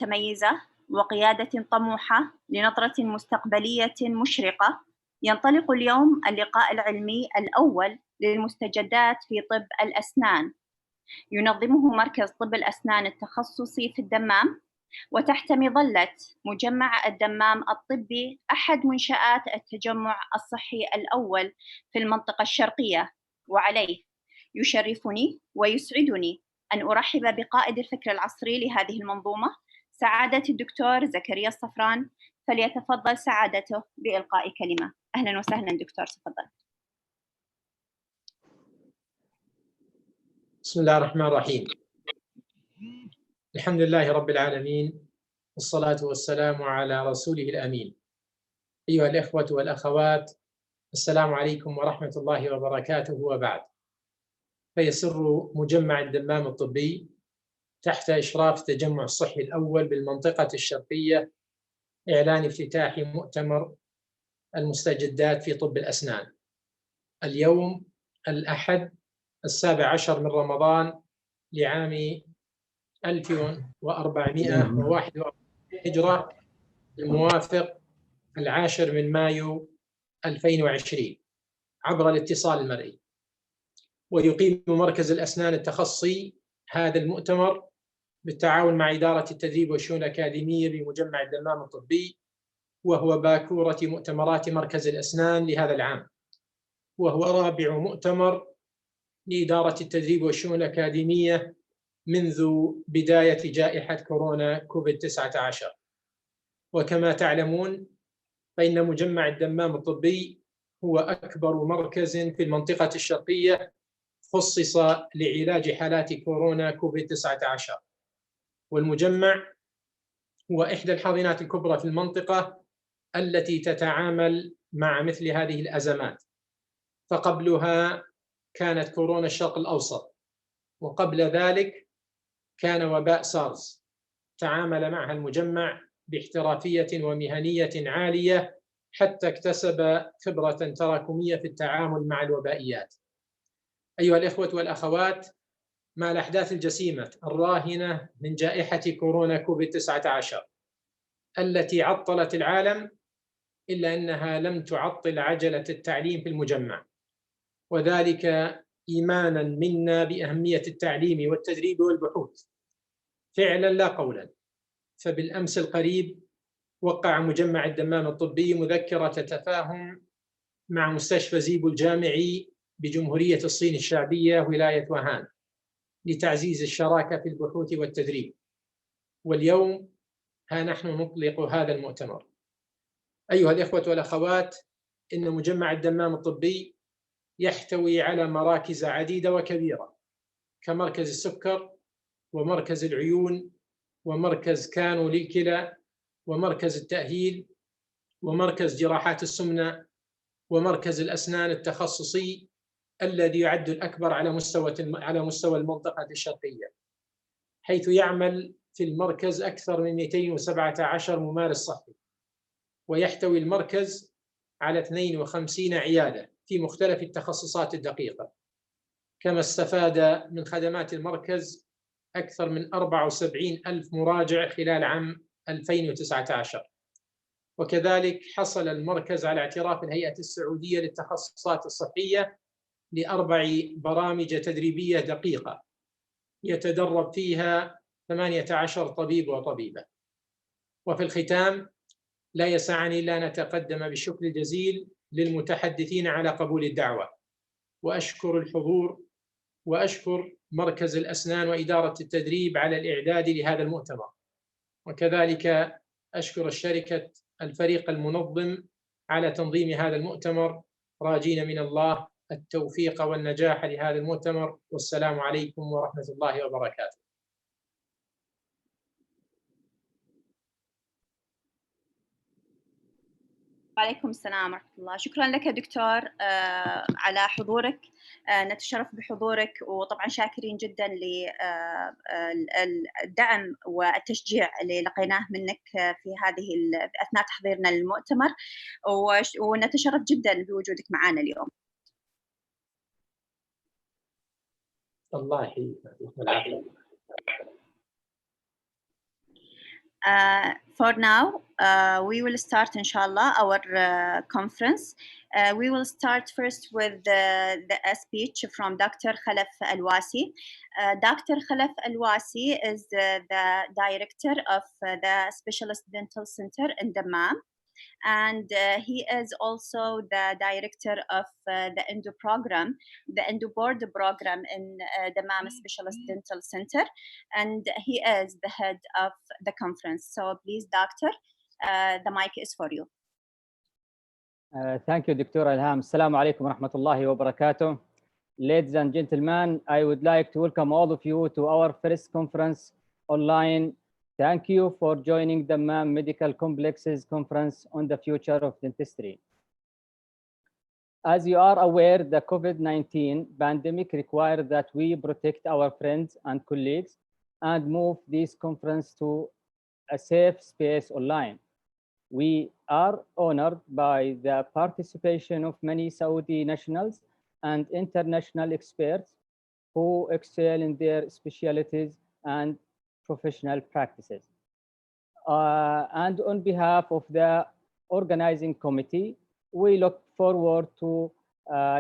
متميزة وقيادة طموحة لنظرة مستقبلية مشرقة، ينطلق اليوم اللقاء العلمي الأول للمستجدات في طب الأسنان، ينظمه مركز طب الأسنان التخصصي في الدمام، وتحت مظلة مجمع الدمام الطبي أحد منشآت التجمع الصحي الأول في المنطقة الشرقية. وعليه يشرفني ويسعدني أن أرحب بقائد الفكر العصري لهذه المنظومة سعادة الدكتور زكريا الصفران، فليتفضل سعادته بإلقاء كلمة. أهلا وسهلا دكتور، تفضل. بسم الله الرحمن الرحيم. الحمد لله رب العالمين، والصلاة والسلام على رسوله الأمين. أيها الإخوة والأخوات، السلام عليكم ورحمة الله وبركاته. وبعد، فيسر مجمع الدمام الطبي تحت إشراف التجمع الصحي الأول بالمنطقة الشرقية إعلان افتتاح مؤتمر المستجدات في طب الأسنان اليوم الأحد 17 من رمضان لعام 1441 هجرة، الموافق 10 من مايو 2020، عبر الاتصال المرئي. ويقيم مركز الأسنان التخصصي هذا المؤتمر بالتعاون مع إدارة التدريب والشؤون الأكاديمية بمجمع الدمام الطبي، وهو باكورة مؤتمرات مركز الأسنان لهذا العام، وهو رابع مؤتمر لإدارة التدريب والشؤون الأكاديمية منذ بداية جائحة كورونا كوفيد-19. وكما تعلمون فإن مجمع الدمام الطبي هو أكبر مركز في المنطقة الشرقية خصص لعلاج حالات كورونا كوفيد-19، والمجمع هو إحدى الحاضنات الكبرى في المنطقة التي تتعامل مع مثل هذه الأزمات. فقبلها كانت كورونا الشرق الأوسط، وقبل ذلك كان وباء سارس، تعامل معها المجمع باحترافية ومهنية عالية حتى اكتسب خبرة تراكمية في التعامل مع الوبائيات. أيها الإخوة والأخوات، مع الأحداث الجسيمة الراهنة من جائحة كورونا كوفيد-19 التي عطلت العالم، إلا أنها لم تعطل عجلة التعليم في المجمع، وذلك إيمانا منا بأهمية التعليم والتدريب والبحوث فعلا لا قولا. فبالأمس القريب وقع مجمع الدمام الطبي مذكرة تفاهم مع مستشفى زيبو الجامعي بجمهورية الصين الشعبية ولاية وهان لتعزيز الشراكة في البحوث والتدريب، واليوم ها نحن نطلق هذا المؤتمر. أيها الإخوة والأخوات، إن مجمع الدمام الطبي يحتوي على مراكز عديدة وكبيرة كمركز السكر، ومركز العيون، ومركز كانو للكلى، ومركز التأهيل، ومركز جراحات السمنة، ومركز الأسنان التخصصي الذي يعد الأكبر على مستوى المنطقة الشرقية، حيث يعمل في المركز أكثر من 217 ممارس صحي، ويحتوي المركز على 52 عيادة في مختلف التخصصات الدقيقة. كما استفاد من خدمات المركز أكثر من 74,000 مراجع خلال عام 2019. وكذلك حصل المركز على اعتراف الهيئة السعودية للتخصصات الصحية ل4 برامج تدريبية دقيقة يتدرب فيها 18 طبيب وطبيبة. وفي الختام لا يسعني إلا أن نتقدم بالشكر الجزيل للمتحدثين على قبول الدعوة، وأشكر الحضور، وأشكر مركز الأسنان وإدارة التدريب على الإعداد لهذا المؤتمر، وكذلك أشكر الشركة الفريق المنظم على تنظيم هذا المؤتمر، راجين من الله التوفيق والنجاح لهذا المؤتمر. والسلام عليكم ورحمة الله وبركاته. وعليكم السلام ورحمة الله. شكرا لك دكتور على حضورك، نتشرف بحضورك، وطبعا شاكرين جدا للدعم والتشجيع اللي لقيناه منك في أثناء تحضيرنا للمؤتمر، ونتشرف جدا بوجودك معنا اليوم. الله يحييك. For now, we will start, inshallah, our conference. We will start first with a speech from Dr. Khalaf Al-Wasi. Dr. Khalaf Al-Wasi is the director of the Specialist Dental Center in Dammam. And he is also the director of the Endo program, the Endo board program in Dammam Specialist Dental Center, and he is the head of the conference. So please, doctor, the mic is for you. Thank you, Dr. Ilham. Assalamu alaikum wa rahmatullahi wa barakatuh. Ladies and gentlemen, I would like to welcome all of you to our first conference online. Thank you for joining the Dammam Medical Complexes Conference on the Future of Dentistry. As you are aware, the COVID-19 pandemic required that we protect our friends and colleagues and move this conference to a safe space online. We are honored by the participation of many Saudi nationals and international experts who excel in their specialties and professional practices. And on behalf of the organizing committee, we look forward to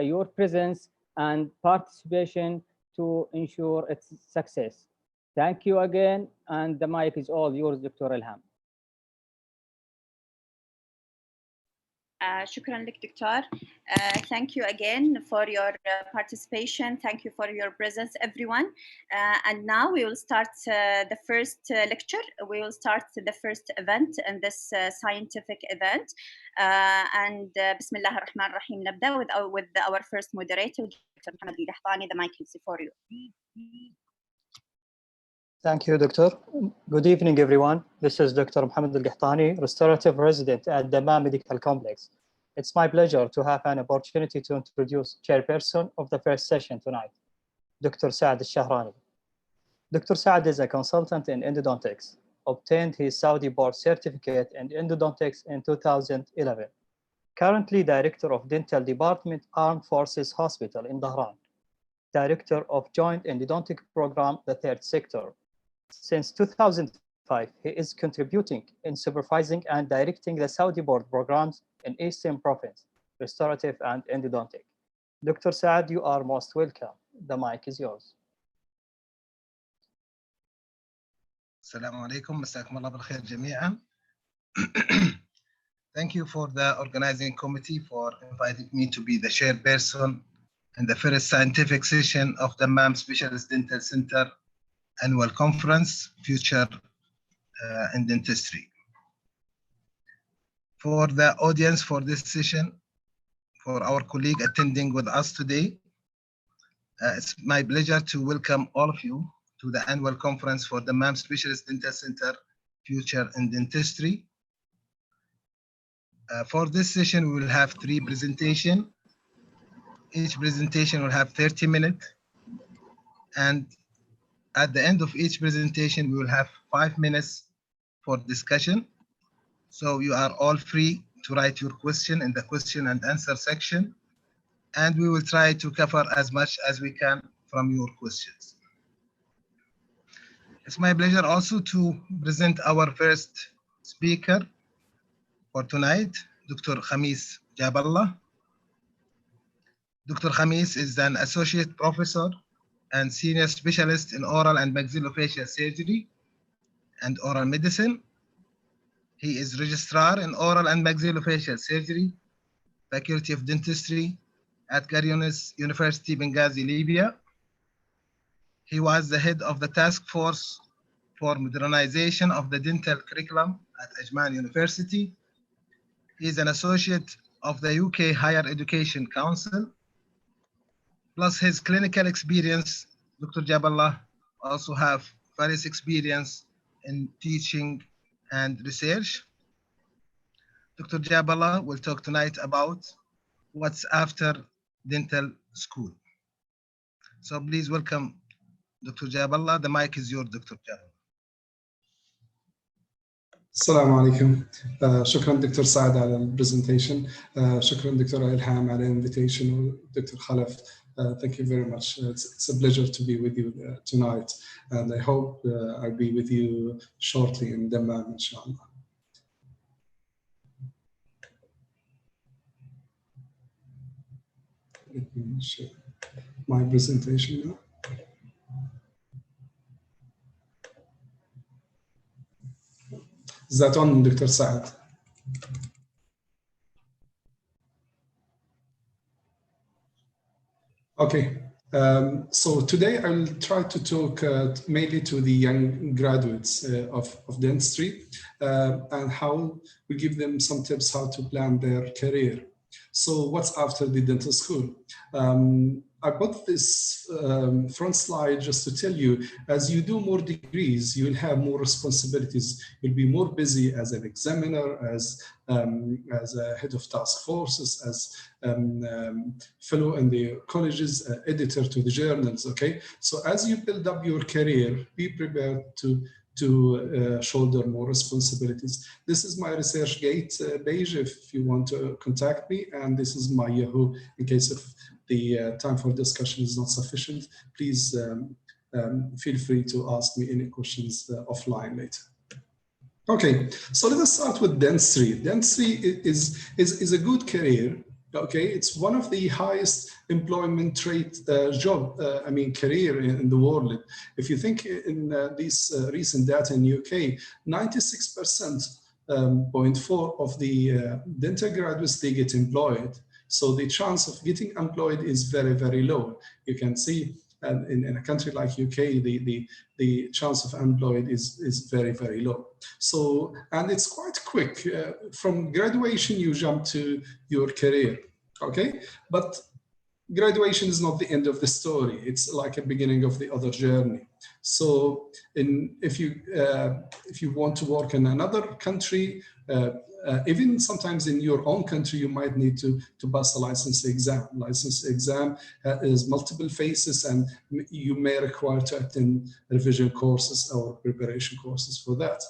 your presence and participation to ensure its success. Thank you again, and the mic is all yours, Dr. Ilham. شكرا لك دكتور. Thank you again for your participation. Thank you for your presence, everyone. And now we will start the first lecture. We will start the first event in this scientific event. And بسم الله الرحمن الرحيم. نبدأ with our first moderator, Dr. محمد القحطاني. The mic is for you. Thank you, Doctor. Good evening, everyone. This is Dr. Mohammed Al-Qahtani, restorative resident at Dammam Medical Complex. It's my pleasure to have an opportunity to introduce chairperson of the first session tonight, Dr. Saad Al-Shahrani. Dr. Saad is a consultant in endodontics, obtained his Saudi board certificate in endodontics in 2011. Currently director of dental department, Armed Forces Hospital in Dhahran. Director of Joint Endodontic Program, the third sector. Since 2005, he is contributing in supervising and directing the Saudi board programs in Eastern Province, restorative and endodontic. Dr. Saad, you are most welcome. The mic is yours. Assalamu alaikum. مساكم الله بالخير جميعا. Thank you for the organizing committee for inviting me to be the chairperson in the first scientific session of the Dammam Specialist Dental Center Annual Conference, Future in Dentistry. For the audience for this session, for our colleague attending with us today, it's my pleasure to welcome all of you to the annual conference for the Dammam Specialist Dental Center, Future in Dentistry. For this session, we will have 3 presentations. Each presentation will have 30 minutes, and at the end of each presentation, we will have 5 minutes for discussion. So you are all free to write your question in the question and answer section, and we will try to cover as much as we can from your questions. It's my pleasure also to present our first speaker for tonight, Dr. Thomas Gabala. Dr. Khamis is an associate professor and senior specialist in oral and maxillofacial surgery and oral medicine. He is registrar in oral and maxillofacial surgery, Faculty of Dentistry at Garionis University, Benghazi, Libya. He was the head of the task force for modernization of the dental curriculum at Ajman University. He is an associate of the UK Higher Education Council. Plus his clinical experience, Dr. Gabala also have various experience in teaching and research. Dr. Gabala will talk tonight about what's after dental school. So please welcome Dr. Gabala. The mic is yours, Dr. Gabala. السلام عليكم. شكرا دكتور سعد على البرزنتيشن. شكرا دكتور إلهام على الانفيتيشن ودكتور خلف Thank you very much. It's a pleasure to be with you tonight, and I hope I'll be with you shortly in Dammam, inshallah. Let me share my presentation now. Is that on, Dr. Saad? Okay, so today I will try to talk mainly to the young graduates of dentistry and how we give them some tips how to plan their career. So what's after the dental school? I put this front slide just to tell you, as you do more degrees, you will have more responsibilities. You'll be more busy as an examiner, as a head of task forces, as fellow in the colleges, editor to the journals, okay? So as you build up your career, be prepared to shoulder more responsibilities. This is my ResearchGate page if you want to contact me, and this is my Yahoo in case if the time for discussion is not sufficient. Please feel free to ask me any questions offline later. Okay, so let us start with dentistry. Dentistry is a good career. Okay, it's one of the highest employment rate career in the world. If you think in these recent data in UK, 96.4% of the dental graduates, they get employed. So the chance of getting employed is very, very low. You can see in a country like UK, the chance of employed is very, very low. So, and it's quite quick. From graduation, you jump to your career, okay? But graduation is not the end of the story. It's like a beginning of the other journey. So if you want to work in another country, even sometimes in your own country, you might need to pass a license exam. License exam is multiple phases, and you may require to attend revision courses or preparation courses for that.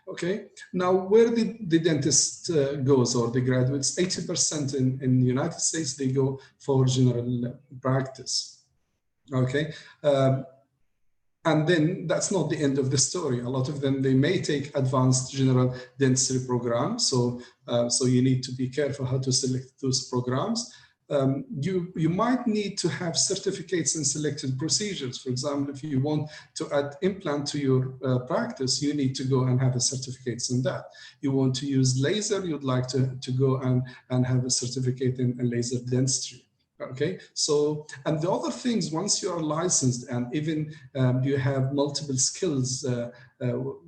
Okay, now where did the dentist goes, or the graduates? 80% in the United States, they go for general practice. Okay. And then that's not the end of the story. A lot of them, they may take advanced general dentistry programs. So you need to be careful how to select those programs. You might need to have certificates in selected procedures. For example, if you want to add implant to your practice, you need to go and have a certificate in that. You want to use laser, you'd like to go and have a certificate in laser dentistry. Okay, so, and the other things, once you are licensed and even you have multiple skills,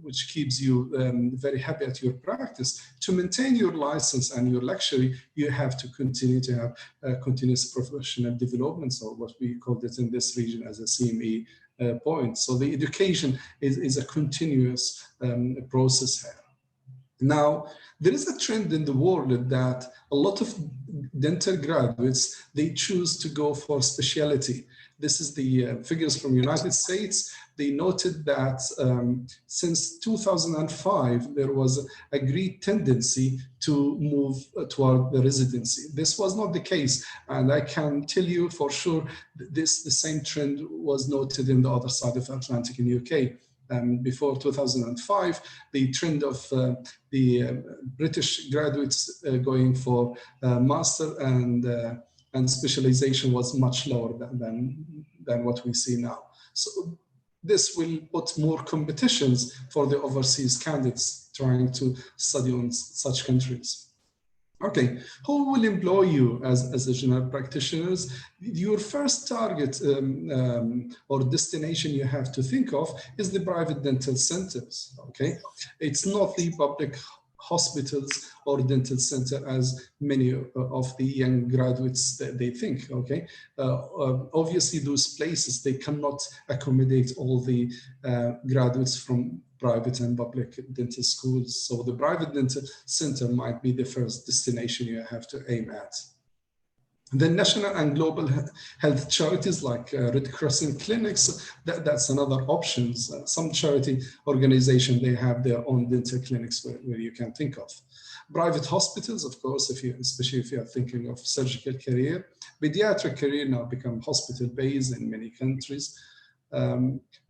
which keeps you very happy at your practice, to maintain your license and your luxury, you have to continue to have continuous professional development, or what we called it in this region as a CME point. So the education is a continuous process here. Now, there is a trend in the world that a lot of dental graduates, they choose to go for specialty. This is the figures from United States. They noted that since 2005, there was a great tendency to move toward the residency. This was not the case. And I can tell you for sure, the same trend was noted in the other side of the Atlantic in the UK. Before 2005, the trend of the British graduates going for master and specialization was much lower than what we see now. So this will put more competitions for the overseas candidates trying to study in such countries. Okay, who will employ you as a general practitioners? Your first target or destination you have to think of is the private dental centers, okay? It's not the public hospitals or dental center as many of the young graduates that they think, okay? Obviously, those places, they cannot accommodate all the graduates from private and public dental schools. So the private dental center might be the first destination you have to aim at. The national and global health charities like Red Crescent clinics, that's another option. Some charity organizations, they have their own dental clinics where you can think of. Private hospitals, of course, especially if you are thinking of surgical career. Pediatric career now become hospital-based in many countries.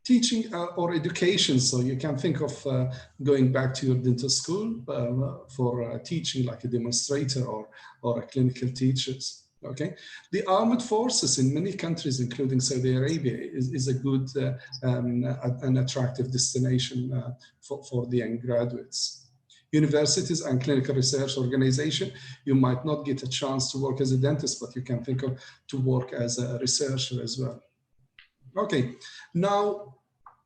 Teaching or education, so you can think of going back to your dental school for teaching, like a demonstrator or a clinical teachers. Okay, the armed forces in many countries, including Saudi Arabia, is a good and attractive destination for the young graduates. Universities and clinical research organization, you might not get a chance to work as a dentist, but you can think of to work as a researcher as well. Okay, now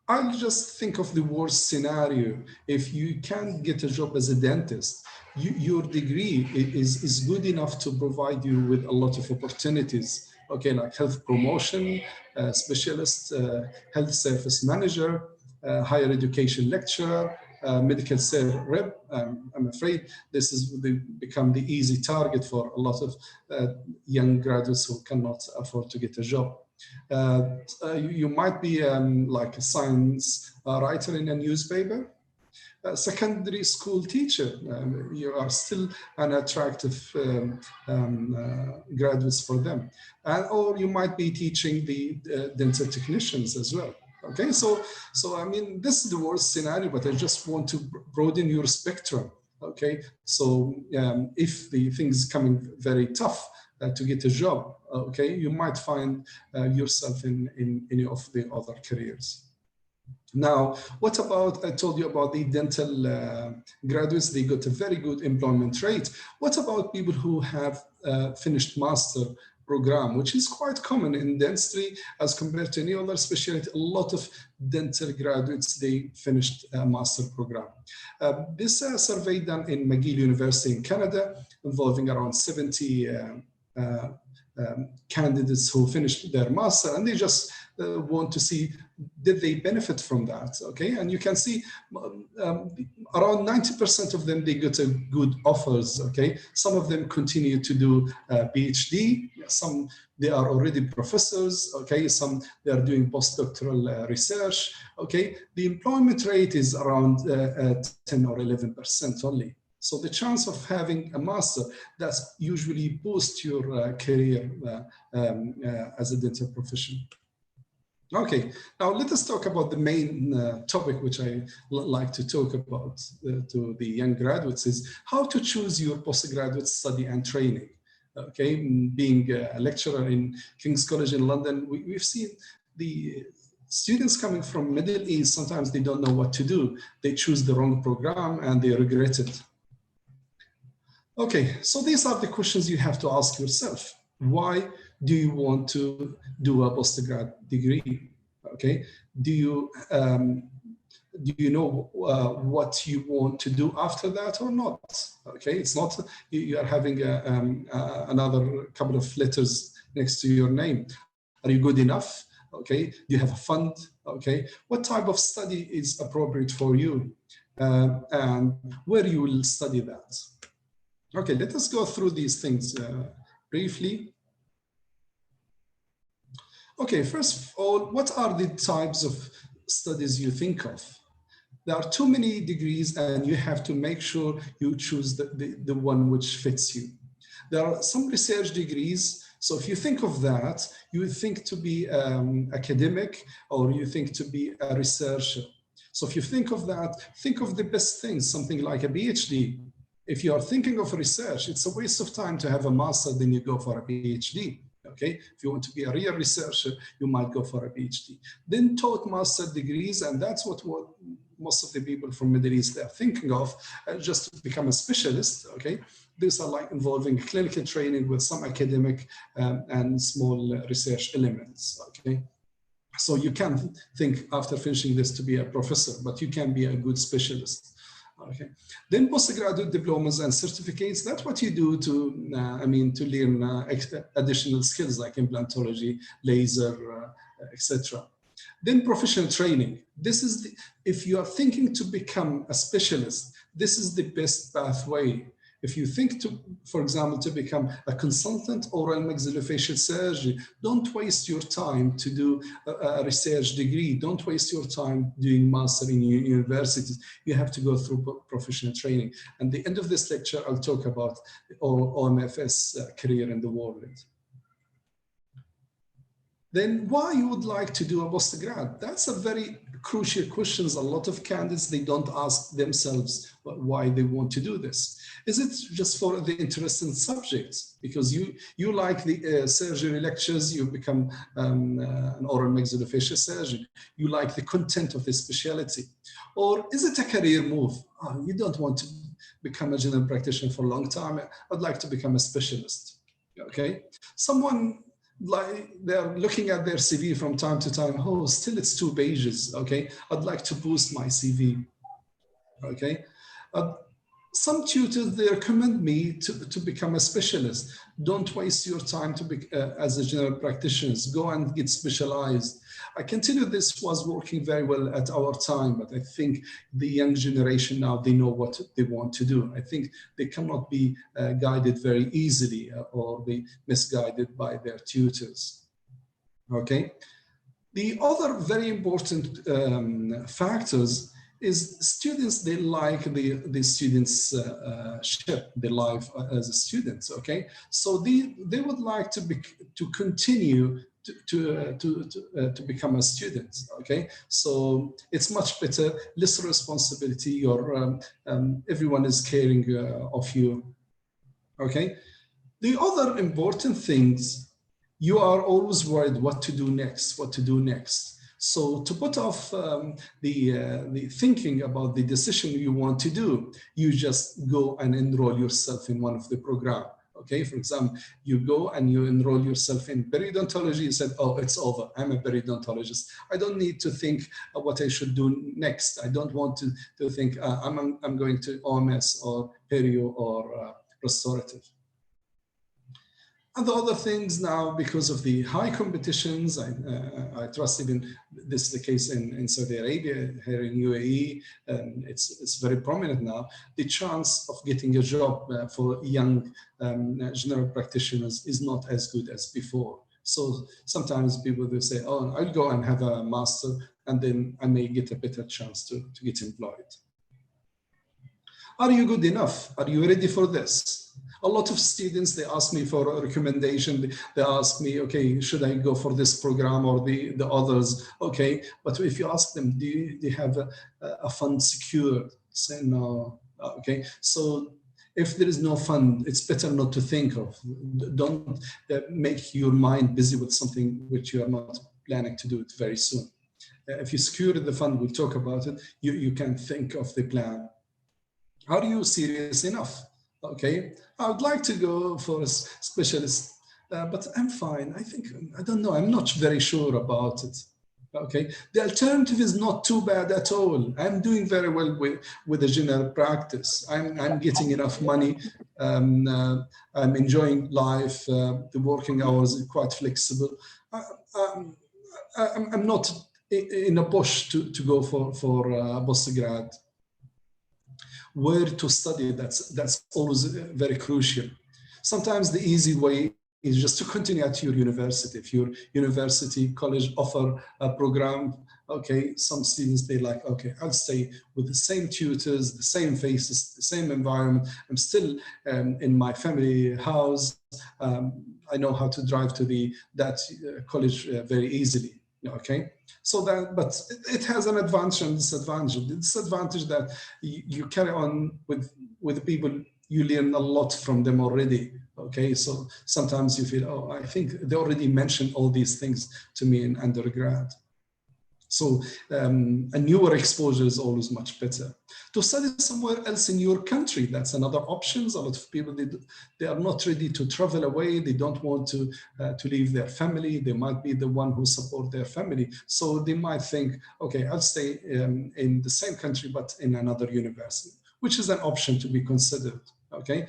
I'll just think of the worst scenario. If you can't get a job as a dentist, your degree is good enough to provide you with a lot of opportunities. Okay, like health promotion, specialist, health service manager, higher education lecturer, medical sales rep. I'm afraid this is become the easy target for a lot of young graduates who cannot afford to get a job. You might be like a science writer in a newspaper. Secondary school teacher, you are still an attractive graduates for them. Or you might be teaching the dental technicians as well. Okay, so I mean, this is the worst scenario, but I just want to broaden your spectrum. Okay, so if the things coming very tough to get a job, okay, you might find yourself in any of the other careers. Now, what about, I told you about the dental graduates, they got a very good employment rate. What about people who have finished master program, which is quite common in dentistry as compared to any other specialty? A lot of dental graduates, they finished a master program. This survey done in McGill University in Canada, involving around 70 candidates who finished their master, and they just want to see, did they benefit from that? Okay, and you can see around 90% of them, they got a good offers. Okay, some of them continue to do PhD, some they are already professors. Okay, some they are doing postdoctoral research. Okay, the employment rate is around 10 or 11% only. So the chance of having a master, that's usually boosts your career as a dental professional. Okay, now let us talk about the main topic which I like to talk about to the young graduates is how to choose your postgraduate study and training. Okay, being a lecturer in King's College in London, we've seen the students coming from Middle East, sometimes they don't know what to do. They choose the wrong program and they regret it. Okay, so these are the questions you have to ask yourself. Why do you want to do a postgrad degree? Okay, do you know what you want to do after that or not? Okay, it's not you are having another couple of letters next to your name. Are you good enough? Okay, do you have a fund? Okay, what type of study is appropriate for you, and where you will study that? Okay, let us go through these things briefly. Okay, first of all, what are the types of studies you think of? There are too many degrees and you have to make sure you choose the one which fits you. There are some research degrees. So if you think of that, you would think to be academic or you think to be a researcher. So if you think of that, think of the best things, something like a PhD. If you are thinking of research, it's a waste of time to have a master, then you go for a PhD. Okay, if you want to be a real researcher, you might go for a PhD. Then taught master degrees, and that's what most of the people from Middle East are thinking of, just to become a specialist. Okay, these are like involving clinical training with some academic and small research elements. Okay, so you can think after finishing this to be a professor, but you can be a good specialist. Okay, then postgraduate diplomas and certificates, that's what you do to, to learn additional skills like implantology, laser, etc. Then professional training. This is if you are thinking to become a specialist, this is the best pathway. If you think to, for example, to become a consultant oral maxillofacial surgery, don't waste your time to do a research degree. Don't waste your time doing master in universities. You have to go through professional training. And at the end of this lecture, I'll talk about OMFS career in the world. Then why you would like to do a postgrad? That's a very crucial question. A lot of candidates, they don't ask themselves why they want to do this. Is it just for the interest in subjects? Because you like the surgery lectures, you become an oral maxillofacial surgeon. You like the content of the specialty. Or is it a career move? Oh, you don't want to become a general practitioner for a long time. I'd like to become a specialist, okay? Someone, like they're looking at their CV from time to time. Oh, still it's 2 pages. Okay, I'd like to boost my CV. Okay, some tutors, they recommend me to become a specialist. Don't waste your time to be as a general practitioner. Go and get specialized. I can tell you this was working very well at our time, but I think the young generation now, they know what they want to do. I think they cannot be guided very easily or be misguided by their tutors. Okay. The other very important factors is students, they like the students' their life as students, okay? So they would like to continue to become a student, okay? So it's much better, less responsibility, your everyone is caring of you, okay? The other important things, you are always worried what to do next, what to do next. So to put off the thinking about the decision you want to do, you just go and enroll yourself in one of the programs. Okay, for example, you go and you enroll yourself in periodontology. You said, oh, it's over. I'm a periodontologist. I don't need to think what I should do next. I don't want to think I'm going to OMS or perio or restorative. And the other things now, because of the high competitions, I trust even this is the case in Saudi Arabia, here in UAE, it's very prominent now. The chance of getting a job for young general practitioners is not as good as before. So sometimes people will say, oh, I'll go and have a master and then I may get a better chance to get employed. Are you good enough? Are you ready for this? A lot of students, they ask me for a recommendation. They ask me, okay, should I go for this program or the others? Okay, but if you ask them, do they have a fund secured? Say no. Okay, so if there is no fund, it's better not to think of. Don't make your mind busy with something which you are not planning to do it very soon. If you secure the fund, we'll talk about it, you can think of the plan. Are you serious enough? Okay, I would like to go for a specialist, but I'm fine. I don't know. I'm not very sure about it. Okay, the alternative is not too bad at all. I'm doing very well with the general practice. I'm getting enough money. I'm enjoying life. The working hours are quite flexible. I'm not in a push to go for postgrad. Where to study, that's always very crucial. Sometimes the easy way is just to continue at your university. If your university, college offer a program, okay, some students, they like, okay, I'll stay with the same tutors, the same faces, the same environment. I'm still in my family house. I know how to drive to that college very easily. Okay, so that, but it has an advantage and disadvantage. The disadvantage that you carry on with people, you learn a lot from them already. Okay, so sometimes you feel, oh, I think they already mentioned all these things to me in undergrad. So a newer exposure is always much better. To study somewhere else in your country, that's another option. A lot of people, they are not ready to travel away. They don't want to leave their family. They might be the one who support their family. So they might think, okay, I'll stay in the same country, but in another university, which is an option to be considered. Okay,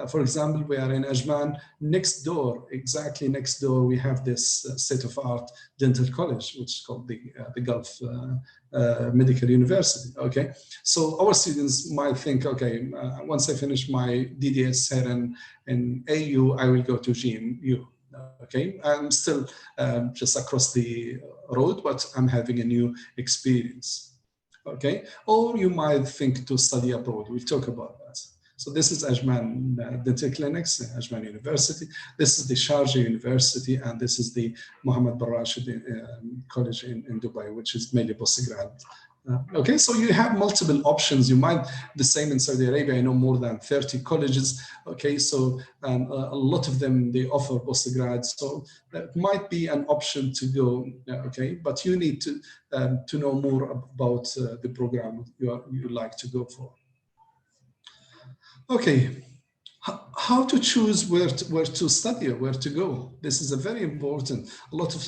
for example, we are in Ajman. Next door, exactly next door, we have this state-of-art dental college, which is called the Gulf Medical University. Okay, so our students might think, okay, once I finish my DDS here in AU, I will go to GMU. Okay, I'm still just across the road, but I'm having a new experience. Okay, or you might think to study abroad. We'll talk about that. So this is Ajman Dental Clinics, Ajman University. This is the Sharjah University, and this is the Mohammed bin Rashid College in Dubai, which is mainly postgrad. Okay, so you have multiple options. You might, the same in Saudi Arabia, I know more than 30 colleges. Okay, so a lot of them, they offer postgrad. So that might be an option to go, okay, but you need to know more about the program you like to go for. Okay, how to choose where to study or where to go. This is a very important. A lot of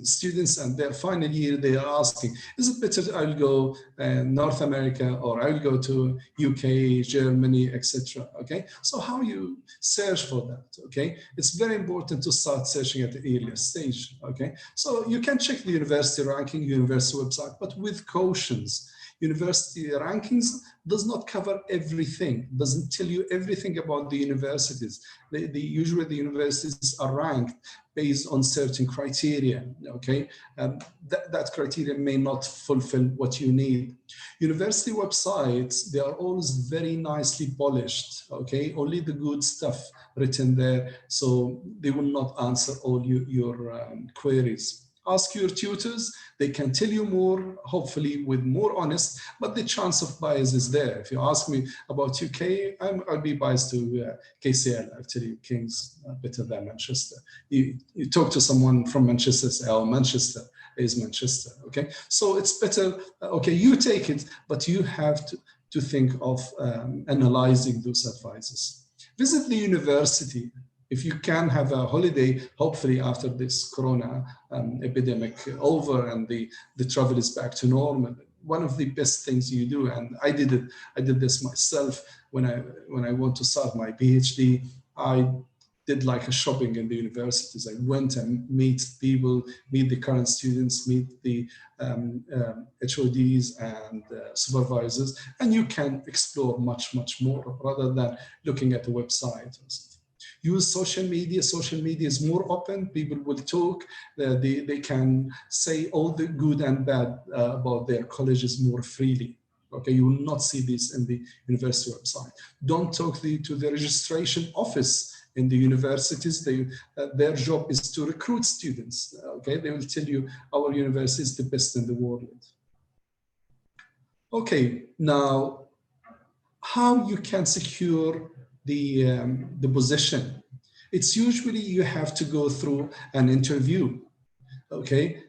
students and their final year, they are asking, is it better I'll go North America or I'll go to UK, Germany, etc. Okay, so how you search for that, okay? It's very important to start searching at the earliest stage, okay? So you can check the university ranking, university website, but with cautions. University rankings does not cover everything, doesn't tell you everything about the universities. Usually the universities are ranked based on certain criteria, okay? That criteria may not fulfill what you need. University websites, they are always very nicely polished, okay? Only the good stuff written there, so they will not answer all your queries. Ask your tutors, they can tell you more, hopefully with more honest, but the chance of bias is there. If you ask me about UK, I'll be biased to KCL, actually, King's better than Manchester. You talk to someone from Manchester, say, oh, Manchester is Manchester, okay? So it's better, okay, you take it, but you have to think of analyzing those advices. Visit the university. If you can have a holiday, hopefully after this corona epidemic over and the travel is back to normal, one of the best things you do, and I did this myself when I want to start my PhD, I did like a shopping in the universities. I went and meet people, meet the current students, meet the HODs and supervisors, and you can explore much, much more rather than looking at the website. Use social media. Social media is more open. People will talk. They can say all the good and bad about their colleges more freely. Okay, you will not see this in the university website. Don't talk to the registration office in the universities. Their job is to recruit students. Okay, they will tell you our university is the best in the world. Okay, now how you can secure the position. It's usually you have to go through an interview, okay?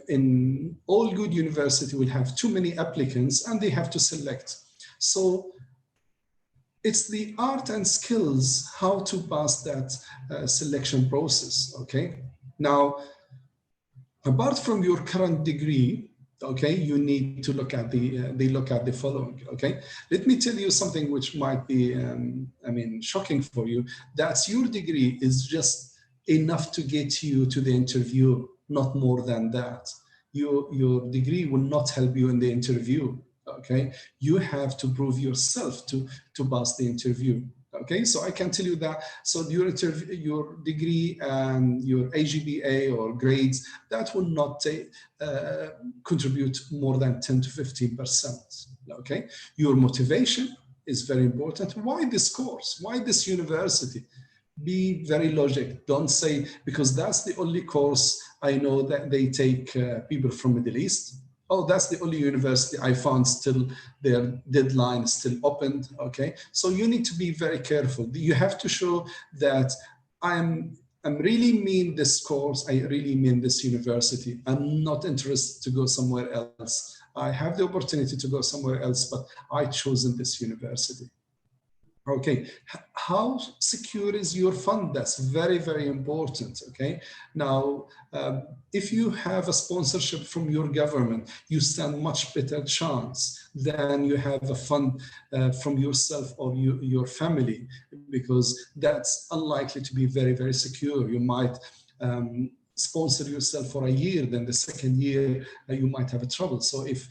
In all good university will have too many applicants and they have to select. So it's the art and skills how to pass that selection process, okay? Now, apart from your current degree, okay, you need to look at the following, okay? Let me tell you something which might be, shocking for you. That's your degree is just enough to get you to the interview, not more than that. Your degree will not help you in the interview, okay? You have to prove yourself to pass the interview. Okay, so I can tell you that. So your degree and your AGPA or grades, that will not contribute more than 10 to 15%. Okay, your motivation is very important. Why this course? Why this university? Be very logical. Don't say because that's the only course I know that they take people from Middle East. Oh, that's the only university I found still their deadline is still opened, okay? So you need to be very careful. You have to show that I'm really mean this course, I really mean this university. I'm not interested to go somewhere else. I have the opportunity to go somewhere else, but I chosen this university. Okay, how secure is your fund? That's very, very important. Okay, now if you have a sponsorship from your government, you stand much better chance than you have a fund from yourself or your family, because that's unlikely to be very, very secure. You might sponsor yourself for a year, then the second year you might have a trouble. So if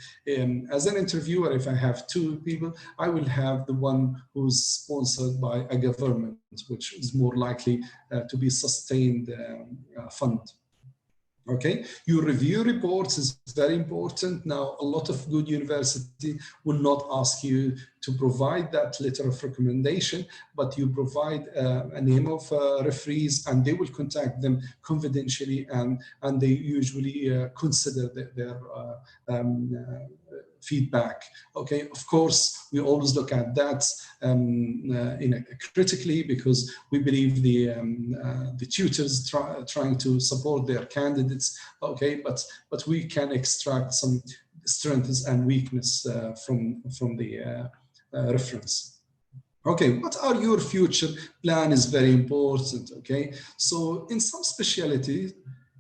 as an interviewer, if I have two people, I will have the one who's sponsored by a government, which is more likely to be sustained fund. Okay, your review reports is very important. Now, a lot of good university will not ask you to provide that letter of recommendation, but you provide a name of referees, and they will contact them confidentially, and they usually consider their feedback. Okay, of course, we always look at that critically, because we believe the tutors trying to support their candidates. Okay, but we can extract some strengths and weakness from the reference. Okay, what are your future plan is very important. Okay, so in some specialties,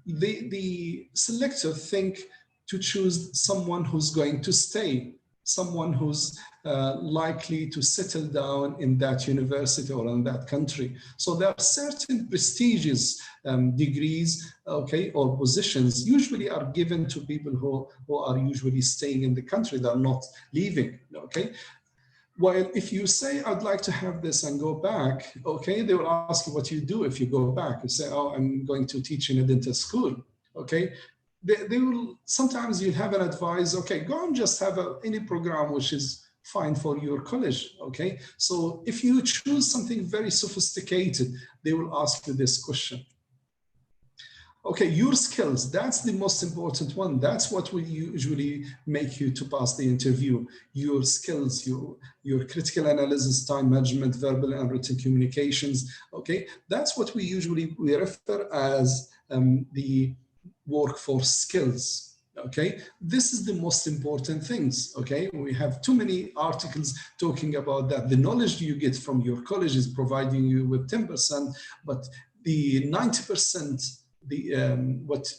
the selector think to choose someone who's going to stay, someone who's likely to settle down in that university or in that country. So there are certain prestigious degrees, okay, or positions usually are given to people who are usually staying in the country, they're not leaving, okay? While if you say, I'd like to have this and go back, okay, they will ask you what you do if you go back. You say, oh, I'm going to teach in a dental school, okay? They will, sometimes you'll have an advice, okay, go and just have any program which is fine for your college, okay? So if you choose something very sophisticated, they will ask you this question. Okay, your skills, that's the most important one. That's what will usually make you to pass the interview. Your skills, your critical analysis, time management, verbal and written communications, okay? That's what we refer as the workforce skills, okay? This is the most important things, okay? We have too many articles talking about that. The knowledge you get from your college is providing you with 10%, but the 90%, what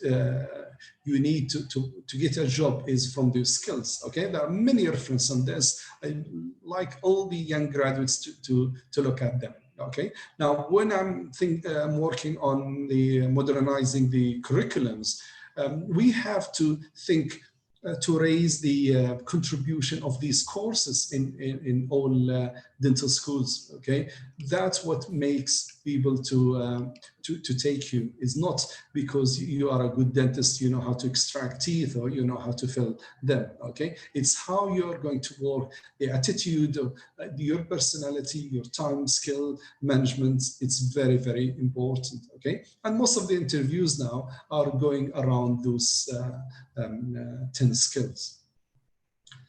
you need to get a job is from those skills, okay? There are many references on this. I like all the young graduates to look at them. Okay. Now, when I'm working on the modernizing the curriculums, we have to think to raise the contribution of these courses in all dental schools. Okay, that's what makes people to take you. Is not because you are a good dentist, you know how to extract teeth or you know how to fill them. Okay, it's how you're going to work, the attitude, your personality, your time, skill management. It's very, very important. Okay, and most of the interviews now are going around those 10 skills.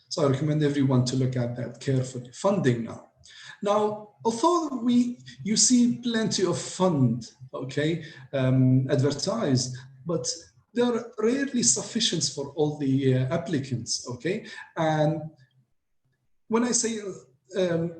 So I recommend everyone to look at that carefully. Funding now. Now, although you see plenty of fund, okay, advertised, but they're rarely sufficient for all the applicants, okay? And when I say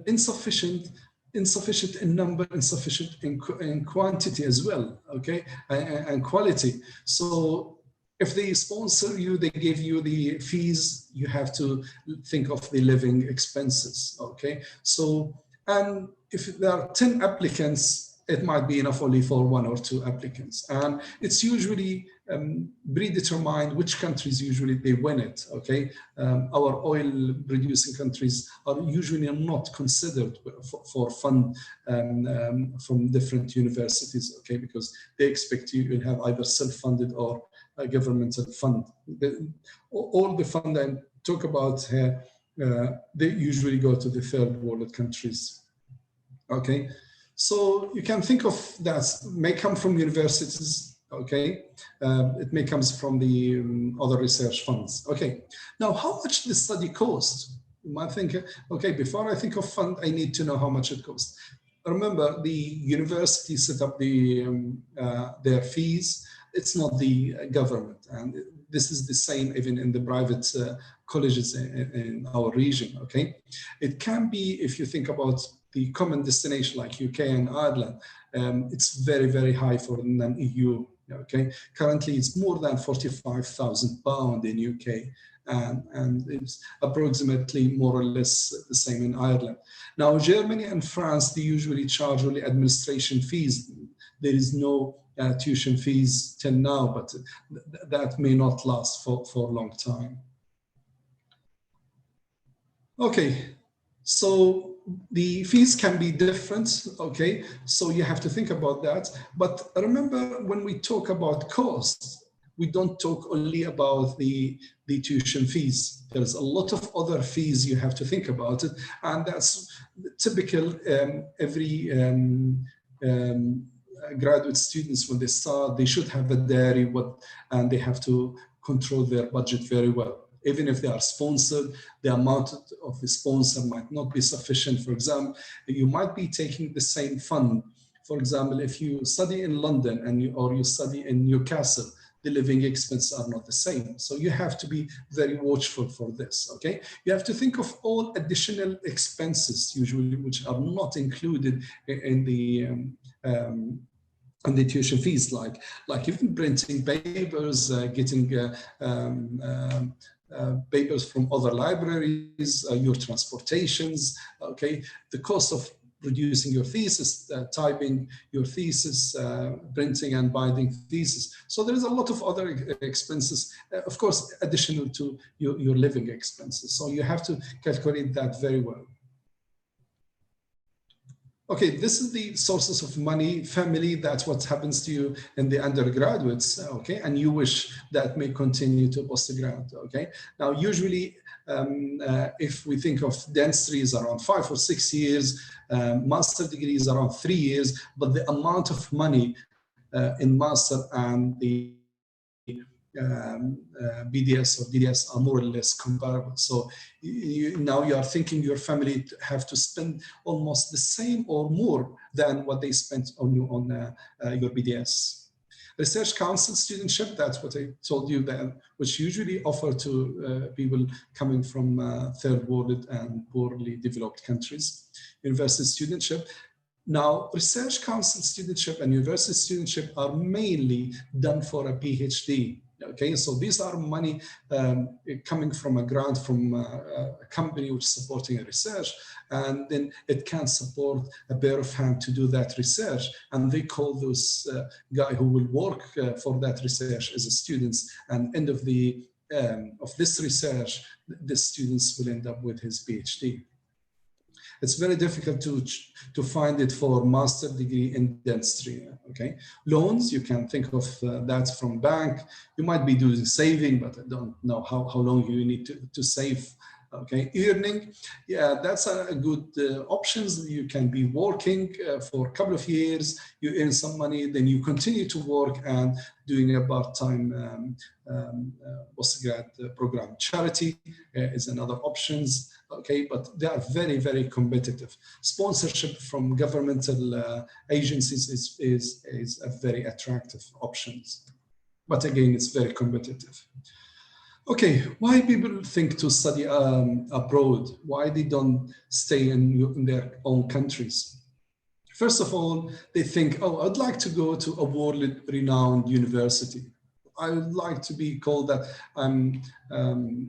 insufficient in number, insufficient in quantity as well, okay, and quality. So if they sponsor you, they give you the fees, you have to think of the living expenses, okay? So, and if there are 10 applicants, it might be enough only for 1 or 2 applicants. And it's usually predetermined which countries usually they win it, okay? Our oil producing countries are usually not considered for fund from different universities, okay? Because they expect you to have either self-funded or a governmental fund. All the fund I talk about here, they usually go to the third world countries, okay? So you can think of that, may come from universities, okay? It may come from the other research funds, okay? Now, how much the study cost? You might think, okay, before I think of fund, I need to know how much it costs. Remember, the university set up their fees. It's not the government. And this is the same even in the private colleges in our region, okay? It can be, if you think about the common destination like UK and Ireland, it's very, very high for non-EU. Okay, currently it's more than £45,000 in UK, and it's approximately more or less the same in Ireland. Now, Germany and France, they usually charge only administration fees. There is no tuition fees till now, but that may not last for a long time. Okay, so the fees can be different, okay? So you have to think about that. But remember, when we talk about costs, we don't talk only about the tuition fees. There's a lot of other fees you have to think about it. And that's typical. Every graduate students, when they start, they should have a diary, and they have to control their budget very well. Even if they are sponsored, the amount of the sponsor might not be sufficient. For example, you might be taking the same fund. For example, if you study in London or you study in Newcastle, the living expenses are not the same. So you have to be very watchful for this, okay? You have to think of all additional expenses, usually, which are not included in the tuition fees, like even printing papers, getting papers from other libraries, your transportations, okay? The cost of producing your thesis, typing your thesis, printing and binding thesis. So there is a lot of other expenses, of course, additional to your living expenses. So you have to calculate that very well. Okay, this is the sources of money, family, that's what happens to you in the undergraduates, okay? And you wish that may continue to postgrad, okay? Now, usually, if we think of dentistry is around 5 or 6 years, master degree is around 3 years, but the amount of money in master and the BDS or DDS are more or less comparable. So now you are thinking your family have to spend almost the same or more than what they spent on your BDS. Research Council studentship, that's what I told you, that which usually offer to people coming from third world and poorly developed countries. University studentship. Now, Research Council studentship and university studentship are mainly done for a PhD. Okay, so these are money coming from a grant from a company which is supporting a research, and then it can support a pair of hands to do that research, and they call those guy who will work for that research as a students, and end of this research, the students will end up with his PhD. It's very difficult to find it for master degree in dentistry, okay? Loans, you can think of that from bank. You might be doing saving, but I don't know how long you need to save, okay? Earning, yeah, that's a good options. You can be working for a couple of years, you earn some money, then you continue to work and doing a part-time postgrad program. Charity is another options. Okay, but they are very, very competitive. Sponsorship from governmental agencies is a very attractive option. But again, it's very competitive. Okay, why people think to study abroad? Why they don't stay in their own countries? First of all, they think, oh, I'd like to go to a world-renowned university. I would like to be called that I'm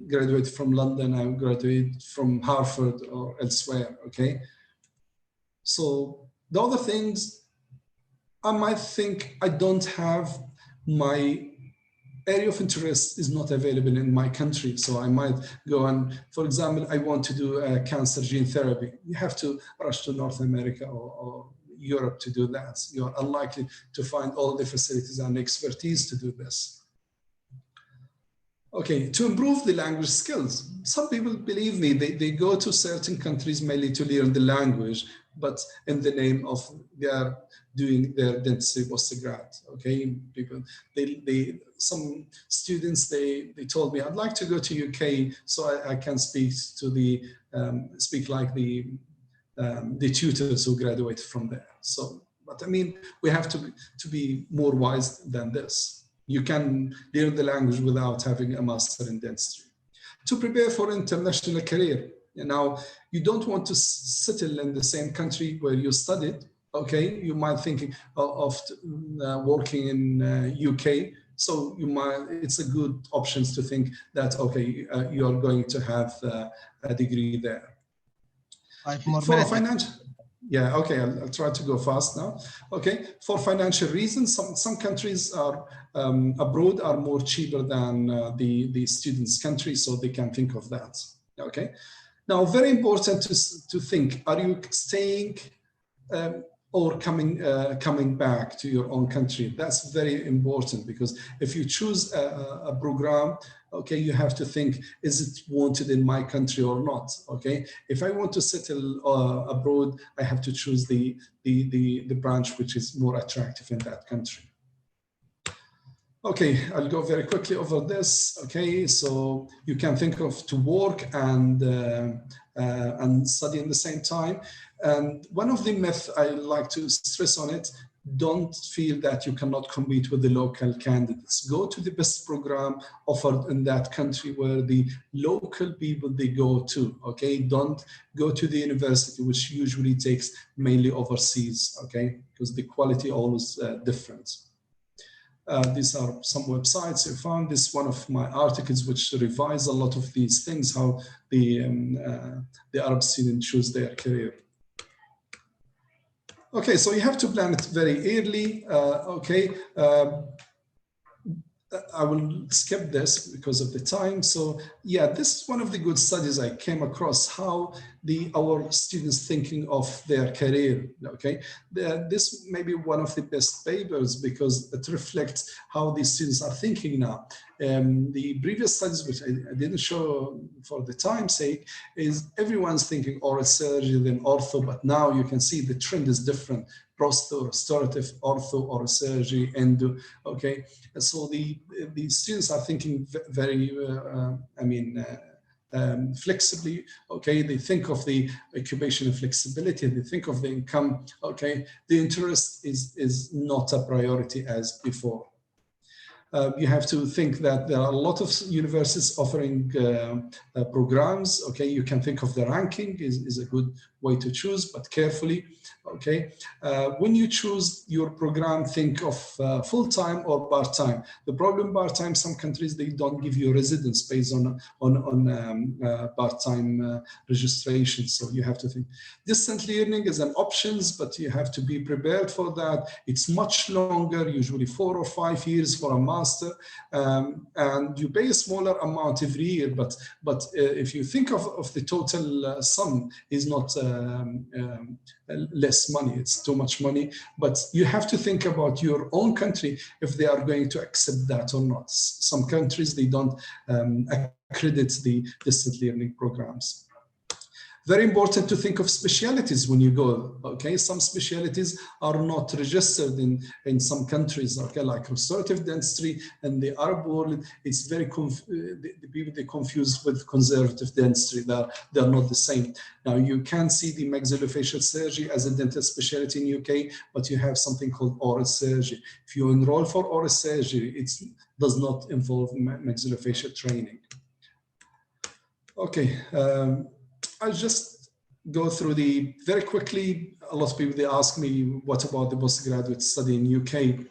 graduated from London, I'm graduated from Harvard or elsewhere, okay? So the other things, I might think I don't have my area of interest is not available in my country. So I might go and, for example, I want to do a cancer gene therapy. You have to rush to North America or Europe to do that. You're unlikely to find all the facilities and expertise to do this. Okay, to improve the language skills. Some people, believe me, they go to certain countries mainly to learn the language, but in the name of they are doing their dentistry postgrad. Okay, people, some students, they told me, I'd like to go to UK so I can speak to the speak like the tutors who graduated from there. So, but I mean, we have to be more wise than this. You can learn the language without having a master in dentistry. To prepare for international career, Now, you don't want to settle in the same country where you studied. Okay, you might think of working in UK. So it's a good option to think that, okay, you are going to have a degree there. 5 more For minutes. financial, yeah, okay, I'll try to go fast now. Okay, for financial reasons, some countries are abroad are more cheaper than the students' country, so they can think of that. Okay, now very important to think: are you staying or coming back to your own country? That's very important, because if you choose a program, okay, you have to think, is it wanted in my country or not? Okay, if I want to settle abroad, I have to choose the branch which is more attractive in that country. Okay, I'll go very quickly over this. Okay, so you can think of to work and study at the same time. And one of the myths I like to stress on it: don't feel that you cannot compete with the local candidates. Go to the best program offered in that country where the local people they go to. Okay, don't go to the university, which usually takes mainly overseas. Okay, because the quality always different. These are some websites I found. This is one of my articles which revise a lot of these things, how the Arab students choose their career. Okay, so you have to plan it very early. Okay, I will skip this because of the time. So yeah, this is one of the good studies I came across, how our students thinking of their career. Okay, this may be one of the best papers because it reflects how these students are thinking now. The previous studies, which I didn't show for the time's sake, is everyone's thinking oral surgery, then ortho, but now you can see the trend is different. Prostho, restorative, ortho, oral surgery, endo. Okay, so the students are thinking very, flexibly. Okay, they think of the occupational flexibility, they think of the income. Okay, the interest is not a priority as before. You have to think that there are a lot of universities offering programs. Okay, you can think of the ranking is a good way to choose, but carefully. Okay, when you choose your program, think of full-time or part-time. The problem part-time, some countries they don't give you residence based on part-time registration. So you have to think. Distant learning is an option, but you have to be prepared for that. It's much longer, usually 4 or 5 years for a master, and you pay a smaller amount every year. But if you think of the total sum, is not less money, it's too much money. But you have to think about your own country if they are going to accept that or not. Some countries, they don't accredit the distant learning programs. Very important to think of specialties when you go. Okay, some specialties are not registered in some countries. Okay, like restorative dentistry in the Arab world, it's very the people they confuse with conservative dentistry. They're not the same. Now you can see the maxillofacial surgery as a dental specialty in UK, but you have something called oral surgery. If you enroll for oral surgery, it does not involve maxillofacial training. Okay. I'll just go through very quickly. A lot of people, they ask me, what about the postgraduate study in UK?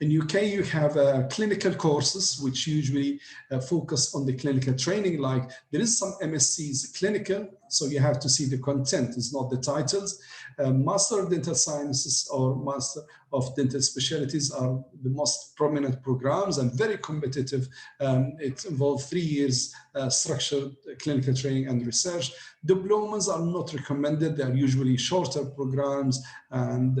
In UK, you have clinical courses, which usually focus on the clinical training. Like there is some MSCs clinical, so you have to see the content, it's not the titles. Master of Dental Sciences or Master of Dental Specialties are the most prominent programs and very competitive. It involves 3 years structured clinical training and research. Diplomas are not recommended. They are usually shorter programs and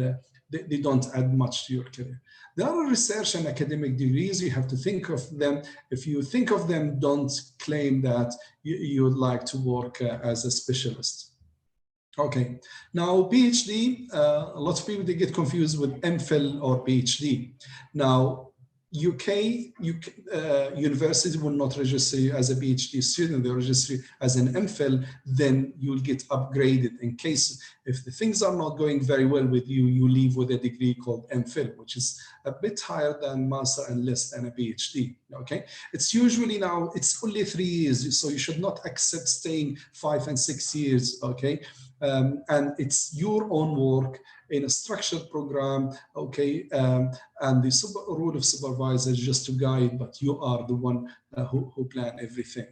they don't add much to your career. There are research and academic degrees. You have to think of them. If you think of them, don't claim that you would like to work as a specialist. Okay, now PhD, a lot of people, they get confused with Mphil or PhD. Now, UK university will not register you as a PhD student, they register you as an Mphil, then you'll get upgraded in case if the things are not going very well with you, you leave with a degree called Mphil, which is a bit higher than master and less than a PhD, okay? It's usually now, it's only 3 years, so you should not accept staying 5 and 6 years, okay? And it's your own work in a structured program, okay, and the role of supervisor is just to guide, but you are the one who plan everything.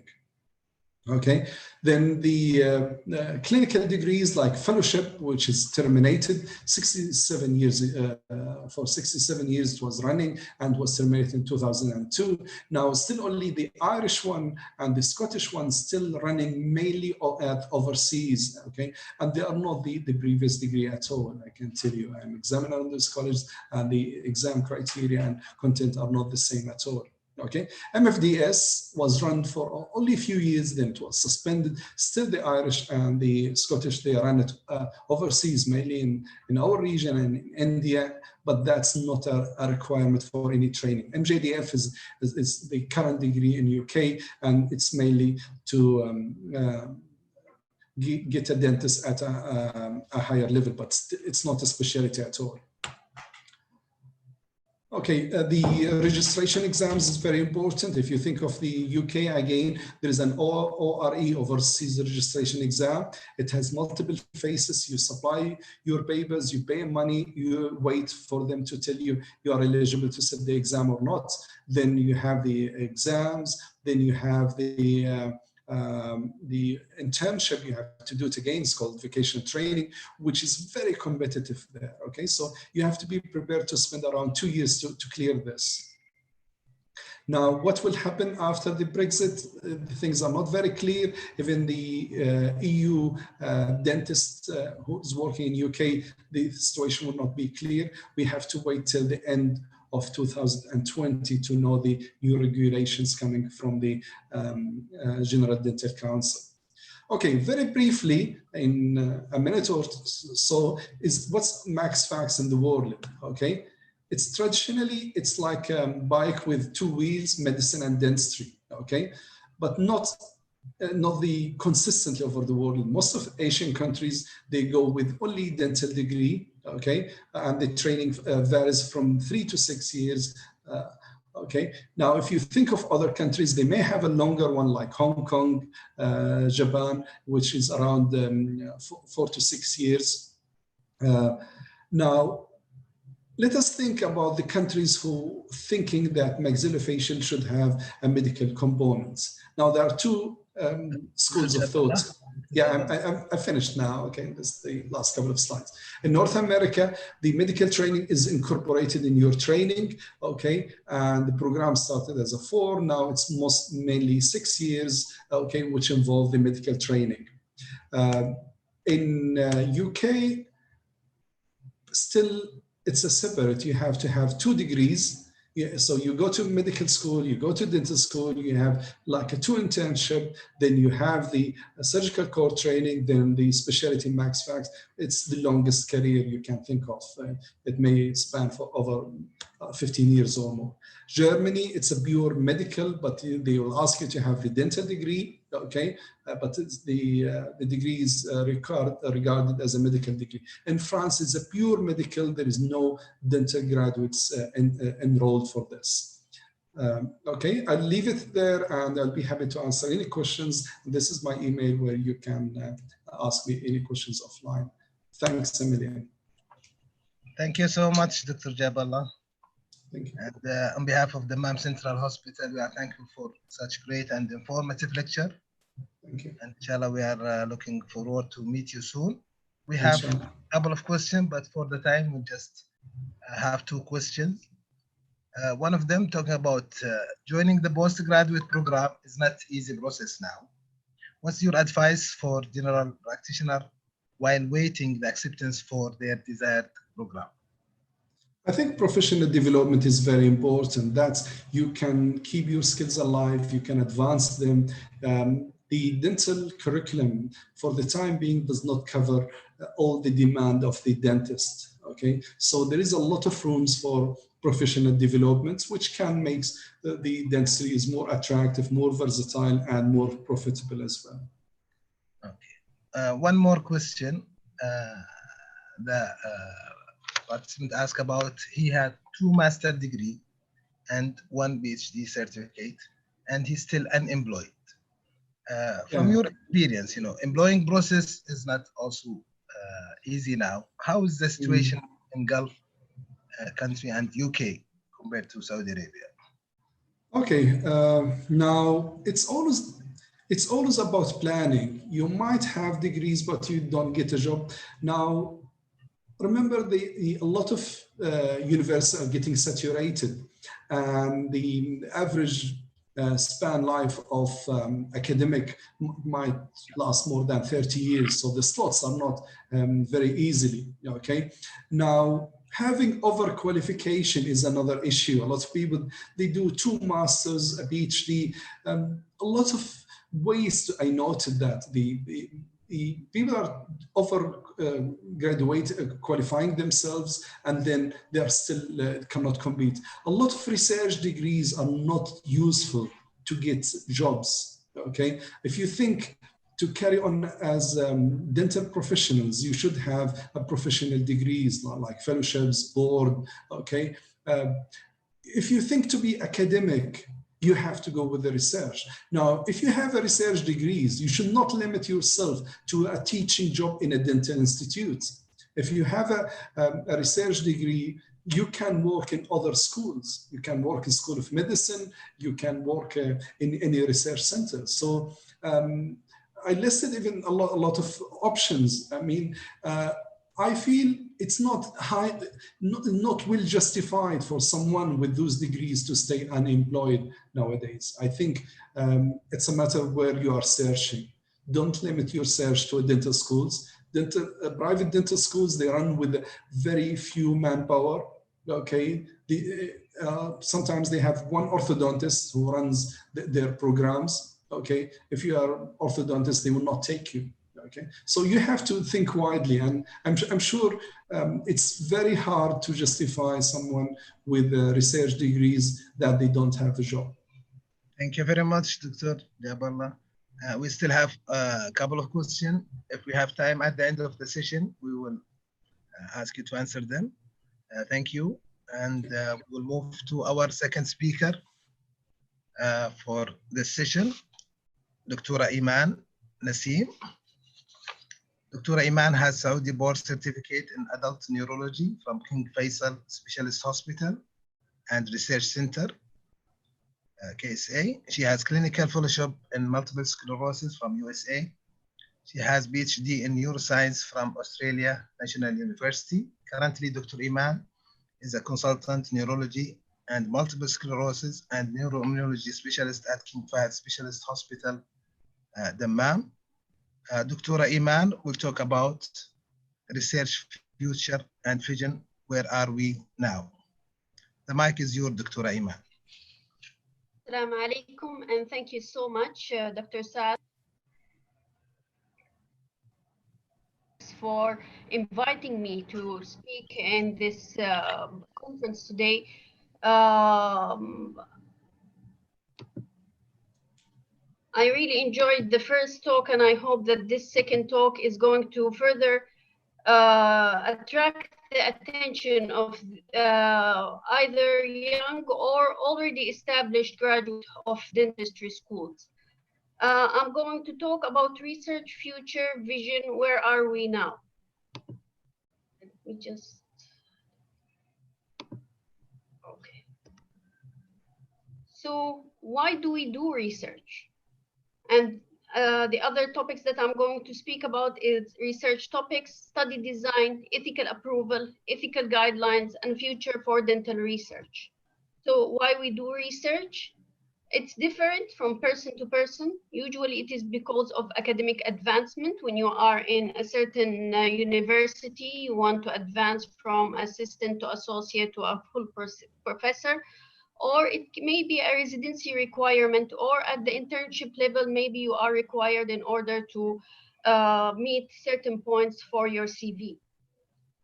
Okay, then the clinical degrees like fellowship, which is terminated 67 years, for 67 years it was running and was terminated in 2002. Now still only the Irish one and the Scottish one still running mainly at overseas, okay, and they are not the previous degree at all. I can tell you, I'm examiner in this college and the exam criteria and content are not the same at all. Okay, MFDS was run for only a few years, then it was suspended. Still the Irish and the Scottish, they run it overseas, mainly in our region and in India, but that's not a requirement for any training. MJDF is the current degree in UK, and it's mainly to get a dentist at a higher level, but it's not a specialty at all. Okay, the registration exams is very important. If you think of the UK, again, there is an ORE, Overseas Registration Exam. It has multiple phases. You supply your papers, you pay money, you wait for them to tell you you are eligible to sit the exam or not. Then you have the exams, then you have the internship you have to do it again. It's called vocational training, which is very competitive there. Okay, so you have to be prepared to spend around 2 years to clear this. Now, what will happen after the Brexit? Things are not very clear. Even the EU dentist who is working in UK, the situation will not be clear. We have to wait till the end of 2020 to know the new regulations coming from the General Dental Council. Okay, very briefly, in a minute or so, is what's max fax in the world, okay? It's traditionally, it's like a bike with 2 wheels, medicine and dentistry, okay? But not the consistently over the world. Most of Asian countries, they go with only dental degree, okay? And the training varies from 3 to 6 years, okay? Now, if you think of other countries, they may have a longer one like Hong Kong, Japan, which is around 4 to 6 years. Now, let us think about the countries who thinking that maxillofacial should have a medical component. Now, there are two schools of thought. Yeah, I finished now. Okay, this is the last couple of slides. In North America, the medical training is incorporated in your training. Okay, and the program started as a 4. Now it's mainly 6 years. Okay, which involve the medical training. In UK, still it's a separate. You have to have 2 degrees. Yeah, so you go to medical school, you go to dental school, you have like a 2 internship, then you have the surgical core training, then the specialty max fax. It's the longest career you can think of. It may span for over 15 years or more. Germany, it's a pure medical, but they will ask you to have the dental degree, okay? But it's the degree is regarded as a medical degree. In France, it's a pure medical. There is no dental graduates enrolled for this. Okay, I'll leave it there and I'll be happy to answer any questions. This is my email where you can ask me any questions offline. Thanks a million. Thank you so much, Dr. Gabala. Thank you. And on behalf of the Dammam Central Hospital, we are thankful for such great and informative lecture. Thank you. And inshallah, we are looking forward to meet you soon. We have a couple of questions, but for the time, we just have 2 questions. One of them talking about joining the postgraduate program is not easy process now. What's your advice for general practitioner while waiting the acceptance for their desired program? I think professional development is very important. That you can keep your skills alive, you can advance them. The dental curriculum for the time being does not cover all the demand of the dentist. Okay, so there is a lot of rooms for professional developments, which can make the dentistry is more attractive, more versatile, and more profitable as well. Okay. One more question. The participant asked about, he had 2 master's degrees and 1 PhD certificate, and he's still unemployed. From your experience, you know, employing process is not also easy now. How is the situation in Gulf country and UK compared to Saudi Arabia? Okay, now it's always about planning. You might have degrees, but you don't get a job. Now, remember, a lot of universities are getting saturated, and the average span life of academic might last more than 30 years. So the slots are not very easily, okay? Now, having overqualification is another issue. A lot of people, they do 2 masters, a PhD, a lot of ways I noted that the people are qualifying themselves, and then they are still cannot compete. A lot of research degrees are not useful to get jobs, okay? If you think to carry on as dental professionals, you should have a professional degrees like fellowships, board, okay? If you think to be academic, you have to go with the research. Now, if you have a research degrees, you should not limit yourself to a teaching job in a dental institute. If you have a research degree, you can work in other schools. You can work in School of Medicine, you can work in any research center. So I listed even a lot of options. I mean, I feel it's not well justified for someone with those degrees to stay unemployed nowadays. I think it's a matter where you are searching. Don't limit your search to dental schools. Private dental schools, they run with very few manpower, okay? Sometimes they have one orthodontist who runs their programs, okay? If you are orthodontist, they will not take you. Okay, so you have to think widely, and I'm sure it's very hard to justify someone with research degrees that they don't have a job. Thank you very much, Dr. Gabala. We still have a couple of questions. If we have time at the end of the session, we will ask you to answer them. Thank you, and we'll move to our second speaker for this session, Dr. Iman Nasim. Dr. Iman has Saudi board certificate in adult neurology from King Faisal Specialist Hospital and Research Center, KSA. She has clinical fellowship in multiple sclerosis from USA. She has PhD in neuroscience from Australia National University. Currently, Dr. Iman is a consultant neurology and multiple sclerosis and neuroimmunology specialist at King Fahd Specialist Hospital, Dammam. Dr. Iman will talk about research future and vision. Where are we now? The mic is yours, Dr. Iman. Assalamu alaikum, and thank you so much, Dr. Saad, for inviting me to speak in this conference today. I really enjoyed the first talk, and I hope that this second talk is going to further attract the attention of either young or already established graduates of dentistry schools. I'm going to talk about research, future, vision. Where are we now? Let me just... Okay. So why do we do research? And the other topics that I'm going to speak about is research topics, study design, ethical approval, ethical guidelines, and future for dental research. So why we do research? It's different from person to person. Usually it is because of academic advancement. When you are in a certain university, you want to advance from assistant to associate to a full professor. Or it may be a residency requirement, or at the internship level, maybe you are required in order to meet certain points for your CV.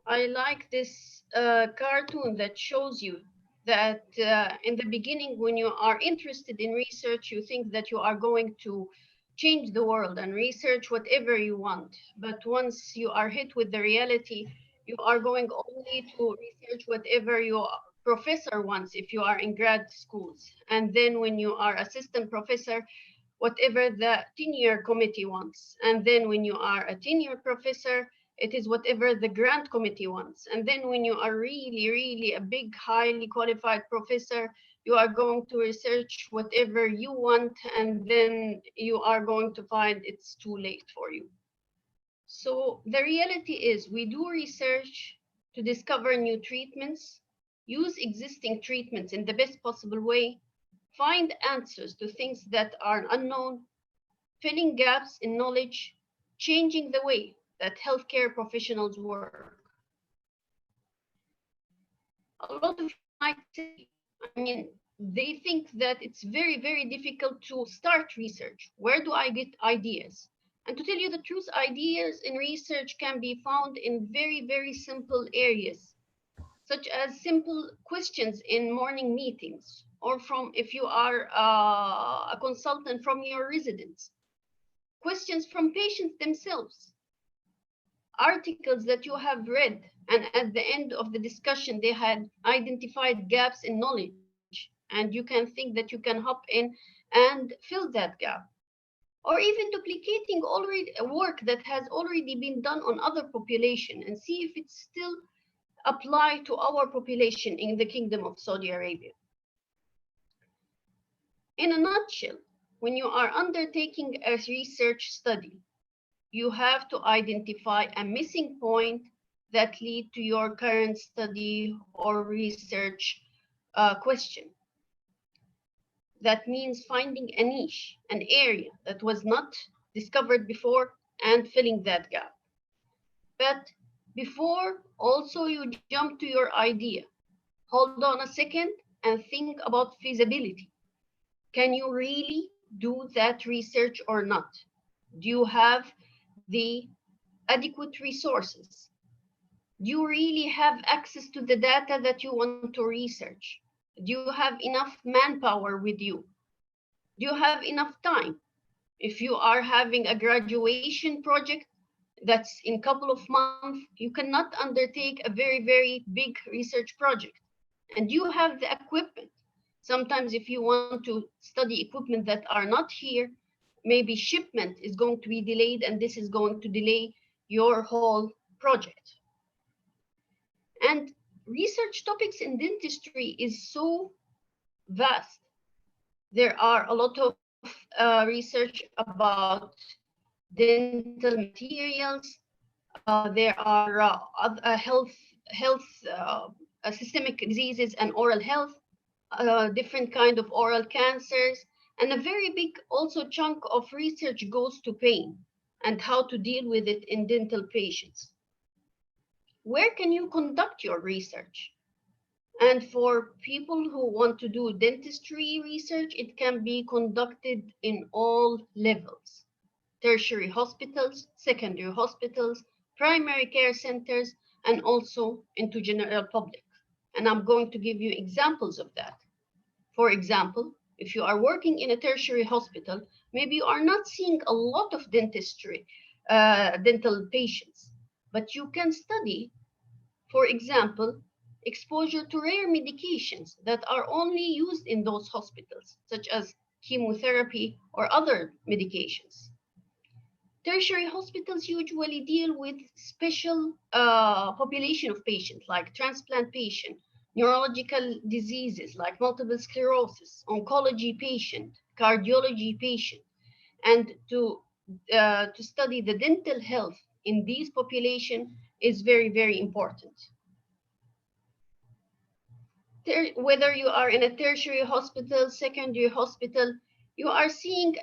I like this cartoon that shows you that in the beginning, when you are interested in research, you think that you are going to change the world and research whatever you want. But once you are hit with the reality, you are going only to research whatever your professor wants if you are in grad schools. And then when you are assistant professor, whatever the tenure committee wants. And then when you are a tenure professor, it is whatever the grant committee wants. And then when you are really, really a big, highly qualified professor, you are going to research whatever you want, and then you are going to find it's too late for you. So the reality is we do research to discover new treatments, use existing treatments in the best possible way, find answers to things that are unknown, filling gaps in knowledge, changing the way that healthcare professionals work. A lot of might say, they think that it's very, very difficult to start research. Where do I get ideas? And to tell you the truth, ideas in research can be found in very, very simple areas, such as simple questions in morning meetings, or from if you are a consultant from your residents, questions from patients themselves, articles that you have read, and at the end of the discussion, they had identified gaps in knowledge, and you can think that you can hop in and fill that gap. Or even duplicating already work that has already been done on other population and see if it's still apply to our population in the Kingdom of Saudi Arabia. In a nutshell, when you are undertaking a research study, you have to identify a missing point that lead to your current study or research question. That means finding a niche, an area that was not discovered before and filling that gap. But before also you jump to your idea, hold on a second and think about feasibility. Can you really do that research or not? Do you have the adequate resources? Do you really have access to the data that you want to research? Do you have enough manpower with you? Do you have enough time? If you are having a graduation project that's in a couple of months, you cannot undertake a very, very big research project. And you have the equipment. Sometimes if you want to study equipment that are not here, maybe shipment is going to be delayed, and this is going to delay your whole project. And research topics in dentistry is so vast. There are a lot of research about dental materials. There are systemic diseases and oral health, different kind of oral cancers, and a very big also chunk of research goes to pain and how to deal with it in dental patients. Where can you conduct your research? And for people who want to do dentistry research, it can be conducted in all levels: tertiary hospitals, secondary hospitals, primary care centers, and also into general public. And I'm going to give you examples of that. For example, if you are working in a tertiary hospital, maybe you are not seeing a lot of dental patients, but you can study, for example, exposure to rare medications that are only used in those hospitals, such as chemotherapy or other medications. Tertiary hospitals usually deal with special population of patients, like transplant patients, neurological diseases like multiple sclerosis, oncology patient, cardiology patient. And to study the dental health in these populations is very, very important. Whether you are in a tertiary hospital, secondary hospital, you are seeing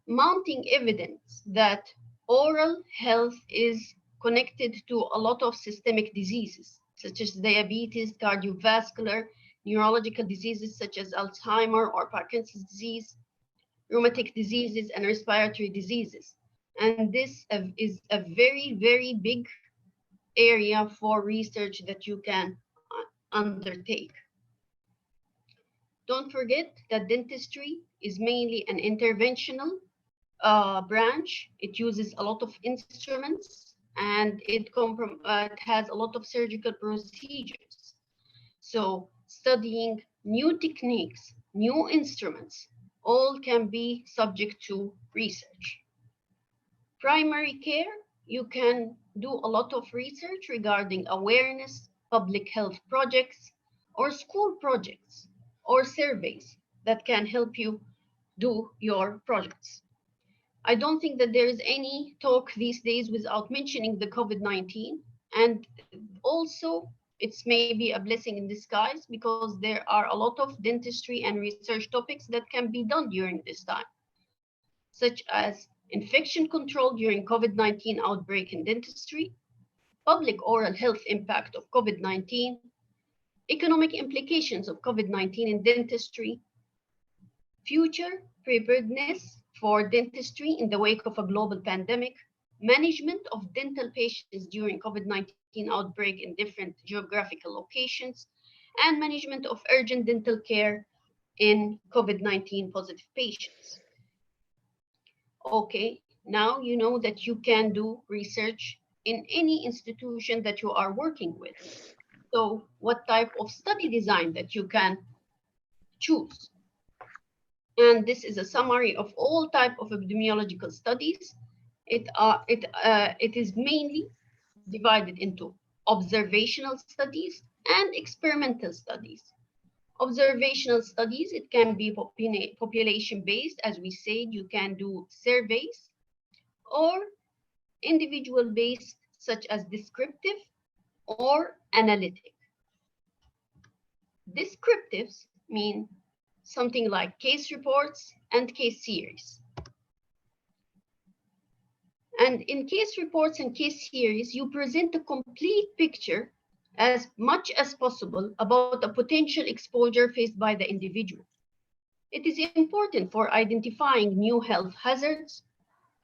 mounting evidence that oral health is connected to a lot of systemic diseases, such as diabetes, cardiovascular, neurological diseases such as Alzheimer or Parkinson's disease, rheumatic diseases, and respiratory diseases. And this is a very, very big area for research that you can undertake. Don't forget that dentistry is mainly an interventional branch. It uses a lot of instruments and it has a lot of surgical procedures. So studying new techniques, new instruments, all can be subject to research. Primary care, you can do a lot of research regarding awareness, public health projects, or school projects, or surveys that can help you do your projects. I don't think that there is any talk these days without mentioning the COVID-19. And also, it's maybe a blessing in disguise because there are a lot of dentistry and research topics that can be done during this time, such as infection control during COVID-19 outbreak in dentistry, public oral health impact of COVID-19, economic implications of COVID-19 in dentistry, future preparedness for dentistry in the wake of a global pandemic, management of dental patients during COVID-19 outbreak in different geographical locations, and management of urgent dental care in COVID-19 positive patients. Okay, now you know that you can do research in any institution that you are working with. So what type of study design that you can choose? And this is a summary of all type of epidemiological studies. It is mainly divided into observational studies and experimental studies. Observational studies, it can be population-based, as we said, you can do surveys, or individual-based, such as descriptive or analytic. Descriptives mean something like case reports and case series. And in case reports and case series, you present a complete picture as much as possible about a potential exposure faced by the individual. It is important for identifying new health hazards,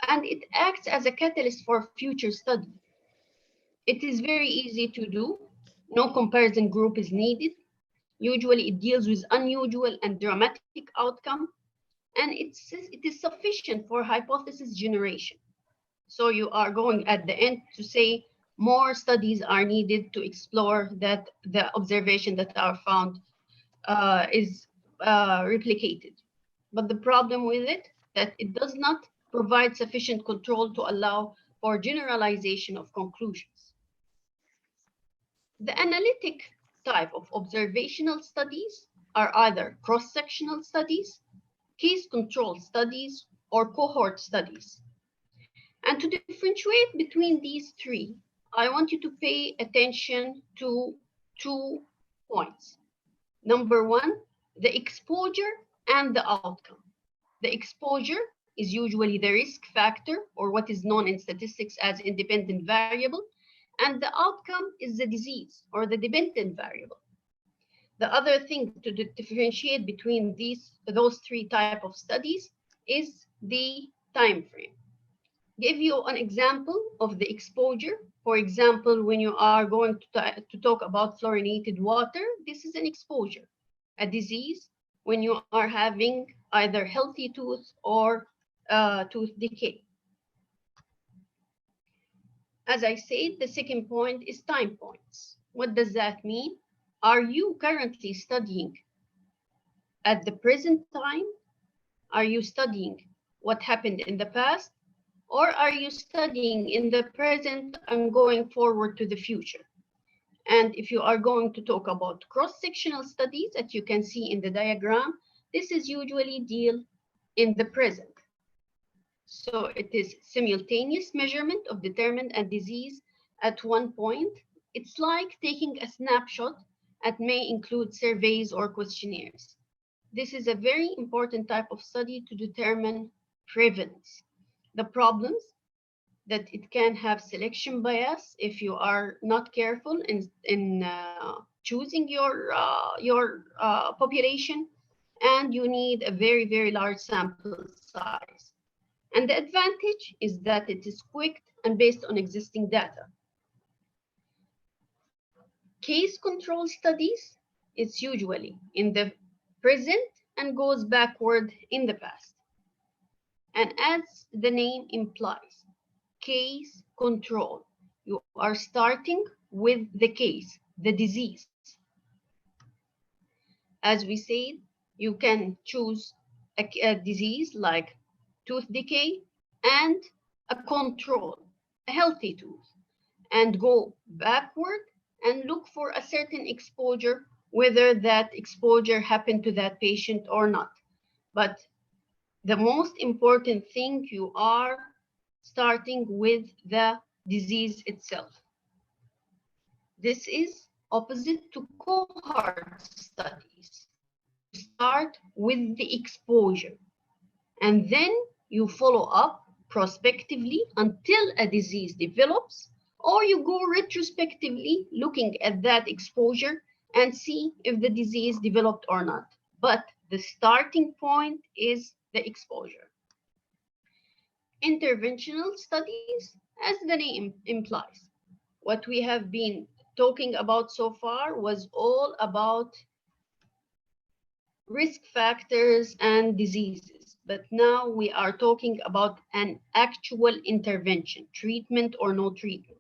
and it acts as a catalyst for future study. It is very easy to do. No comparison group is needed. Usually it deals with unusual and dramatic outcome, and it is sufficient for hypothesis generation. So you are going at the end to say more studies are needed to explore that the observation that are found is replicated. But the problem with it, that it does not provide sufficient control to allow for generalization of conclusions. The analytic type of observational studies are either cross-sectional studies, case control studies, or cohort studies. And to differentiate between these three, I want you to pay attention to 2 points. Number one, the exposure and the outcome. The exposure is usually the risk factor, or what is known in statistics as independent variable, and the outcome is the disease or the dependent variable. The other thing to differentiate between those three types of studies is the time frame. Give you an example of the exposure. For example, when you are going to talk about fluorinated water, this is an exposure. A disease, when you are having either healthy tooth or tooth decay. As I said, the second point is time points. What does that mean? Are you currently studying at the present time? Are you studying what happened in the past? Or are you studying in the present and going forward to the future? And if you are going to talk about cross-sectional studies that you can see in the diagram, this is usually deal in the present. So it is simultaneous measurement of determined and disease at one point. It's like taking a snapshot that may include surveys or questionnaires. This is a very important type of study to determine prevalence. The problems that it can have selection bias if you are not careful in choosing your population, and you need a very, very large sample size. And the advantage is that it is quick and based on existing data. Case control studies, it's usually in the present and goes backward in the past. And as the name implies, case control. You are starting with the case, the disease. As we said, you can choose a disease like tooth decay and a control, a healthy tooth, and go backward and look for a certain exposure, whether that exposure happened to that patient or not. But the most important thing, you are starting with the disease itself. This is opposite to cohort studies. Start with the exposure, and then you follow up prospectively until a disease develops, or you go retrospectively looking at that exposure and see if the disease developed or not. But the starting point is the exposure. Interventional studies, as the name implies, what we have been talking about so far was all about risk factors and diseases. But now we are talking about an actual intervention, treatment or no treatment.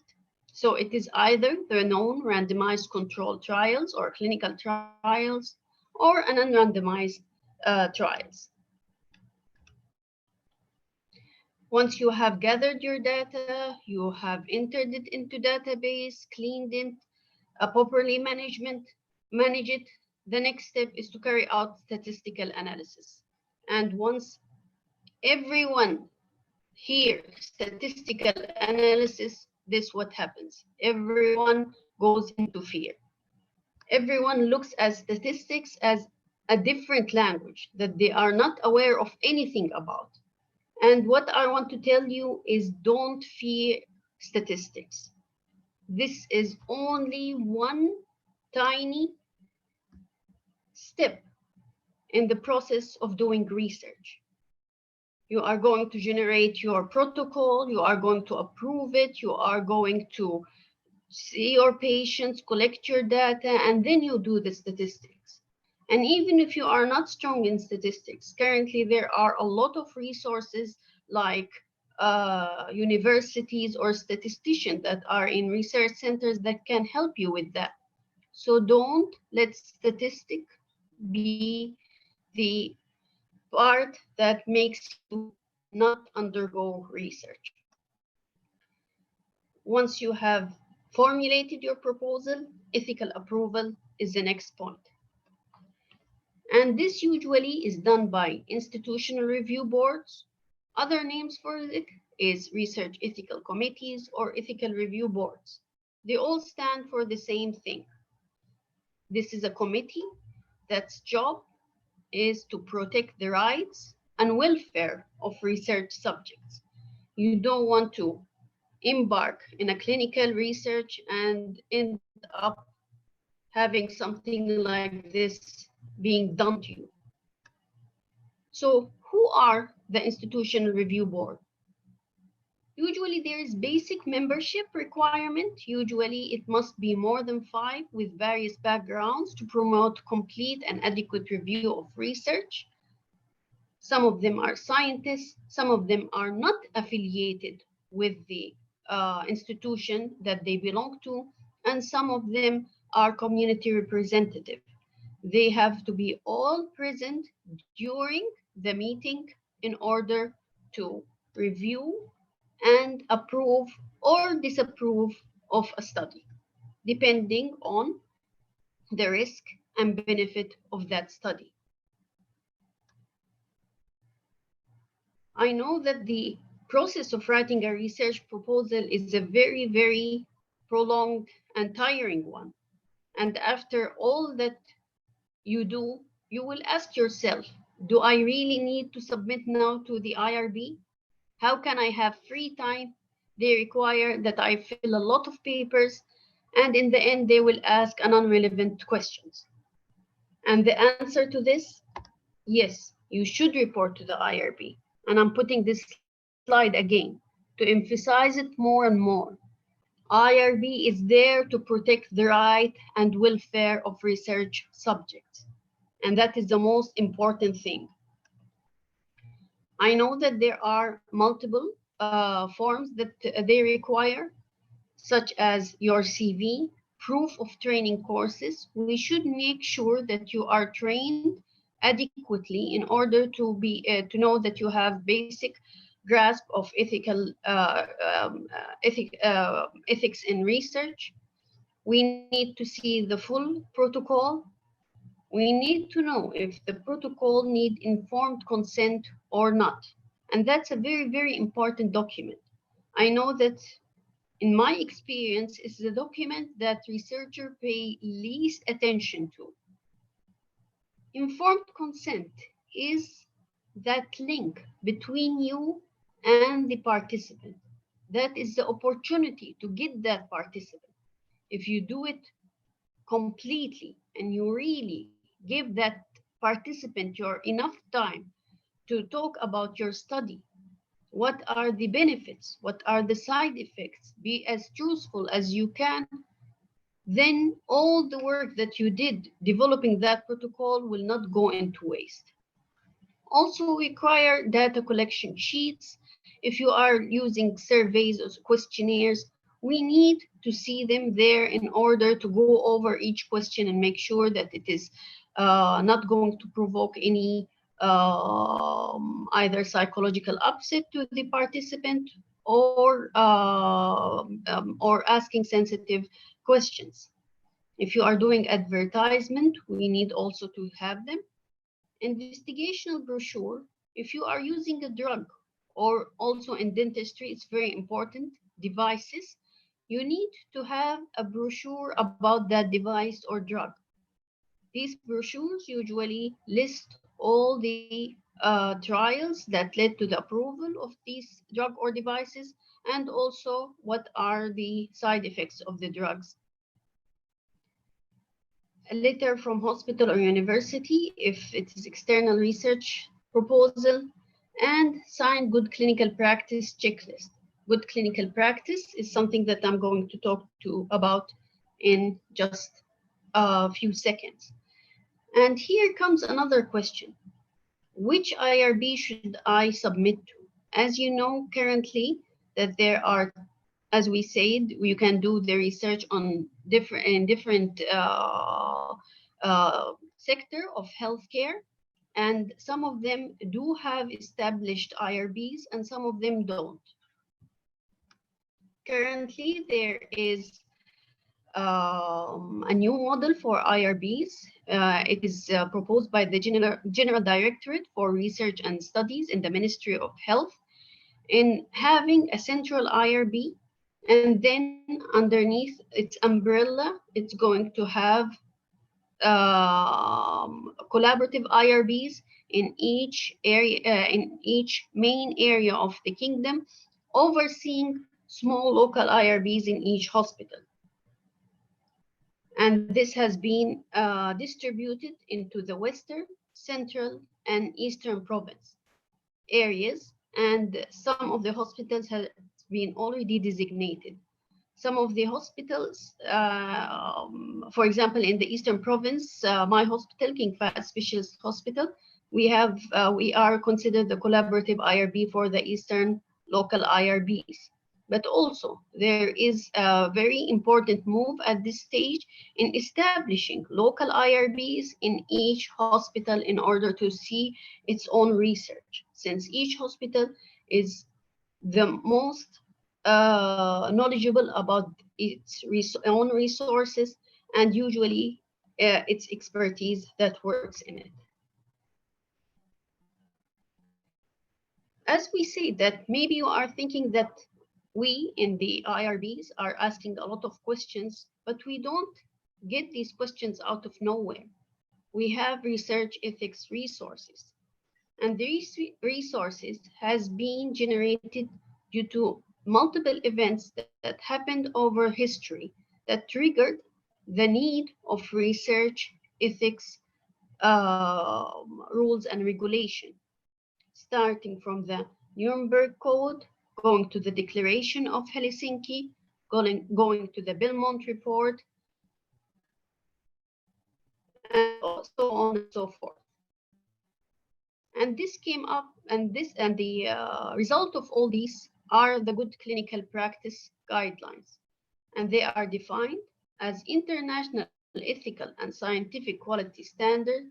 So it is either the known randomized controlled trials or clinical trials or an unrandomized trials. Once you have gathered your data, you have entered it into database, cleaned it, properly manage it, the next step is to carry out statistical analysis. And once everyone hears statistical analysis, this is what happens. Everyone goes into fear. Everyone looks at statistics as a different language that they are not aware of anything about. And what I want to tell you is, don't fear statistics. This is only one tiny step in the process of doing research. You are going to generate your protocol, you are going to approve it, you are going to see your patients, collect your data, and then you do the statistics. And even if you are not strong in statistics, currently there are a lot of resources like universities or statisticians that are in research centers that can help you with that. So don't let statistics be the part that makes you not undergo research. Once you have formulated your proposal, ethical approval is the next point. And this usually is done by institutional review boards. Other names for it is research ethical committees or ethical review boards. They all stand for the same thing. This is a committee that's job is to protect the rights and welfare of research subjects. You don't want to embark in a clinical research and end up having something like this being done to you. So who are the institutional review board? Usually there is basic membership requirement. Usually it must be more than 5 with various backgrounds to promote complete and adequate review of research. Some of them are scientists, some of them are not affiliated with the institution that they belong to, and some of them are community representative. They have to be all present during the meeting in order to review and approve or disapprove of a study, depending on the risk and benefit of that study. I know that the process of writing a research proposal is a very, very prolonged and tiring one. And after all that you do, you will ask yourself, do I really need to submit now to the IRB? How can I have free time? They require that I fill a lot of papers, and in the end, they will ask non-relevant questions. And the answer to this, yes, you should report to the IRB. And I'm putting this slide again to emphasize it more and more. IRB is there to protect the right and welfare of research subjects. And that is the most important thing. I know that there are multiple forms that they require, such as your CV, proof of training courses. We should make sure that you are trained adequately in order to be to know that you have basic grasp of ethics in research. We need to see the full protocol. We need to know if the protocol need informed consent or not. And that's a very, very important document. I know that in my experience, it's the document that researchers pay least attention to. Informed consent is that link between you and the participant. That is the opportunity to get that participant. If you do it completely and you really give that participant your enough time to talk about your study, what are the benefits, what are the side effects, be as truthful as you can, then all the work that you did developing that protocol will not go into waste. Also require data collection sheets. If you are using surveys or questionnaires, we need to see them there in order to go over each question and make sure that it is not going to provoke any either psychological upset to the participant or asking sensitive questions. If you are doing advertisement, we need also to have them. Investigational brochure, if you are using a drug, or also in dentistry, it's very important, devices, you need to have a brochure about that device or drug. These brochures usually list all the trials that led to the approval of these drug or devices, and also what are the side effects of the drugs. A letter from hospital or university, if it is external research proposal, and signed good clinical practice checklist. Good clinical practice is something that I'm going to talk about in just a few seconds. And here comes another question. Which IRB should I submit to? As you know, currently that there are, as we said, you can do the research on different sector of healthcare, and some of them do have established IRBs and some of them don't. Currently, there is a new model for IRBs. It is proposed by the General Directorate for Research and Studies in the Ministry of Health, in having a central IRB, and then underneath its umbrella, it's going to have collaborative IRBs in each area, in each main area of the kingdom, overseeing small local IRBs in each hospital. And this has been distributed into the Western, Central, and Eastern province areas, and some of the hospitals have been already designated. Some of the hospitals, for example, in the Eastern province, my hospital, King Fahd Specialist Hospital, we are considered the collaborative IRB for the Eastern local IRBs. But also there is a very important move at this stage in establishing local IRBs in each hospital in order to see its own research, since each hospital is the most knowledgeable about its own resources and usually its expertise that works in it. As we say that, maybe you are thinking that we in the IRBs are asking a lot of questions, but we don't get these questions out of nowhere. We have research ethics resources, and these resources has been generated due to multiple events that happened over history that triggered the need of research ethics rules and regulation, starting from the Nuremberg Code, going to the Declaration of Helsinki, going to the Belmont Report, and so on and so forth. And this came up, and the result of all these are the good clinical practice guidelines. And they are defined as international ethical and scientific quality standard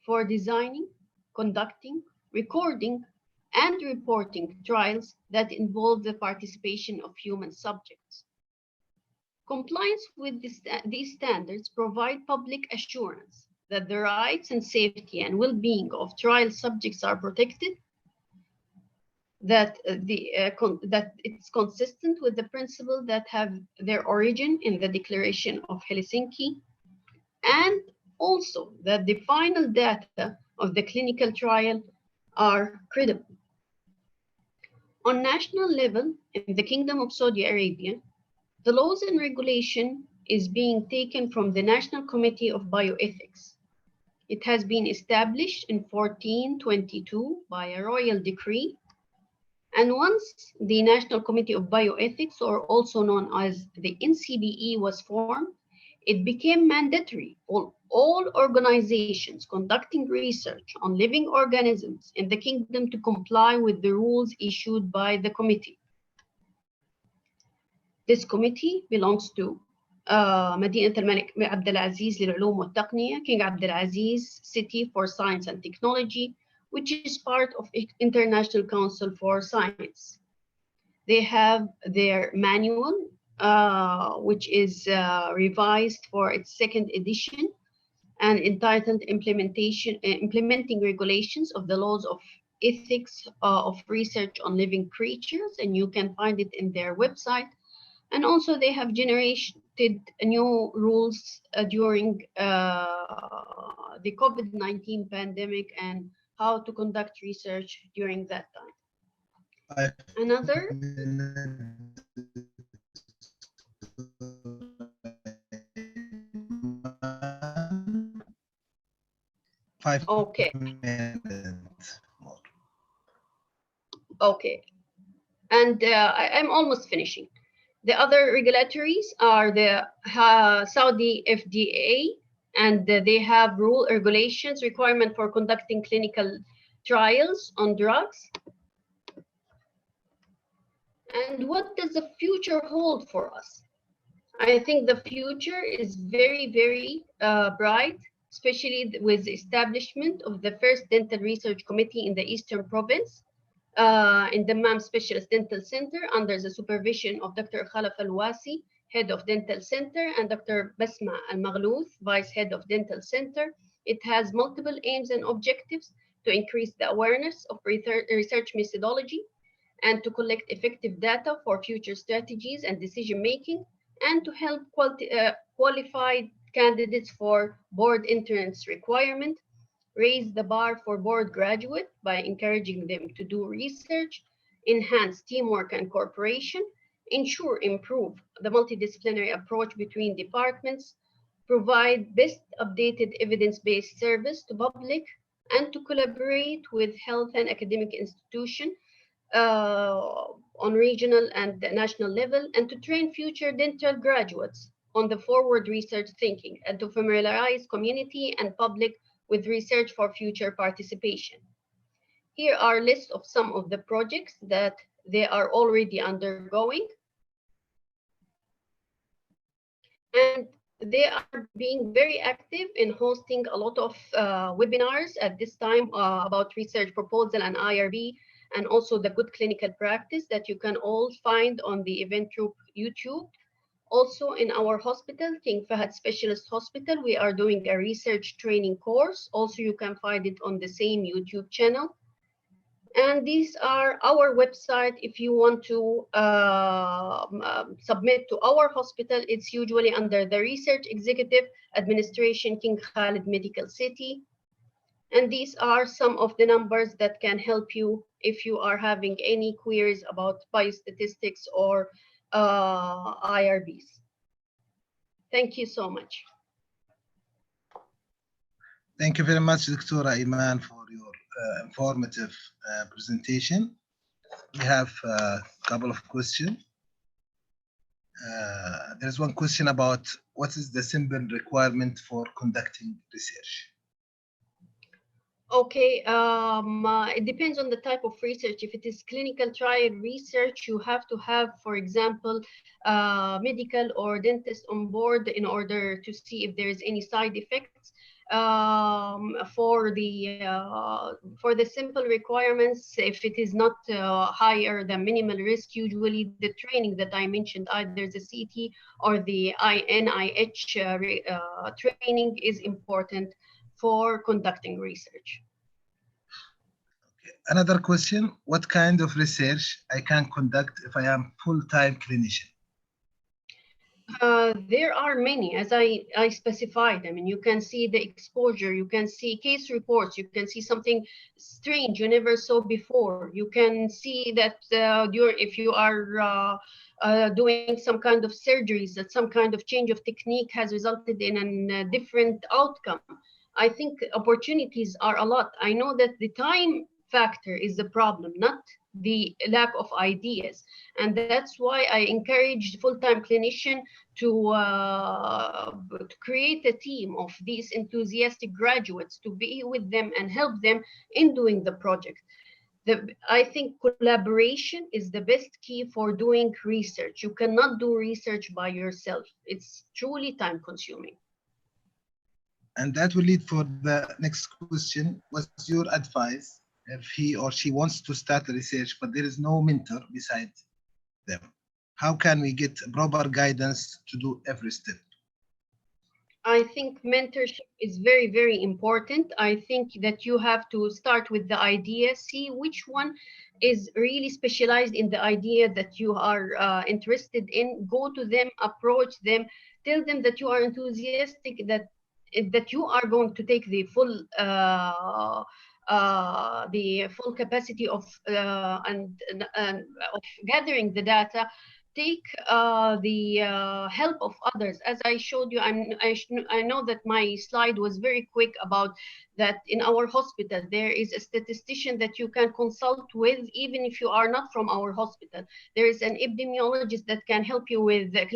for designing, conducting, recording, and reporting trials that involve the participation of human subjects. Compliance with these standards provide public assurance that the rights and safety and well-being of trial subjects are protected, that it's consistent with the principles that have their origin in the Declaration of Helsinki, and also that the final data of the clinical trial are credible. On national level, in the Kingdom of Saudi Arabia, the laws and regulation is being taken from the National Committee of Bioethics. It has been established in 1422 by a royal decree. And once the National Committee of Bioethics, or also known as the NCBE, was formed, it became mandatory for all organizations conducting research on living organisms in the kingdom to comply with the rules issued by the committee. This committee belongs to مدينة الملك عبد العزيز للعلوم والتقنية, King Abdul Aziz City for Science and Technology, which is part of International Council for Science. They have their manual, which is revised for its 2nd edition and entitled Implementing Regulations of the Laws of Ethics of Research on Living Creatures, and you can find it in their website. And also they have generated new rules during the COVID-19 pandemic and how to conduct research during that time. Another. Okay. Okay. And I'm almost finishing. The other regulatories are the Saudi FDA, and they have regulations, requirement for conducting clinical trials on drugs. And what does the future hold for us? I think the future is very, very bright, especially with the establishment of the first dental research committee in the Eastern Province, in Dammam Specialist Dental Center under the supervision of Dr. Khalaf Al-Wasi, Head of Dental Center, and Dr. Basma Al-Maghlouth, Vice Head of Dental Center. It has multiple aims and objectives to increase the awareness of research methodology and to collect effective data for future strategies and decision-making, and to help qualified candidates for board entrance requirement, raise the bar for board graduate by encouraging them to do research, enhance teamwork and cooperation, improve the multidisciplinary approach between departments, provide best updated evidence-based service to public, and to collaborate with health and academic institutions on regional and national level, and to train future dental graduates on the forward research thinking, and to familiarize community and public with research for future participation. Here are lists of some of the projects that they are already undergoing. And they are being very active in hosting a lot of webinars at this time about research proposal and IRB, and also the good clinical practice that you can all find on the event group YouTube. Also in our hospital, King Fahad Specialist Hospital, we are doing a research training course. Also, you can find it on the same YouTube channel. And these are our website. If you want to submit to our hospital, it's usually under the Research Executive Administration, King Khalid Medical City. And these are some of the numbers that can help you if you are having any queries about biostatistics or IRBs. Thank you so much. Thank you very much, Dr. Iman, for your informative presentation. We have a couple of questions. There's one question about what is the simple requirement for conducting research? Okay, it depends on the type of research. If it is clinical trial research, you have to have, for example, medical or dentist on board in order to see if there is any side effects. For the simple requirements, if it is not higher than minimal risk, usually the training that I mentioned, either the CT or the NIH training is important for conducting research. Okay. Another question, what kind of research I can conduct if I am full-time clinician? There are many, as I specified. I mean, you can see the exposure, you can see case reports, you can see something strange you never saw before. You can see that if you are doing some kind of surgeries, that some kind of change of technique has resulted in a different outcome. I think opportunities are a lot. I know that the time factor is the problem, not the lack of ideas. And that's why I encourage full-time clinician to create a team of these enthusiastic graduates to be with them and help them in doing the project. I think collaboration is the best key for doing research. You cannot do research by yourself. It's truly time-consuming. And that will lead for the next question. What's your advice if he or she wants to start a research, but there is no mentor beside them? How can we get proper guidance to do every step? I think mentorship is very, very important. I think that you have to start with the idea, see which one is really specialized in the idea that you are interested in, go to them, approach them, tell them that you are enthusiastic, that you are going to take the full capacity of gathering the data. Take the help of others. As I showed you, I know that my slide was very quick about that in our hospital, there is a statistician that you can consult with, even if you are not from our hospital. There is an epidemiologist that can help you with the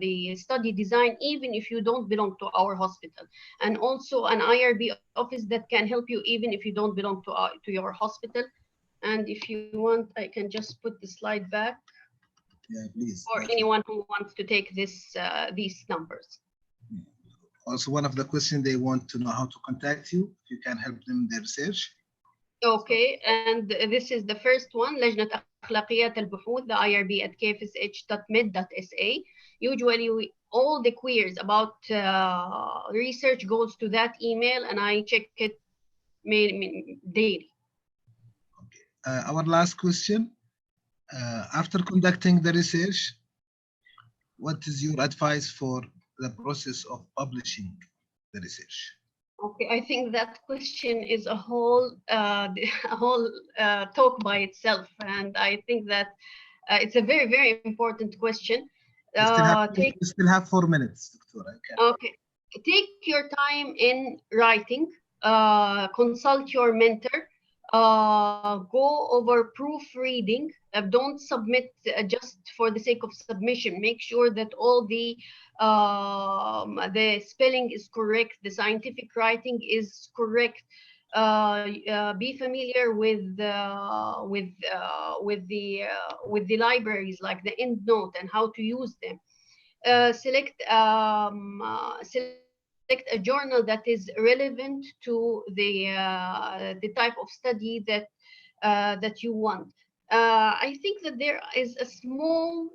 the study design, even if you don't belong to our hospital. And also an IRB office that can help you, even if you don't belong to your hospital. And if you want, I can just put the slide back. Yeah, please. For anyone who wants to take these numbers. Also, one of the questions, they want to know how to contact you, if you can help them in their research. Okay, and this is the first one, لجنة أخلاقيات البحوث, the IRB at kfsh.med.sa. Usually, all the queries about research goes to that email, and I check it daily. Okay. Our last question. After conducting the research, what is your advice for the process of publishing the research? Okay, I think that question is a whole talk by itself, and I think that it's a very, very important question. We still have 4 minutes, Doctor. Okay, take your time in writing, consult your mentor, go over proofreading. Don't submit just for the sake of submission. Make sure that all the spelling is correct, the scientific writing is correct. Be familiar with the libraries like the EndNote and how to use them. Select a journal that is relevant to the type of study that you want. I think that there is a small,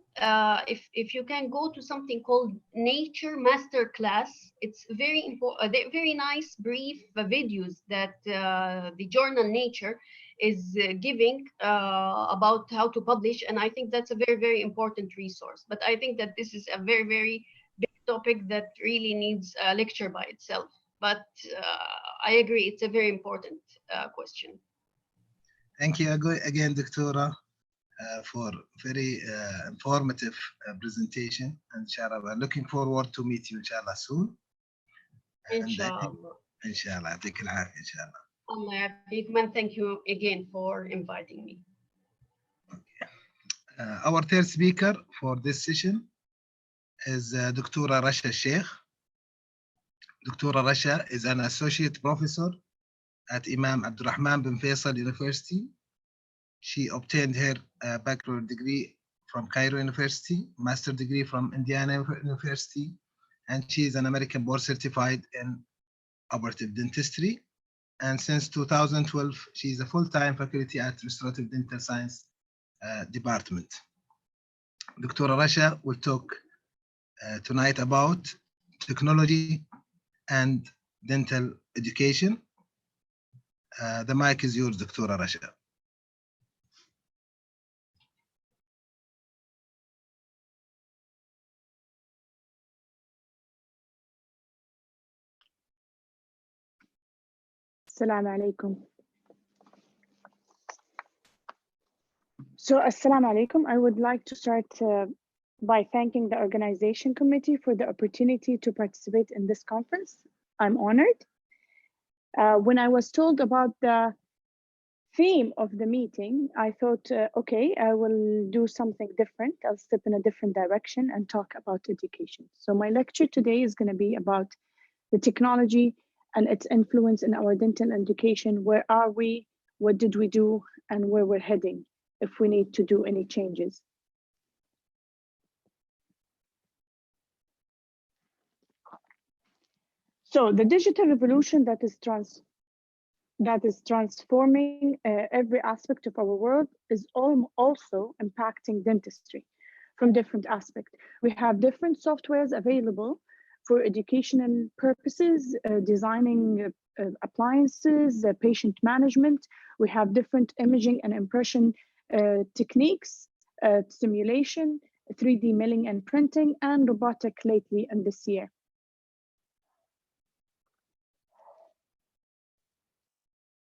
if you can go to something called Nature Masterclass, it's very important, very nice brief videos that the journal Nature is giving about how to publish, and I think that's a very, very important resource. But I think that this is a very, very big topic that really needs a lecture by itself. But I agree, it's a very important question. Thank you again, Doctora, for very informative presentation. Inshallah, we're looking forward to meet you, inshallah, soon. Inshallah. Inshallah. Inshallah. Allah ya'afik, man. Thank you again for inviting me. Okay. Our third speaker for this session is Dr. Rasha Sheikh. Dr. Rasha is an associate professor at Imam Abdurrahman bin Faisal University. She obtained her bachelor degree from Cairo University, master degree from Indiana University, and she is an American board certified in operative dentistry. And since 2012, she is a full-time faculty at Restorative Dental Science Department. Dr. Rasha will talk tonight about technology and dental education. The mic is yours, Dr. Rasha. Assalamu alaikum. So, assalamu alaikum. I would like to start by thanking the organization committee for the opportunity to participate in this conference. I'm honored. When I was told about the theme of the meeting, I thought, okay, I will do something different. I'll step in a different direction and talk about education. So my lecture today is going to be about the technology and its influence in our dental education. Where are we? What did we do? And where we're heading if we need to do any changes. So the digital revolution that is transforming every aspect of our world is also impacting dentistry from different aspects. We have different softwares available for educational purposes, designing appliances, patient management. We have different imaging and impression techniques, simulation, 3D milling and printing, and robotic lately in this year.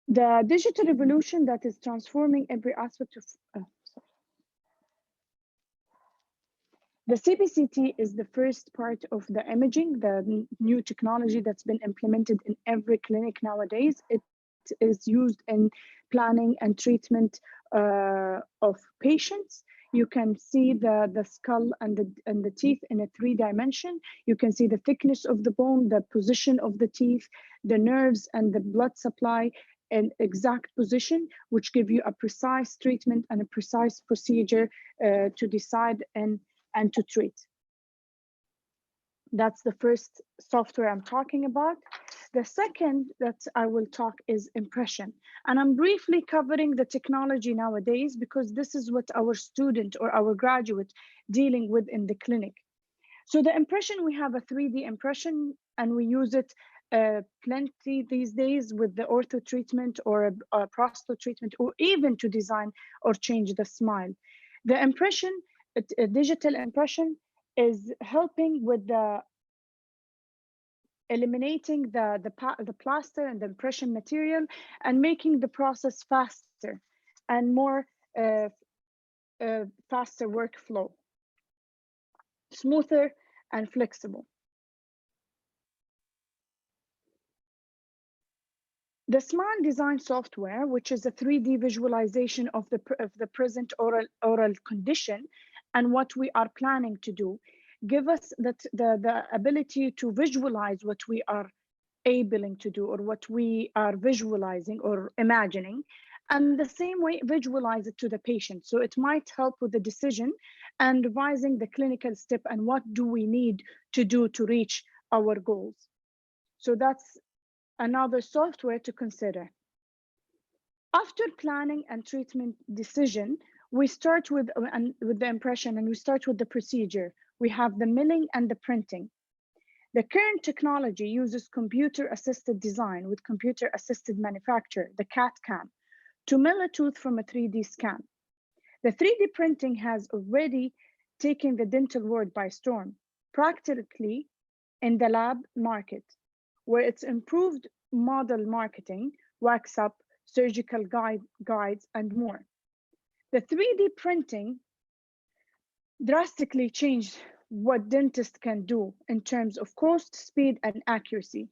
The digital revolution that is transforming every aspect of the CBCT is the first part of the imaging, the new technology that's been implemented in every clinic nowadays. It is used in planning and treatment of patients. You can see the skull and the teeth in a 3D. You can see the thickness of the bone, the position of the teeth, the nerves and the blood supply in exact position, which give you a precise treatment and a precise procedure to decide and to treat. That's the first software I'm talking about. The second that I will talk is impression. And I'm briefly covering the technology nowadays because this is what our student or our graduate dealing with in the clinic. So the impression, we have a 3D impression and we use it plenty these days with the ortho treatment or a prosto treatment, or even to design or change the smile. The impression, a digital impression, is helping with the eliminating the plaster and the impression material and making the process faster and more faster workflow, smoother and flexible. The Smile Design software, which is a 3D visualization of the present oral condition and what we are planning to do, give us the ability to visualize what we are able to do or what we are visualizing or imagining, and the same way visualize it to the patient. So it might help with the decision and revising the clinical step and what do we need to do to reach our goals. So that's another software to consider. After planning and treatment decision, we start with the impression and we start with the procedure. We have the milling and the printing. The current technology uses computer-assisted design with computer-assisted manufacture, the CAD/CAM, to mill a tooth from a 3D scan. The 3D printing has already taken the dental world by storm, practically in the lab market, where it's improved model marketing, wax up, surgical guides, and more. The 3D printing drastically changed what dentists can do in terms of cost, speed, and accuracy.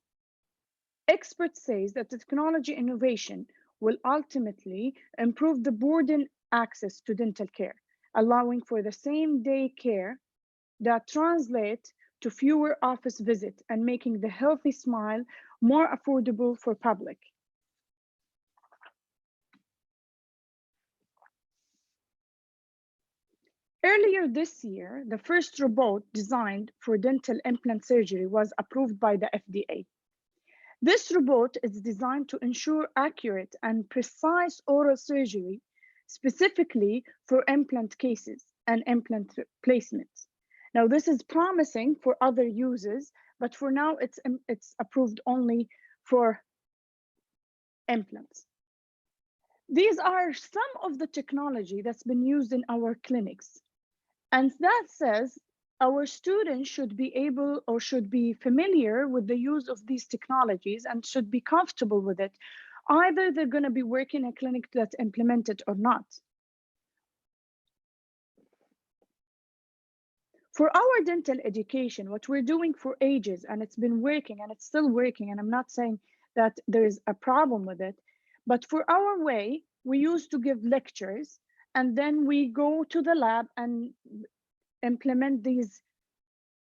Experts say that the technology innovation will ultimately improve the broaden access to dental care allowing for the same day care that translate to fewer office visits and making the healthy smile more affordable for public. Earlier this year, the first robot designed for dental implant surgery was approved by the FDA. This robot is designed to ensure accurate and precise oral surgery, specifically for implant cases and implant placements. Now, this is promising for other uses, but for now, it's approved only for implants. These are some of the technology that's been used in our clinics. And that says our students should be able or should be familiar with the use of these technologies and should be comfortable with it. Either they're going to be working in a clinic that's implemented or not. For our dental education, what we're doing for ages, and it's been working and it's still working, and I'm not saying that there's a problem with it, but for our way, we used to give lectures and then we go to the lab and implement these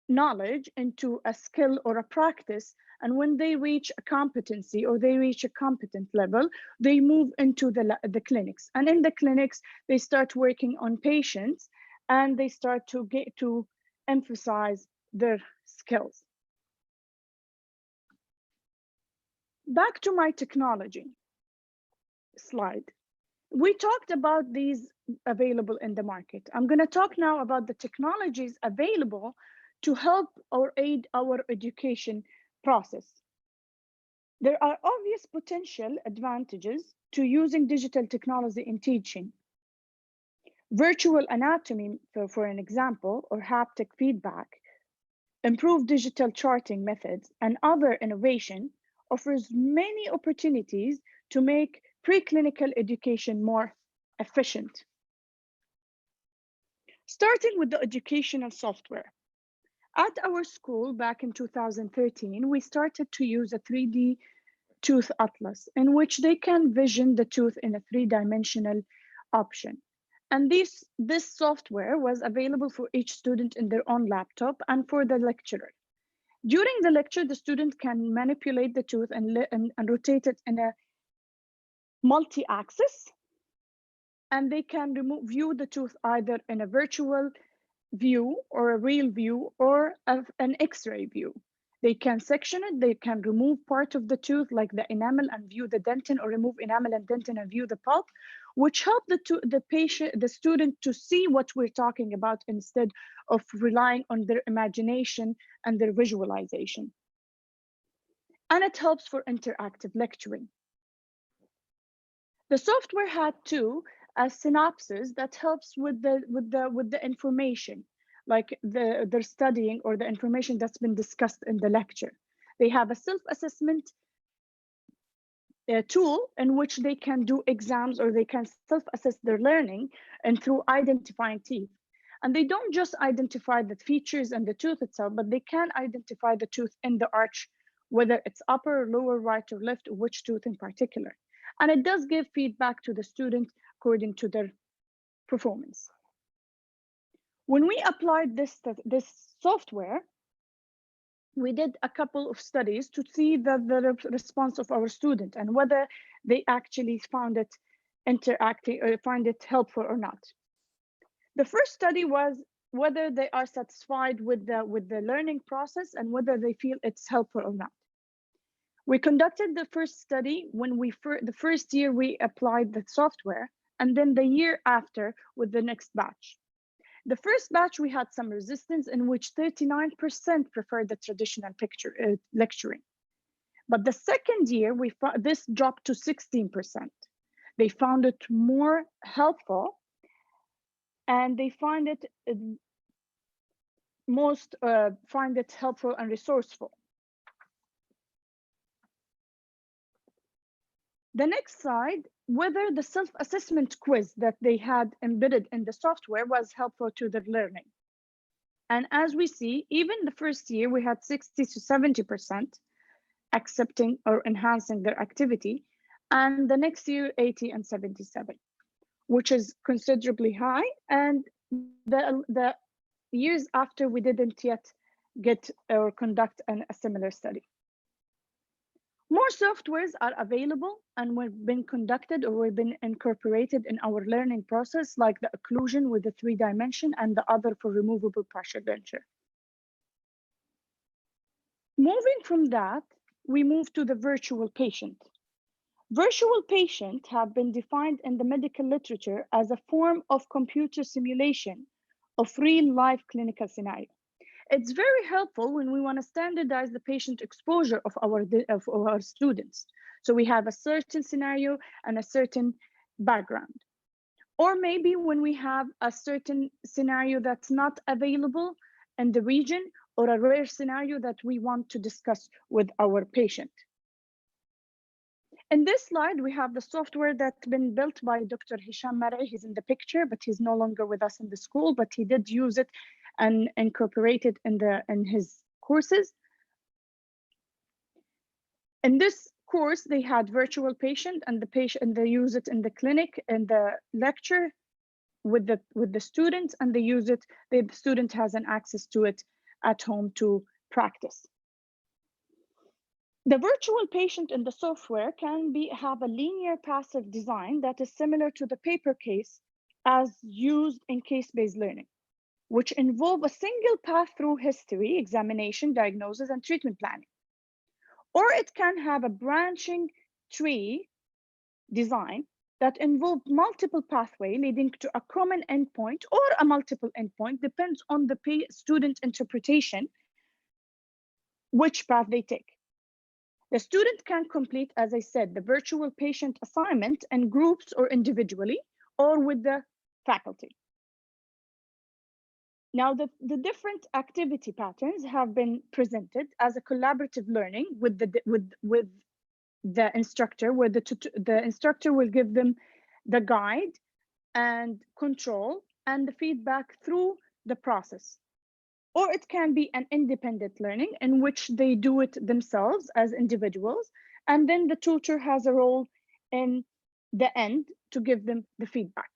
knowledge into a skill or a practice. And when they reach a competency or they reach a competent level, they move into the clinics. And in the clinics, they start working on patients and they start to get to emphasize their skills. Back to my technology slide. We talked about these available in the market. I'm going to talk now about the technologies available to help or aid our education process. There are obvious potential advantages to using digital technology in teaching. Virtual anatomy, for an example, or haptic feedback, improved digital charting methods, and other innovation offers many opportunities to make preclinical education more efficient. Starting with the educational software. At our school back in 2013, we started to use a 3D tooth atlas in which they can vision the tooth in a 3-dimensional option. And this software was available for each student in their own laptop and for the lecturer. During the lecture, the student can manipulate the tooth and rotate it in a multi-axis, and they can view the tooth either in a virtual view or a real view or an X-ray view. They can section it, they can remove part of the tooth like the enamel and view the dentin, or remove enamel and dentin and view the pulp, which help the student to see what we're talking about instead of relying on their imagination and their visualization. And it helps for interactive lecturing. The software had too a synopsis that helps with the information, like their studying or the information that's been discussed in the lecture. They have a self-assessment tool in which they can do exams or they can self-assess their learning and through identifying teeth. And they don't just identify the features and the tooth itself, but they can identify the tooth in the arch, whether it's upper, lower, right, or left, or which tooth in particular. And it does give feedback to the student according to their performance. When we applied this software, we did a couple of studies to see the response of our student and whether they actually found it interactive or find it helpful or not. The first study was whether they are satisfied with the learning process and whether they feel it's helpful or not. We conducted the first study when the first year we applied the software, and then the year after with the next batch. The first batch, we had some resistance in which 39% preferred the traditional lecturing. But the second year, this dropped to 16%. They found it more helpful, and they find it helpful and resourceful. The next slide, whether the self-assessment quiz that they had embedded in the software was helpful to their learning. And as we see, even the first year, we had 60 to 70% accepting or enhancing their activity, and the next year, 80 and 77. which is considerably high, and the years after we didn't yet get or conduct a similar study. More softwares are available and have been conducted or have been incorporated in our learning process, like the occlusion with the 3-dimension and the other for removable pressure denture. Moving from that, we move to the virtual patient. Virtual patients have been defined in the medical literature as a form of computer simulation of real-life clinical scenario. It's very helpful when we want to standardize the patient exposure of our students. So we have a certain scenario and a certain background. Or maybe when we have a certain scenario that's not available in the region, or a rare scenario that we want to discuss with our patient. In this slide, we have the software that's been built by Dr. Hisham Mar'i. He's in the picture, but he's no longer with us in the school, but he did use it and incorporate it in his courses. In this course, they had virtual patient, and they use it in the clinic and the lecture with the students, and they use it. The student has an access to it at home to practice. The virtual patient in the software can have a linear passive design that is similar to the paper case as used in case-based learning, which involve a single path through history, examination, diagnosis, and treatment planning. Or it can have a branching tree design that involve multiple pathways leading to a common endpoint or a multiple endpoint, depends on the student interpretation, which path they take. The student can complete, as I said, the virtual patient assignment in groups or individually, or with the faculty. Now, the different activity patterns have been presented as a collaborative learning with the instructor, where the instructor will give them the guide and control and the feedback through the process. Or it can be an independent learning in which they do it themselves as individuals, and then the tutor has a role in the end to give them the feedback.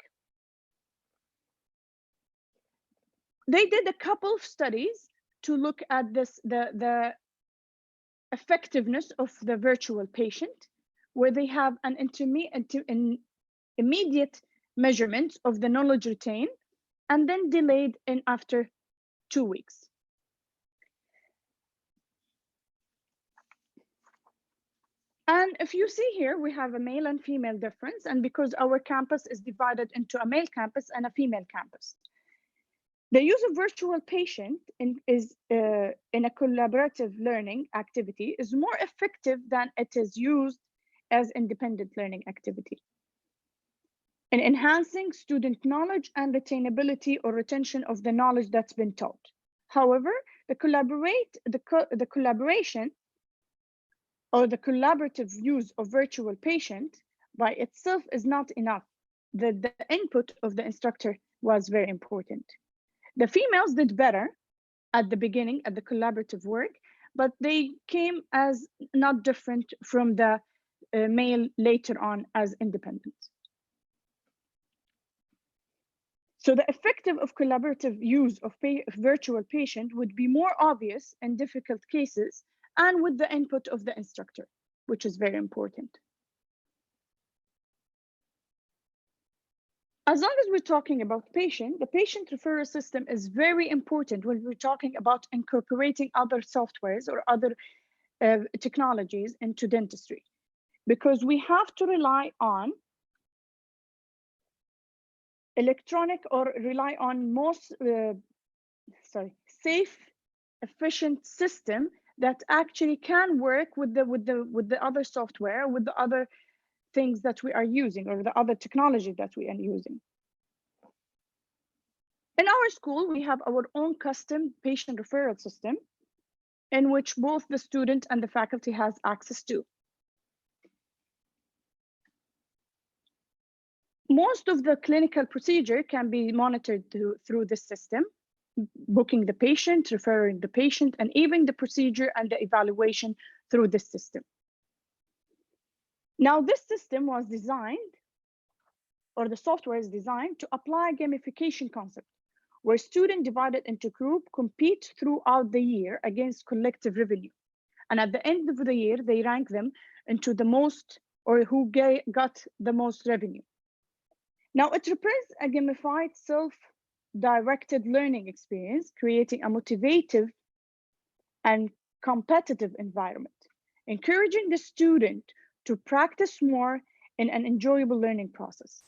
They did a couple of studies to look at the effectiveness of the virtual patient, where they have an immediate measurement of the knowledge retained and then delayed in after 2 weeks. And if you see here, we have a male and female difference, and because our campus is divided into a male campus and a female campus. The use of virtual patient in a collaborative learning activity is more effective than it is used as independent learning activity in enhancing student knowledge and retainability or retention of the knowledge that's been taught. However, the collaboration or the collaborative use of virtual patient by itself is not enough. The input of the instructor was very important. The females did better at the beginning at the collaborative work, but they came as not different from the male later on as independent. So the effective of collaborative use of virtual patient would be more obvious in difficult cases and with the input of the instructor, which is very important. As long as we're talking about patient, the patient referral system is very important when we're talking about incorporating other softwares or other technologies into dentistry, because we have to rely on electronic or rely on most safe, efficient system that actually can work with the other software, with the other things that we are using or the other technology that we are using. In our school, we have our own custom patient referral system in which both the student and the faculty has access to. Most of the clinical procedure can be monitored through this system, booking the patient, referring the patient, and even the procedure and the evaluation through this system. Now, this system was designed or the software is designed to apply gamification concept, where students divided into groups compete throughout the year against collective revenue. And at the end of the year, they rank them into the most, or who got the most revenue. Now, it represents a gamified self-directed learning experience, creating a motivative and competitive environment, encouraging the student to practice more in an enjoyable learning process.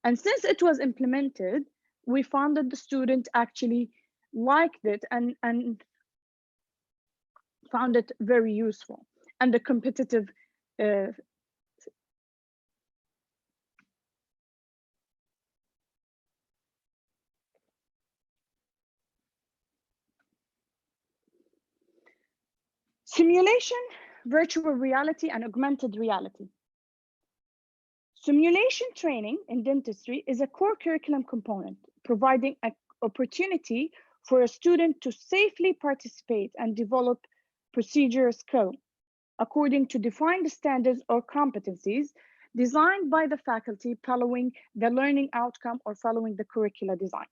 And since it was implemented, we found that the student actually liked it and found it very useful. And the competitive simulation, virtual reality, and augmented reality. Simulation training in dentistry is a core curriculum component, providing an opportunity for a student to safely participate and develop procedural skill according to defined standards or competencies designed by the faculty following the learning outcome or following the curricula design.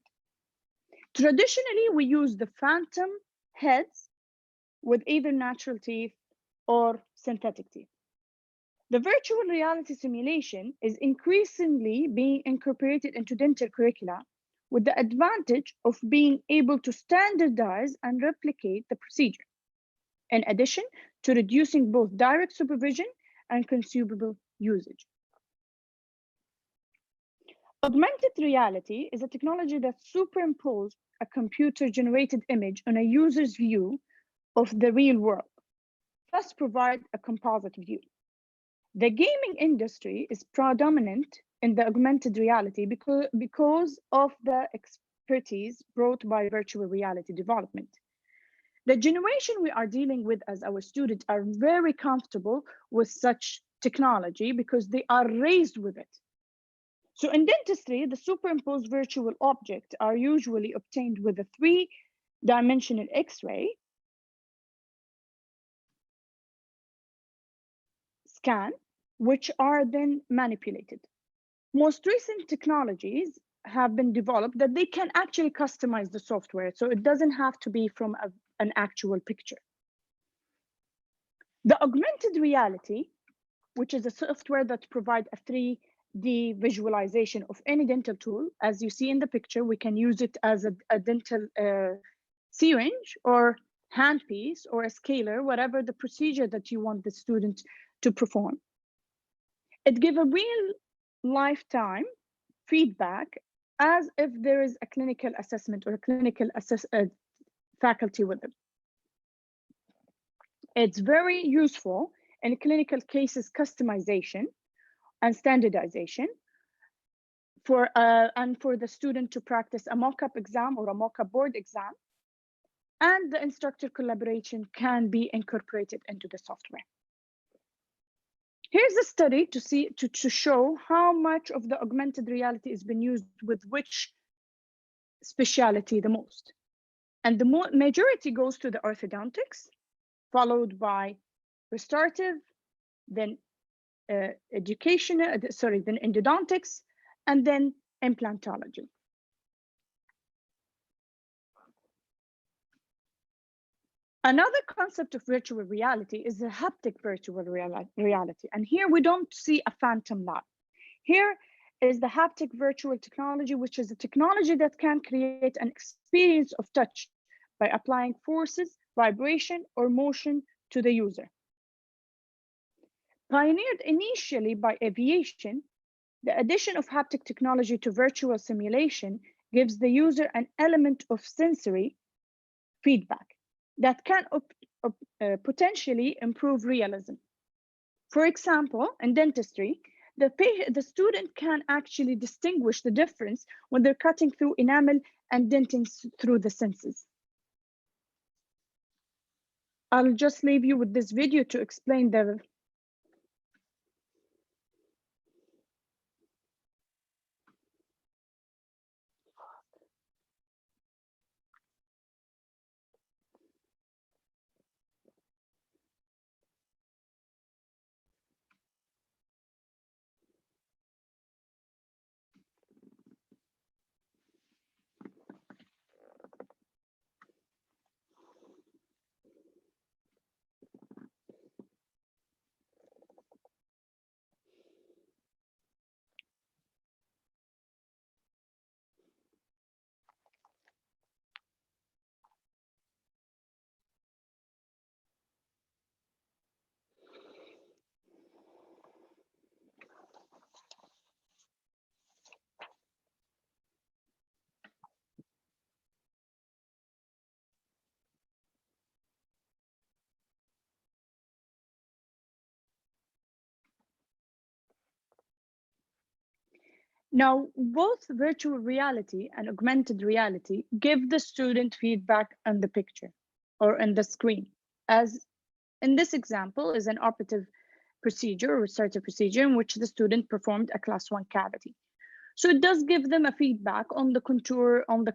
Traditionally, we use the phantom heads with either natural teeth or synthetic teeth. The virtual reality simulation is increasingly being incorporated into dental curricula with the advantage of being able to standardize and replicate the procedure, in addition to reducing both direct supervision and consumable usage. Augmented reality is a technology that superimposes a computer-generated image on a user's view of the real world, thus provide a composite view. The gaming industry is predominant in the augmented reality because of the expertise brought by virtual reality development. The generation we are dealing with as our students are very comfortable with such technology because they are raised with it. So in dentistry, the superimposed virtual objects are usually obtained with a 3-dimensional X-ray scan, which are then manipulated. Most recent technologies have been developed that they can actually customize the software, so it doesn't have to be from an actual picture. The augmented reality, which is a software that provides a 3D visualization of any dental tool. As you see in the picture, we can use it as a dental syringe or handpiece or a scaler, whatever the procedure that you want the student to perform. It gives a real lifetime feedback as if there is a clinical assessment or a clinical faculty with it. It's very useful in clinical cases customization and standardization and for the student to practice a mock-up exam or a mock-up board exam, and the instructor collaboration can be incorporated into the software. Here's a study to show how much of the augmented reality has been used with which specialty the most. And the majority goes to the orthodontics, followed by restorative, then then endodontics, and then implantology. Another concept of virtual reality is the haptic virtual reality. And here we don't see a phantom lab. Here is the haptic virtual technology, which is a technology that can create an experience of touch by applying forces, vibration, or motion to the user. Pioneered initially by aviation, the addition of haptic technology to virtual simulation gives the user an element of sensory feedback that can potentially improve realism. For example, in dentistry, the student can actually distinguish the difference when they're cutting through enamel and denting through the senses. I'll just leave you with this video to explain the Now, both virtual reality and augmented reality give the student feedback on the picture or on the screen. As in this example is an operative procedure or restorative procedure in which the student performed a class 1 cavity. So it does give them a feedback on the contour, on the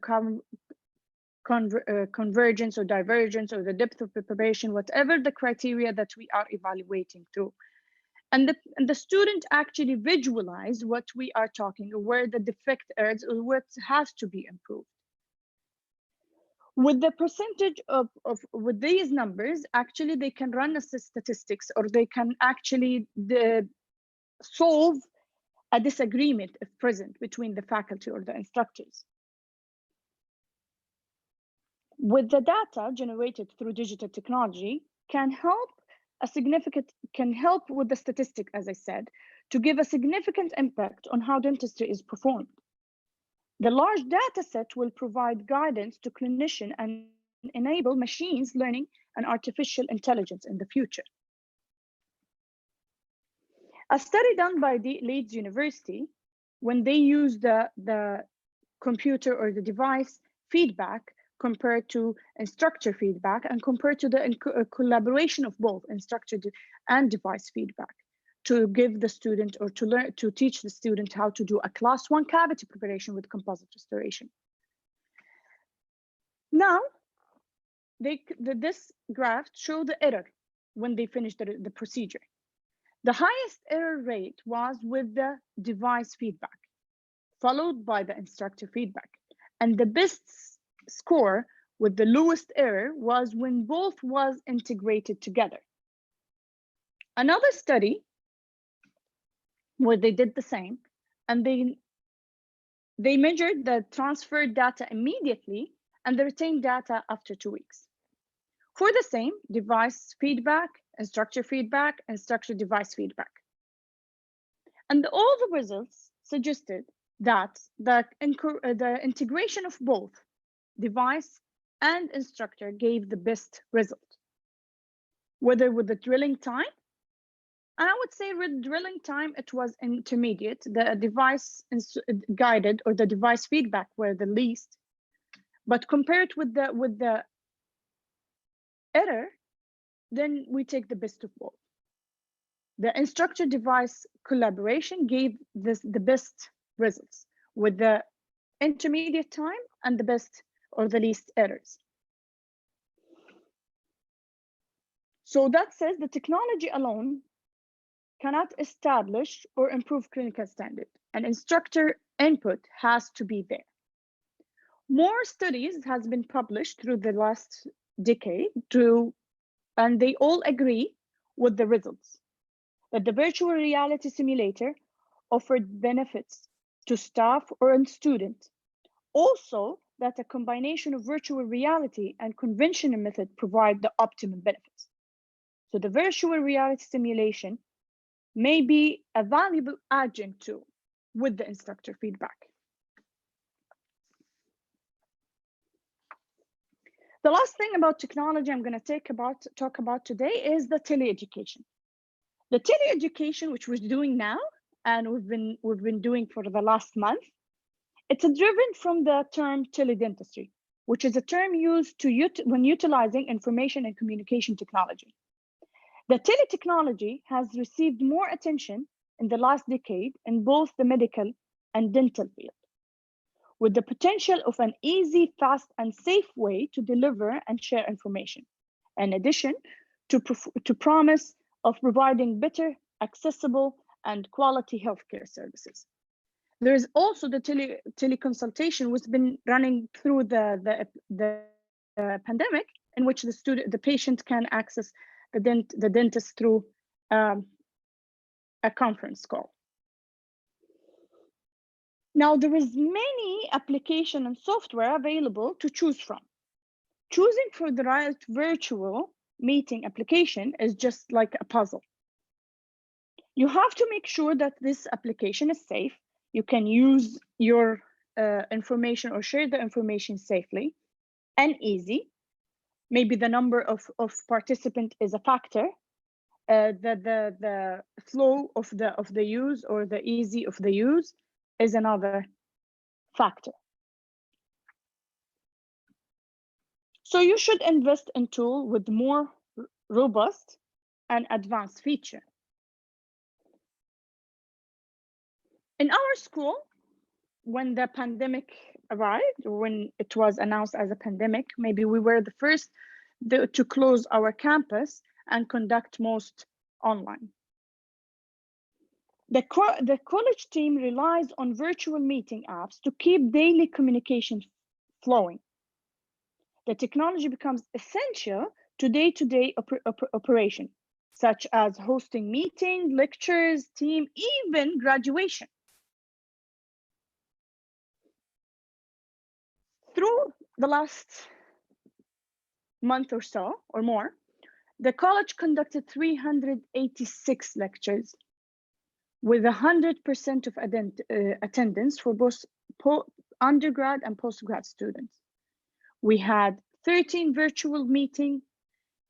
convergence or divergence or the depth of preparation, whatever the criteria that we are evaluating through. And the student actually visualize what we are talking, or where the defect is, or what has to be improved. With the percentage with these numbers, actually they can run a statistics, or they can actually solve a disagreement if present between the faculty or the instructors. With the data generated through digital technology can help with the statistic, as I said, to give a significant impact on how dentistry is performed. The large data set will provide guidance to clinicians and enable machines learning and artificial intelligence in the future. A study done by the Leeds University, when they used the computer or the device feedback compared to instructor feedback and compared to the collaboration of both instructor and device feedback to give the student or to teach the student how to do a class 1 cavity preparation with composite restoration. Now, this graph shows the error when they finished the procedure. The highest error rate was with the device feedback, followed by the instructor feedback. And the best score with the lowest error was when both was integrated together. Another study where they did the same, and they measured the transferred data immediately and the retained data after 2 weeks. For the same device feedback, instructor feedback, instructor device feedback. And all the results suggested that the integration of both device and instructor gave the best result. Whether with the drilling time, and I would say with drilling time, it was intermediate. The device guided or the device feedback were the least, but compared with the error, then we take the best of both. The instructor device collaboration gave the best results with the intermediate time and the best or the least errors. So that says the technology alone cannot establish or improve clinical standard, and instructor input has to be there. More studies has been published through the last decade, and they all agree with the results that the virtual reality simulator offered benefits to staff or students. Also, that a combination of virtual reality and conventional method provide the optimum benefits. So the virtual reality simulation may be a valuable adjunct to with the instructor feedback. The last thing about technology I'm going to talk about today is the Tele Education. The Tele Education, which we're doing now, and we've been doing for the last month, it's driven from the term teledentistry, which is a term used when utilizing information and communication technology. The teletechnology has received more attention in the last decade in both the medical and dental field, with the potential of an easy, fast, and safe way to deliver and share information, in addition to promise of providing better, accessible, and quality healthcare services. There is also the teleconsultation, which has been running through the pandemic, in which the patient can access the dentist through a conference call. Now, there is many application and software available to choose from. Choosing for the right virtual meeting application is just like a puzzle. You have to make sure that this application is safe. You can use your information or share the information safely and easy. Maybe the number of participants is a factor. The flow of the use or the easy of the use, is another factor. So you should invest in tool with more robust and advanced feature. In our school, when the pandemic arrived, or when it was announced as a pandemic, maybe we were the first to close our campus and conduct most online. The college team relies on virtual meeting apps to keep daily communication flowing. The technology becomes essential to day-to-day operation, such as hosting meetings, lectures, team, even graduation. Through the last month or so, or more, the college conducted 386 lectures with 100% of attendance for both undergrad and postgrad students. We had 13 virtual meetings,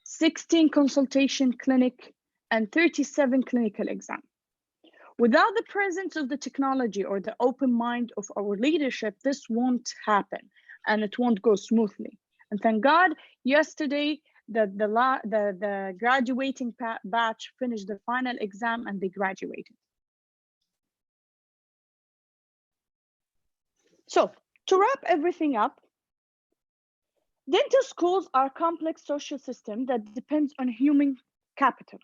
16 consultation clinic, and 37 clinical exams. Without the presence of the technology or the open mind of our leadership, this won't happen and it won't go smoothly. And thank God, yesterday, the graduating batch finished the final exam and they graduated. So to wrap everything up, dental schools are a complex social system that depends on human capital.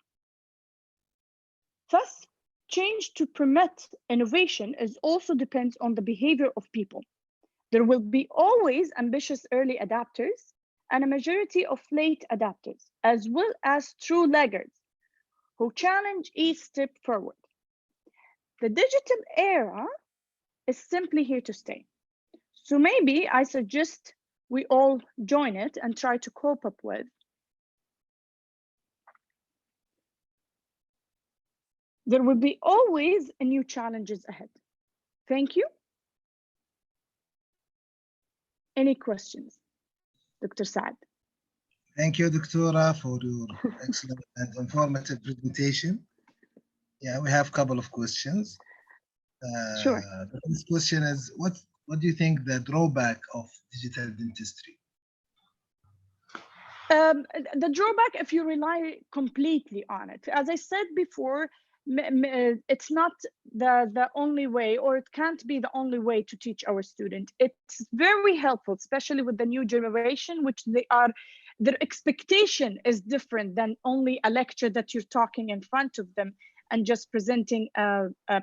Thus, change to permit innovation also depends on the behavior of people. There will be always ambitious early adapters and a majority of late adapters, as well as true laggards who challenge each step forward. The digital era is simply here to stay. So maybe I suggest we all join it and try to cope up with. There will be always new challenges ahead. Thank you. Any questions, Dr. Saad? Thank you, Doctora, for your excellent and informative presentation. Yeah, we have a couple of questions. Sure. The first question is, what do you think the drawback of digital dentistry? The drawback, if you rely completely on it, as I said before, it's not the only way, or it can't be the only way to teach our student. It's very helpful, especially with the new generation, which their expectation is different than only a lecture that you're talking in front of them and just presenting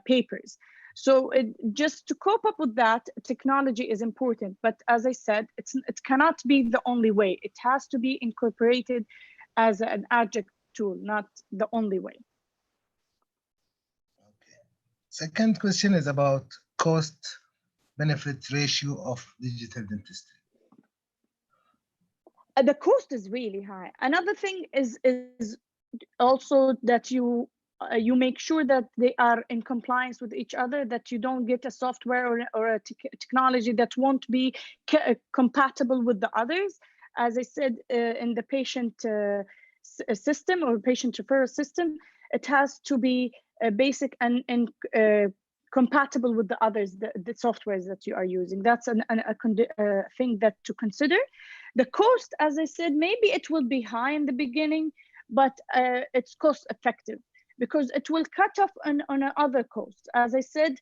papers. So just to cope up with that, technology is important. But as I said, it cannot be the only way. It has to be incorporated as an adjunct tool, not the only way. Okay. Second question is about cost-benefit ratio of digital dentistry. The cost is really high. Another thing is also that you make sure that they are in compliance with each other, that you don't get a software or a technology that won't be compatible with the others. As I said, in the patient system or patient referral system, it has to be basic and compatible with the others, the softwares that you are using. That's a thing that to consider. The cost, as I said, maybe it will be high in the beginning, but it's cost effective, because it will cut off on other costs. As I said,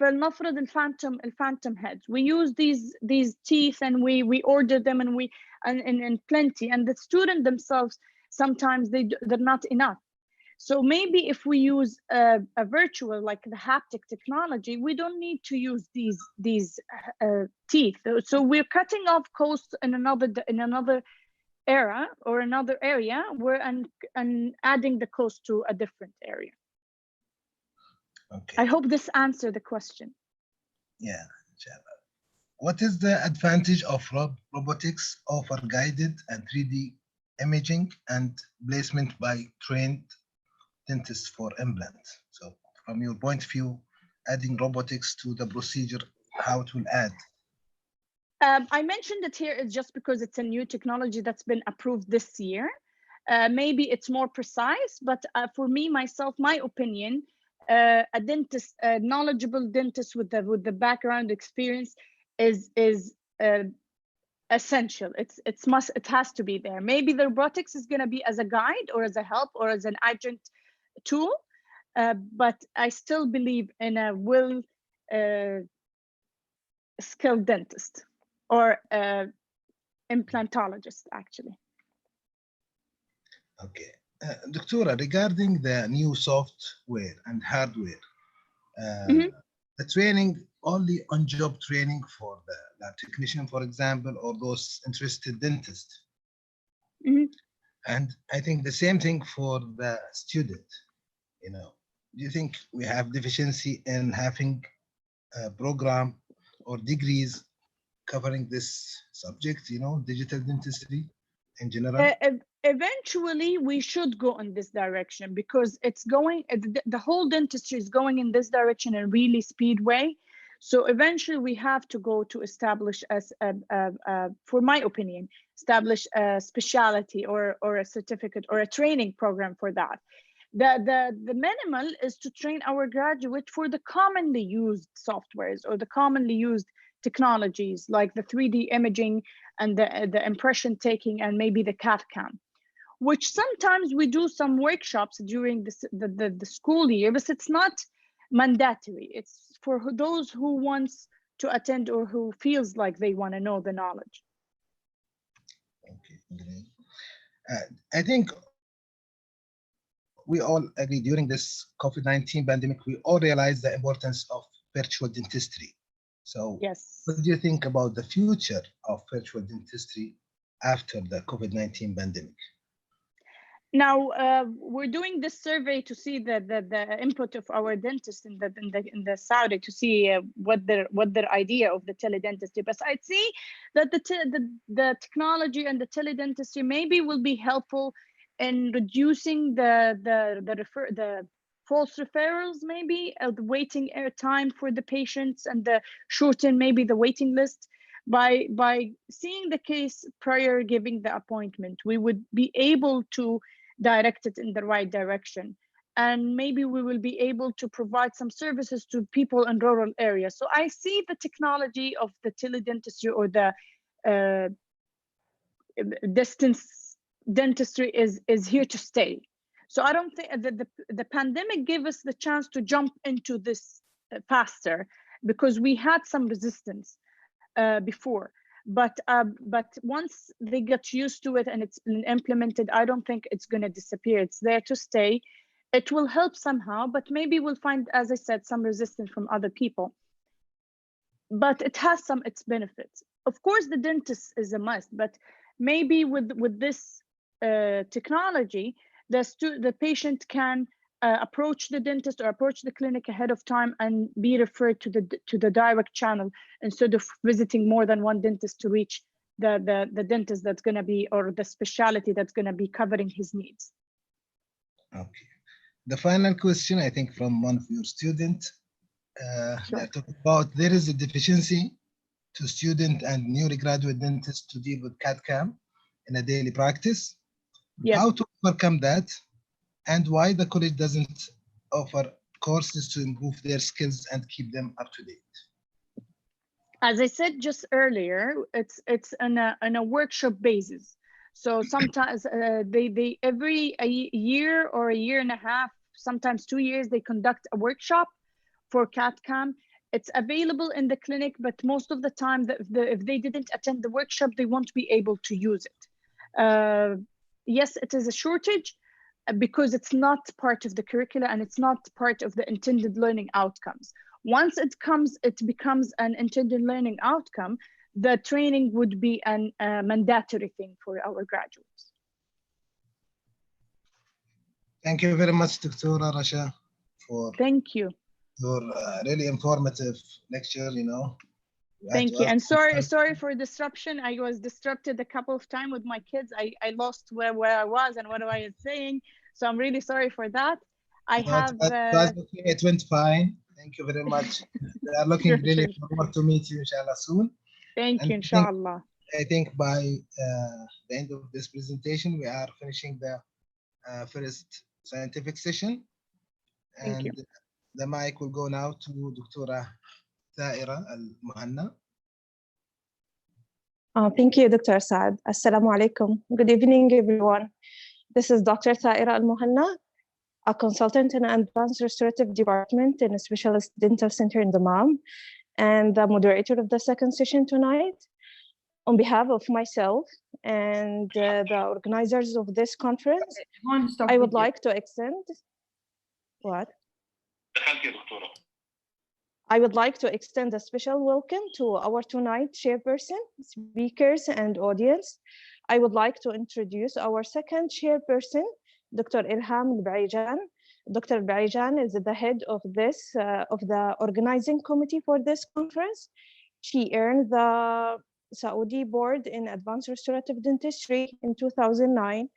فلنفرض الphantom heads. We use these teeth and we order them and plenty, and the student themselves, sometimes they're not enough. So maybe if we use a virtual, like the haptic technology, we don't need to use these teeth. So we're cutting off costs in another era or another area, and adding the cost to a different area. Okay. I hope this answered the question. Yeah. What is the advantage of robotics offer guided and 3D imaging and placement by trained dentists for implant? So from your point of view, adding robotics to the procedure, how it will add? I mentioned it here is just because it's a new technology that's been approved this year. Maybe it's more precise, but for me, myself, my opinion, a dentist, a knowledgeable dentist with the background experience is essential. It has to be there. Maybe the robotics is going to be as a guide or as a help or as an adjunct tool, but I still believe in a skilled dentist or implantologist, actually. Okay. Doctora, regarding the new software and hardware, the training only on-job training for the lab technician, for example, or those interested dentists. And I think the same thing for the student. You know, do you think we have deficiency in having a program or degrees covering this subject, you know, digital dentistry in general? Eventually, we should go in this direction because it's going, the whole dentistry is going in this direction in a really speed way. So eventually we have to go to establish as for my opinion, establish a specialty or a certificate or a training program for that. The minimal is to train our graduate for the commonly used softwares or the commonly used technologies like the 3D imaging and the impression taking and maybe the CAD/CAM, which sometimes we do some workshops during the school year, but it's not mandatory. It's for those who wants to attend or who feels like they want to know the knowledge. Okay, great. I think we all agree during this COVID-19 pandemic, we all realize the importance of virtual dentistry. So yes, what do you think about the future of virtual dentistry after the COVID-19 pandemic? Now we're doing this survey to see the input of our dentists in the Saudi to see what their idea of the teledentistry. But I'd see that the technology and the teledentistry maybe will be helpful in reducing the false referrals, maybe the waiting time for the patients and the shorten maybe the waiting list. By seeing the case prior giving the appointment, we would be able to direct it in the right direction, and maybe we will be able to provide some services to people in rural areas. So I see the technology of the teledentistry or the distance dentistry is here to stay. So I don't think that the pandemic gave us the chance to jump into this faster because we had some resistance before. But once they get used to it and it's been implemented, I don't think it's going to disappear. It's there to stay. It will help somehow, but maybe we'll find, as I said, some resistance from other people. But it has its benefits. Of course, the dentist is a must, but maybe with this technology, the patient can approach the dentist or approach the clinic ahead of time and be referred to the direct channel instead of visiting more than one dentist to reach the dentist that's going to be, or the specialty that's going to be covering his needs. Okay. The final question, I think, from one of your students, Sure. they're talking about there is a deficiency to student and newly graduate dentists to deal with CAD/CAM in a daily practice. Yes. How to overcome that, and why the college doesn't offer courses to improve their skills and keep them up to date? As I said just earlier, it's on a workshop basis. So sometimes they every year or a year and a half, sometimes 2 years, they conduct a workshop for CAD/CAM. It's available in the clinic, but most of the time, if they didn't attend the workshop, they won't be able to use it. Yes, it is a shortage because it's not part of the curricula and it's not part of the intended learning outcomes. Once it becomes an intended learning outcome, the training would be a mandatory thing for our graduates. Thank you very much, Dr. Rasha, for Thank you. your really informative lecture, you know. Thank you. And sorry for disruption. I was disrupted a couple of times with my kids. I lost where I was and what I was saying. So I'm really sorry for that. It went fine. Thank you very much. We are looking really forward to meet you, inshallah, soon. Thank you, inshallah. I think by the end of this presentation, we are finishing the first scientific session. And The mic will go now to Dr. Thaira Al-Muhanna. Thank you, Dr. Saad. Assalamu alaikum. Good evening, everyone. This is Dr. Thaira Al-Muhanna, a consultant in Advanced Restorative Department in a Specialist Dental Center in Dammam, and the moderator of the second session tonight. On behalf of myself and the organizers of this conference, I would like to extend I would like to extend a special welcome to our tonight chairperson, speakers, and audience. I would like to introduce our second chairperson, Dr. Ilham Al-Baijan. Dr. Al-Baijan is the head of the organizing committee for this conference. She earned the Saudi Board in Advanced Restorative Dentistry in 2009.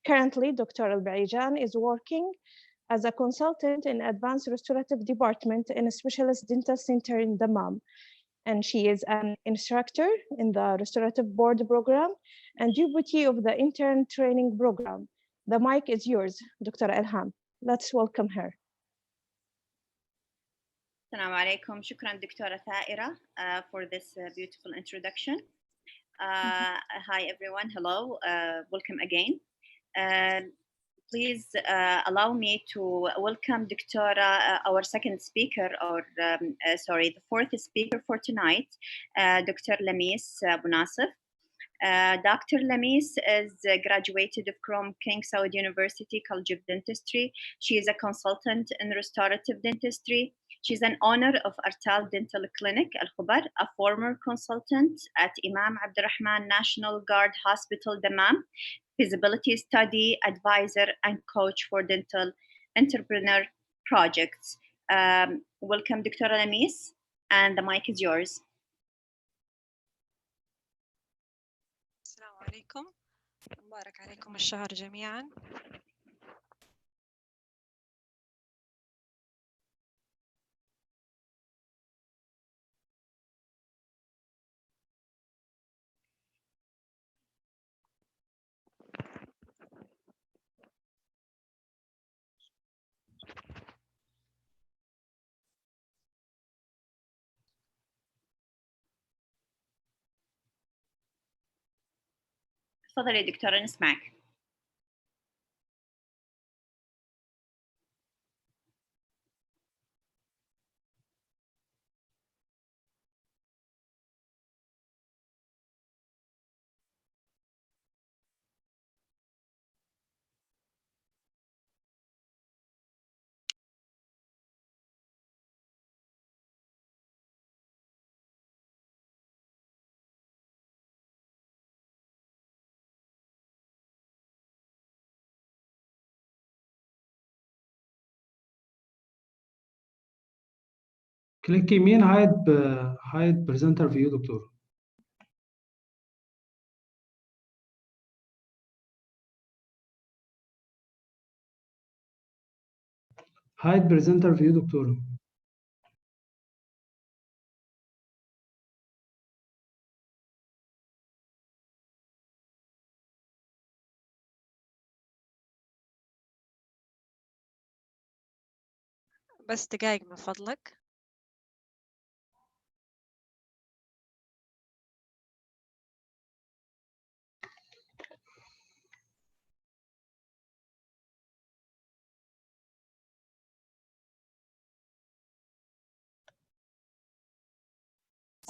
Currently, Dr. Al-Baijan is working as a consultant in Advanced Restorative Department in a Specialist Dental Center in Dammam. And she is an instructor in the Restorative Board program and deputy of the intern training program. The mic is yours, Dr. Ilham. Let's welcome her. Assalamu alaikum. Shukran, Dr. Thaira, for this beautiful introduction. Hi, everyone. Hello. Welcome again. Please allow me to welcome our second speaker, the fourth speaker for tonight, Dr. Lamis Bunasif. Dr. Lamis is graduated from King Saud University College of Dentistry. She is a consultant in restorative dentistry. She's an owner of Artal Dental Clinic, Al Khubar, a former consultant at Imam Abdurrahman National Guard Hospital, Dammam, feasibility study advisor and coach for dental entrepreneur projects. Welcome, Dr. Lamis, and the mic is yours. السلام عليكم. مبارك عليكم الشهر جميعا. تفضلي دكتورة نسمعك. كليك يمين هايد بريزنتر فيو دكتور. هايد بريزنتر فيو دكتور. بس دقائق من فضلك.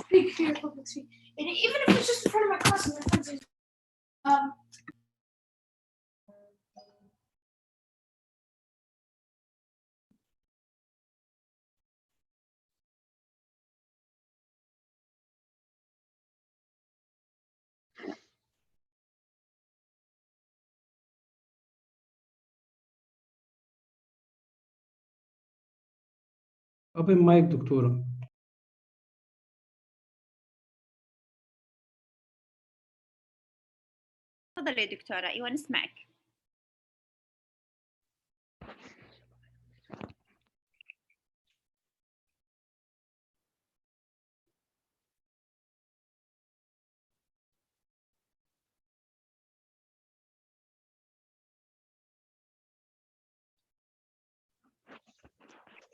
Speak for your public speak. And even if it's just in front of my class and my friends. Open mic دكتورة. تفضلي يا دكتورة. ايوه نسمعك.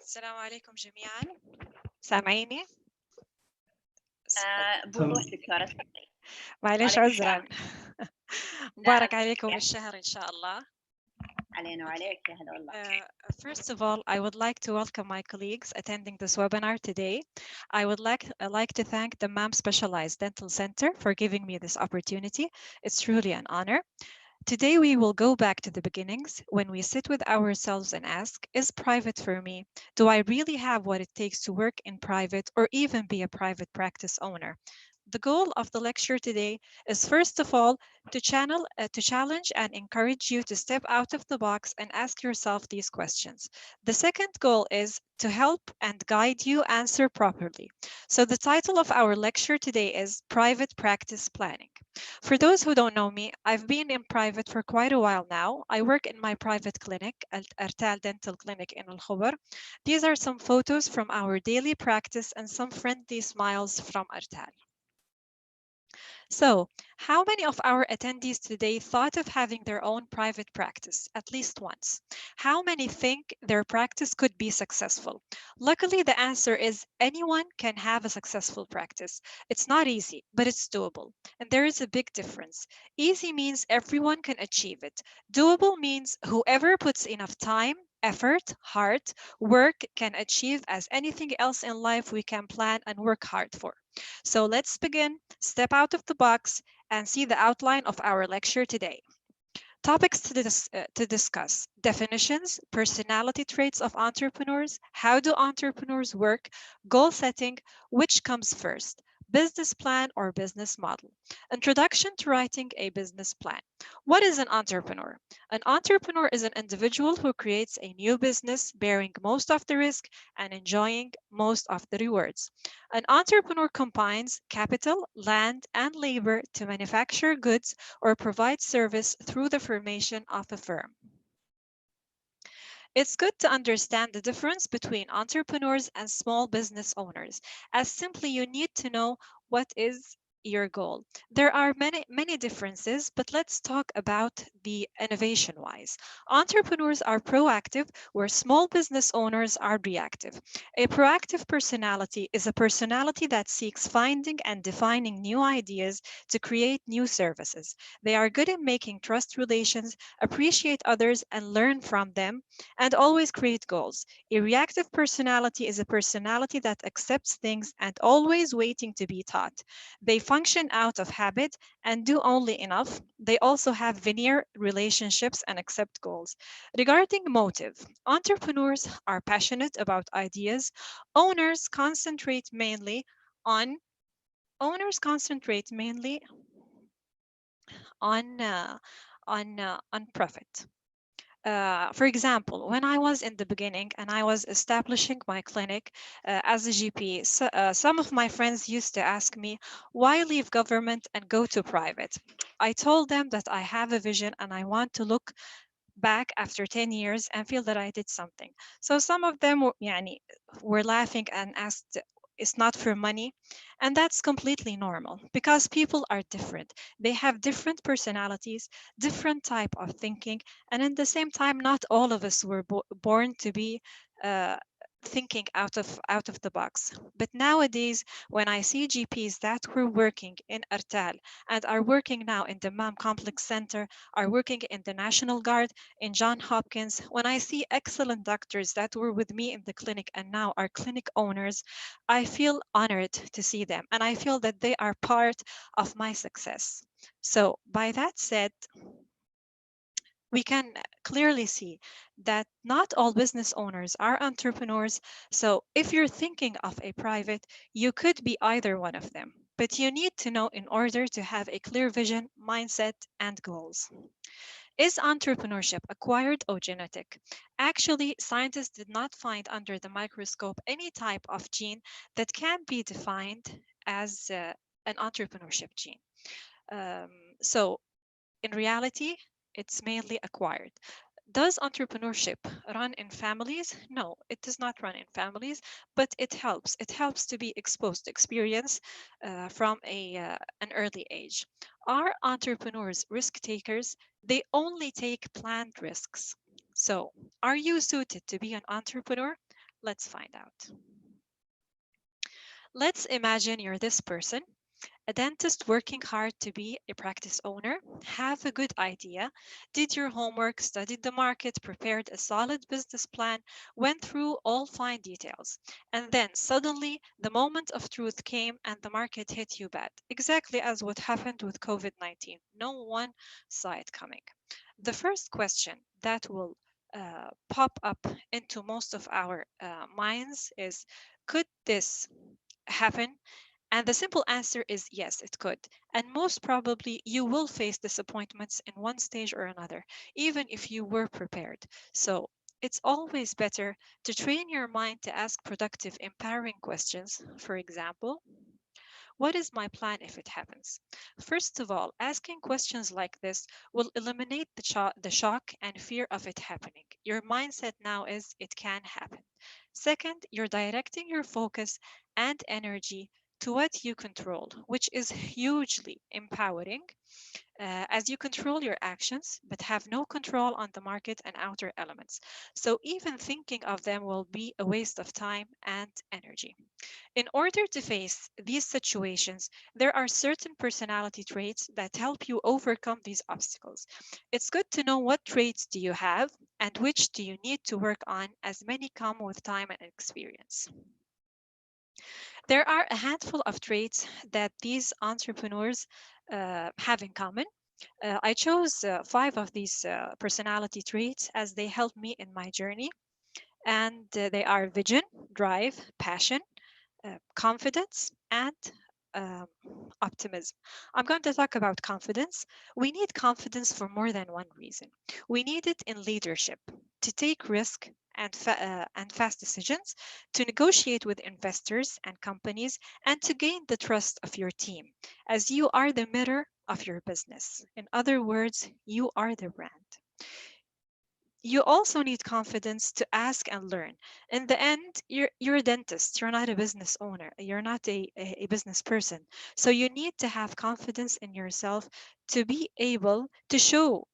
السلام عليكم جميعا. سامعيني؟ بوضوح دكتورة تفضلي. معلش عذرا. مبارك عليكم الشهر إن شاء الله. علينا وعليك يا هلا والله. First of all, I would like to welcome my colleagues attending this webinar today. I would like to thank the Dammam Specialized Dental Center for giving me this opportunity. It's truly an honor. Today, we will go back to the beginnings when we sit with ourselves and ask, is private for me? Do I really have what it takes to work in private or even be a private practice owner? The goal of the lecture today is first of all to challenge and encourage you to step out of the box and ask yourself these questions. The second goal is to help and guide you answer properly. So the title of our lecture today is Private Practice Planning. For those who don't know me, I've been in private for quite a while now. I work in my private clinic, Al Dental Clinic in Al-Khubar. These are some photos from our daily practice and some friendly smiles from Artal. So, how many of our attendees today thought of having their own private practice at least once? How many think their practice could be successful? Luckily, the answer is anyone can have a successful practice. It's not easy, but it's doable. And there is a big difference. Easy means everyone can achieve it. Doable means whoever puts enough time, effort, heart, work can achieve as anything else in life we can plan and work hard for. So let's begin, step out of the box, and see the outline of our lecture today. Topics to discuss: definitions, personality traits of entrepreneurs, how do entrepreneurs work, goal setting, which comes first, business plan or business model, introduction to writing a business plan. What is an entrepreneur? An entrepreneur is an individual who creates a new business, bearing most of the risk and enjoying most of the rewards. An entrepreneur combines capital, land, and labor to manufacture goods or provide service through the formation of a firm. It's good to understand the difference between entrepreneurs and small business owners, as simply you need to know what is your goal. There are many differences, but let's talk about the innovation-wise. Entrepreneurs are proactive, where small business owners are reactive. A proactive personality is a personality that seeks finding and defining new ideas to create new services. They are good at making trust relations, appreciate others and learn from them, and always create goals. A reactive personality is a personality that accepts things and always waiting to be taught. They function out of habit and do only enough. They also have veneer relationships and accept goals. Regarding motive, entrepreneurs are passionate about ideas. Owners concentrate mainly on profit. For example, when I was in the beginning and I was establishing my clinic as a GP, some of my friends used to ask me, why leave government and go to private? I told them that I have a vision and I want to look back after 10 years and feel that I did something. So some of them were laughing and asked, it's not for money. And that's completely normal because people are different. They have different personalities, different type of thinking. And at the same time, not all of us were born to be thinking out of the box. But nowadays, when I see GPs that were working in Artal and are working now in the Dammam Complex Center, are working in the National Guard, in John Hopkins, when I see excellent doctors that were with me in the clinic and now are clinic owners, I feel honored to see them and I feel that they are part of my success. So by that said, we can clearly see that not all business owners are entrepreneurs. So if you're thinking of a private, you could be either one of them, but you need to know in order to have a clear vision, mindset, and goals. Is entrepreneurship acquired or genetic? Actually, scientists did not find under the microscope any type of gene that can be defined as an entrepreneurship gene. So in reality, it's mainly acquired. Does entrepreneurship run in families? No, it does not run in families, but it helps. It helps to be exposed to experience from an early age. Are entrepreneurs risk takers? They only take planned risks. So, are you suited to be an entrepreneur? Let's find out. Let's imagine you're this person, a dentist working hard to be a practice owner, have a good idea, did your homework, studied the market, prepared a solid business plan, went through all fine details. And then suddenly the moment of truth came and the market hit you bad, exactly as what happened with COVID-19. No one saw it coming. The first question that will pop up into most of our minds is, could this happen? And the simple answer is yes, it could. And most probably you will face disappointments in one stage or another, even if you were prepared. So it's always better to train your mind to ask productive, empowering questions. For example, what is my plan if it happens? First of all, asking questions like this will eliminate the shock and fear of it happening. Your mindset now is it can happen. Second, you're directing your focus and energy to what you control, which is hugely empowering as you control your actions, but have no control on the market and outer elements. So even thinking of them will be a waste of time and energy. In order to face these situations, there are certain personality traits that help you overcome these obstacles. It's good to know what traits do you have and which do you need to work on, as many come with time and experience. There are a handful of traits that these entrepreneurs have in common. I chose 5 of these personality traits as they helped me in my journey. And they are vision, drive, passion, confidence, and optimism. I'm going to talk about confidence. We need confidence for more than one reason. We need it in leadership, to take risk and fast decisions, to negotiate with investors and companies, and to gain the trust of your team, as you are the mirror of your business. In other words, you are the brand. You also need confidence to ask and learn. In the end, you're a dentist. You're not a business owner. You're not a business person. So you need to have confidence in yourself to be able to show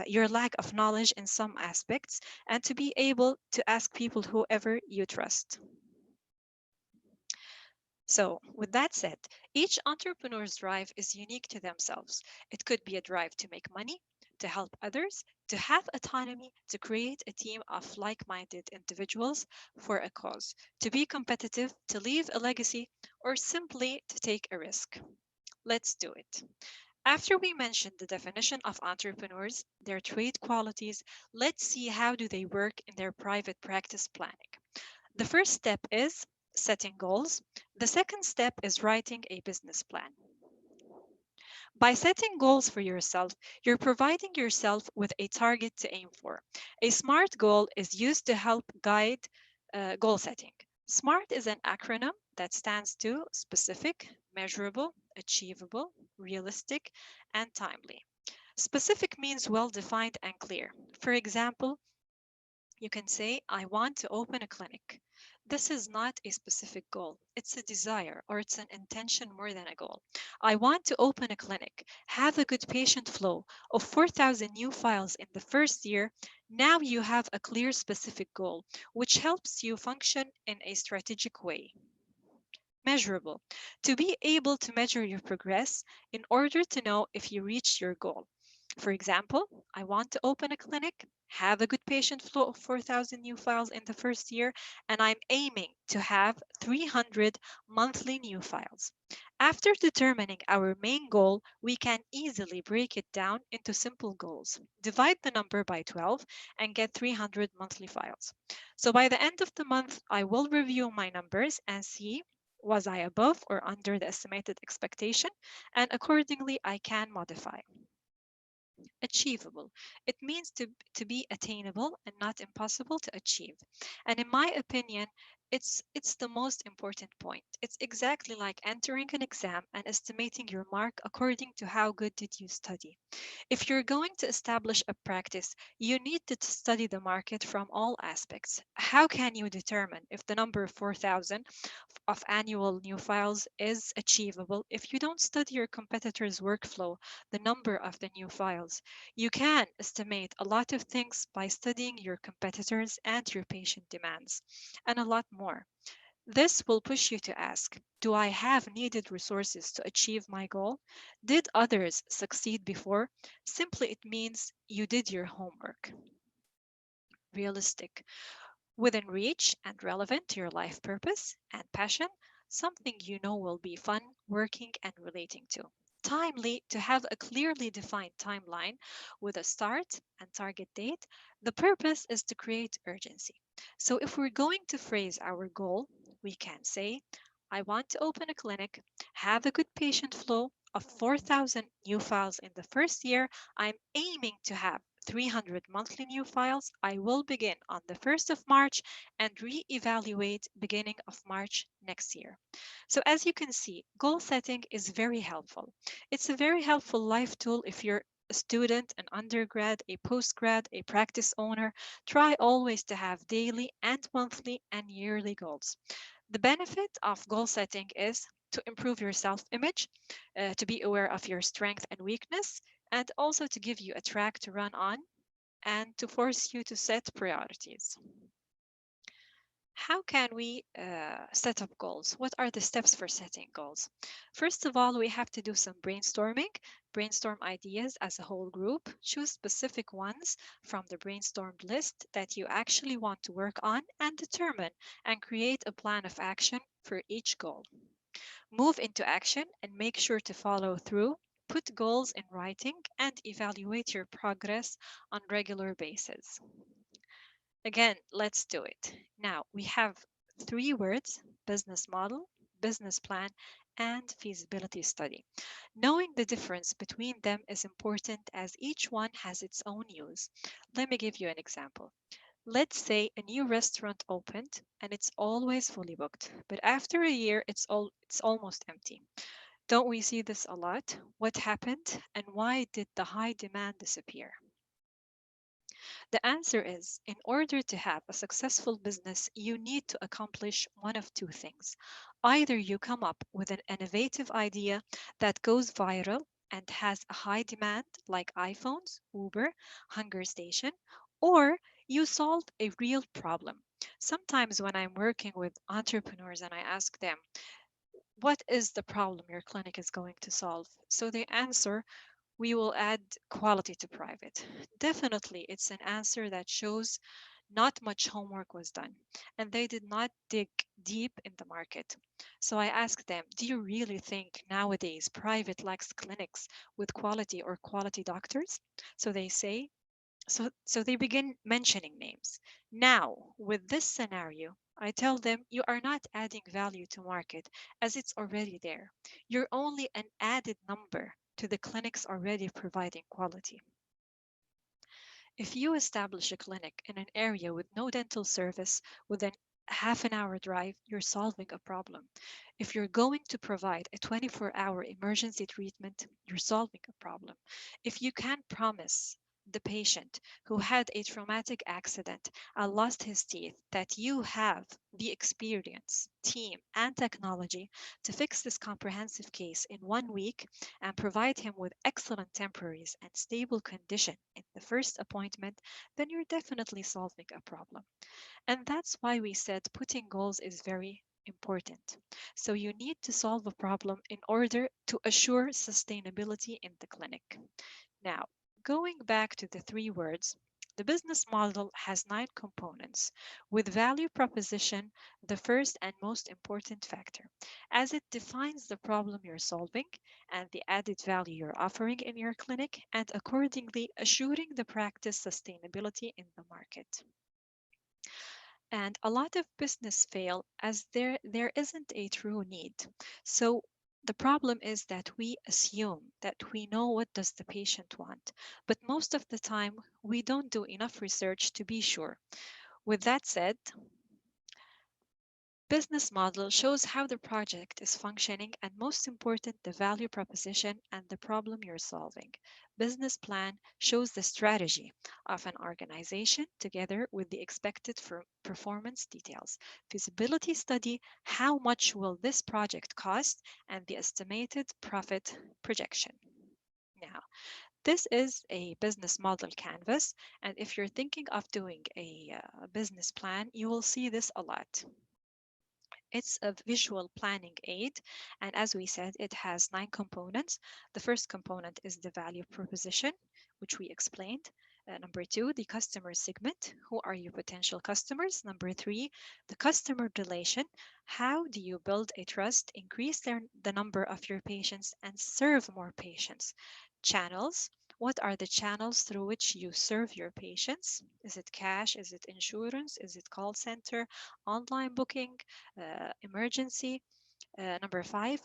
your lack of knowledge in some aspects and to be able to ask people whoever you trust. So with that said, each entrepreneur's drive is unique to themselves. It could be a drive to make money, to help others, to have autonomy, to create a team of like-minded individuals for a cause, to be competitive, to leave a legacy, or simply to take a risk. Let's do it. After we mentioned the definition of entrepreneurs, their trait qualities, let's see how do they work in their private practice planning. The first step is setting goals. The second step is writing a business plan. By setting goals for yourself, you're providing yourself with a target to aim for. A SMART goal is used to help guide goal setting. SMART is an acronym that stands to specific, measurable, achievable, realistic, and timely. Specific means well-defined and clear. For example, you can say, I want to open a clinic. This is not a specific goal. It's a desire, or it's an intention more than a goal. I want to open a clinic, have a good patient flow of 4,000 new files in the first year. Now you have a clear specific goal, which helps you function in a strategic way. Measurable, to be able to measure your progress in order to know if you reach your goal. For example, I want to open a clinic, have a good patient flow of 4,000 new files in the first year, and I'm aiming to have 300 monthly new files. After determining our main goal, we can easily break it down into simple goals. Divide the number by 12 and get 300 monthly files. So by the end of the month, I will review my numbers and see, was I above or under the estimated expectation? And accordingly, I can modify. Achievable. It means to be attainable and not impossible to achieve. And in my opinion, It's the most important point. It's exactly like entering an exam and estimating your mark according to how good did you study. If you're going to establish a practice, you need to study the market from all aspects. How can you determine if the number 4,000 of annual new files is achievable if you don't study your competitor's workflow, the number of the new files? You can estimate a lot of things by studying your competitors and your patient demands, and a lot more. This will push you to ask, do I have needed resources to achieve my goal? Did others succeed before? Simply, it means you did your homework. Realistic, within reach and relevant to your life purpose and passion, something you know will be fun, working, and relating to. Timely, to have a clearly defined timeline with a start and target date. The purpose is to create urgency. So if we're going to phrase our goal, we can say, I want to open a clinic, have a good patient flow of 4,000 new files in the first year. I'm aiming to have 300 monthly new files. I will begin on the 1st of March and re-evaluate beginning of March next year. So as you can see, goal setting is very helpful. It's a very helpful life tool if you're a student, an undergrad, a postgrad, a practice owner. Try always to have daily and monthly and yearly goals. The benefit of goal setting is to improve your self-image, to be aware of your strength and weakness, and also to give you a track to run on and to force you to set priorities. How can we set up goals? What are the steps for setting goals? First of all, we have to do some brainstorming. Brainstorm ideas as a whole group. Choose specific ones from the brainstormed list that you actually want to work on and determine and create a plan of action for each goal. Move into action and make sure to follow through. Put goals in writing and evaluate your progress on regular basis. Again, let's do it. Now we have 3 words: business model, business plan, and feasibility study. Knowing the difference between them is important as each one has its own use. Let me give you an example. Let's say a new restaurant opened and it's always fully booked, but after a year it's almost empty. Don't we see this a lot? What happened and why did the high demand disappear? The answer is, in order to have a successful business, you need to accomplish one of 2 things. Either you come up with an innovative idea that goes viral and has a high demand, like iPhones, Uber, Hunger Station, or you solve a real problem. Sometimes when I'm working with entrepreneurs and I ask them, what is the problem your clinic is going to solve? So they answer, we will add quality to private. Definitely, it's an answer that shows not much homework was done and they did not dig deep in the market. So I asked them, do you really think nowadays private lacks clinics with quality or quality doctors? So they say, so they begin mentioning names. Now, with this scenario, I tell them you are not adding value to market as it's already there. You're only an added number to the clinics already providing quality. If you establish a clinic in an area with no dental service within half an hour drive, you're solving a problem. If you're going to provide a 24-hour emergency treatment, you're solving a problem. If you can promise the patient who had a traumatic accident and lost his teeth that you have the experience, team, and technology to fix this comprehensive case in 1 week and provide him with excellent temporaries and stable condition in the first appointment, then you're definitely solving a problem. And that's why we said putting goals is very important. So you need to solve a problem in order to assure sustainability in the clinic. Now, going back to the 3 words, the business model has 9 components, with value proposition the first and most important factor, as it defines the problem you're solving and the added value you're offering in your clinic, and accordingly assuring the practice sustainability in the market. And a lot of business fail as there isn't a true need. So the problem is that we assume that we know what does the patient want, but most of the time we don't do enough research to be sure. With that said, Business model shows how the project is functioning and, most important, the value proposition and the problem you're solving. Business plan shows the strategy of an organization together with the expected performance details. Feasibility study, how much will this project cost, and the estimated profit projection. Now, this is a business model canvas, and if you're thinking of doing a business plan, you will see this a lot. It's a visual planning aid, and as we said, it has 9 components. The first component is the value proposition, which we explained. Number 2, the customer segment. Who are your potential customers? Number 3, the customer relation. How do you build a trust, increase the number of your patients, and serve more patients? Channels. What are the channels through which you serve your patients? Is it cash? Is it insurance? Is it call center? Online booking? Emergency? Number 5,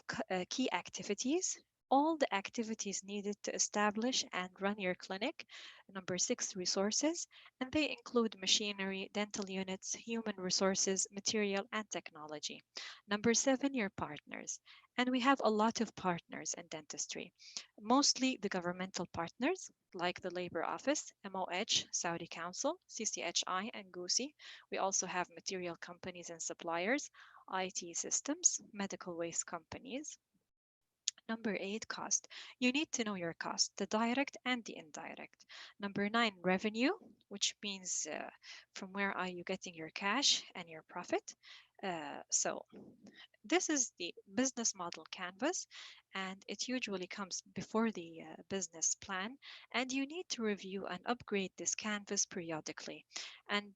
key activities. All the activities needed to establish and run your clinic. Number 6, resources, and they include machinery, dental units, human resources, material, and technology. Number 7, your partners. And we have a lot of partners in dentistry, mostly the governmental partners like the Labor Office, MOH, Saudi Council, CCHI, and GUSI. We also have material companies and suppliers, IT systems, medical waste companies. Number 8, cost. You need to know your cost, the direct and the indirect. Number 9, revenue, which means from where are you getting your cash and your profit. So this is the business model canvas, and it usually comes before the business plan, and you need to review and upgrade this canvas periodically. And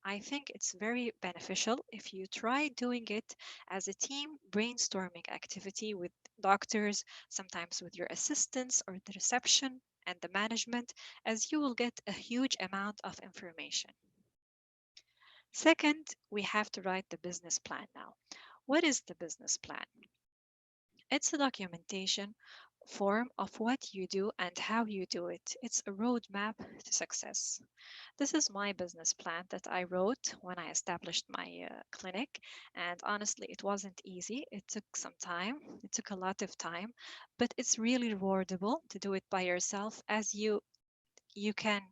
I think it's very beneficial if you try doing it as a team brainstorming activity with doctors, sometimes with your assistants or the reception and the management, as you will get a huge amount of information. Second, we have to write the business plan now. What is the business plan? It's a documentation form of what you do and how you do it. It's a roadmap to success. This is my business plan that I wrote when I established my clinic, and honestly, it wasn't easy. It took some time. It took a lot of time, but it's really rewardable to do it by yourself, as you can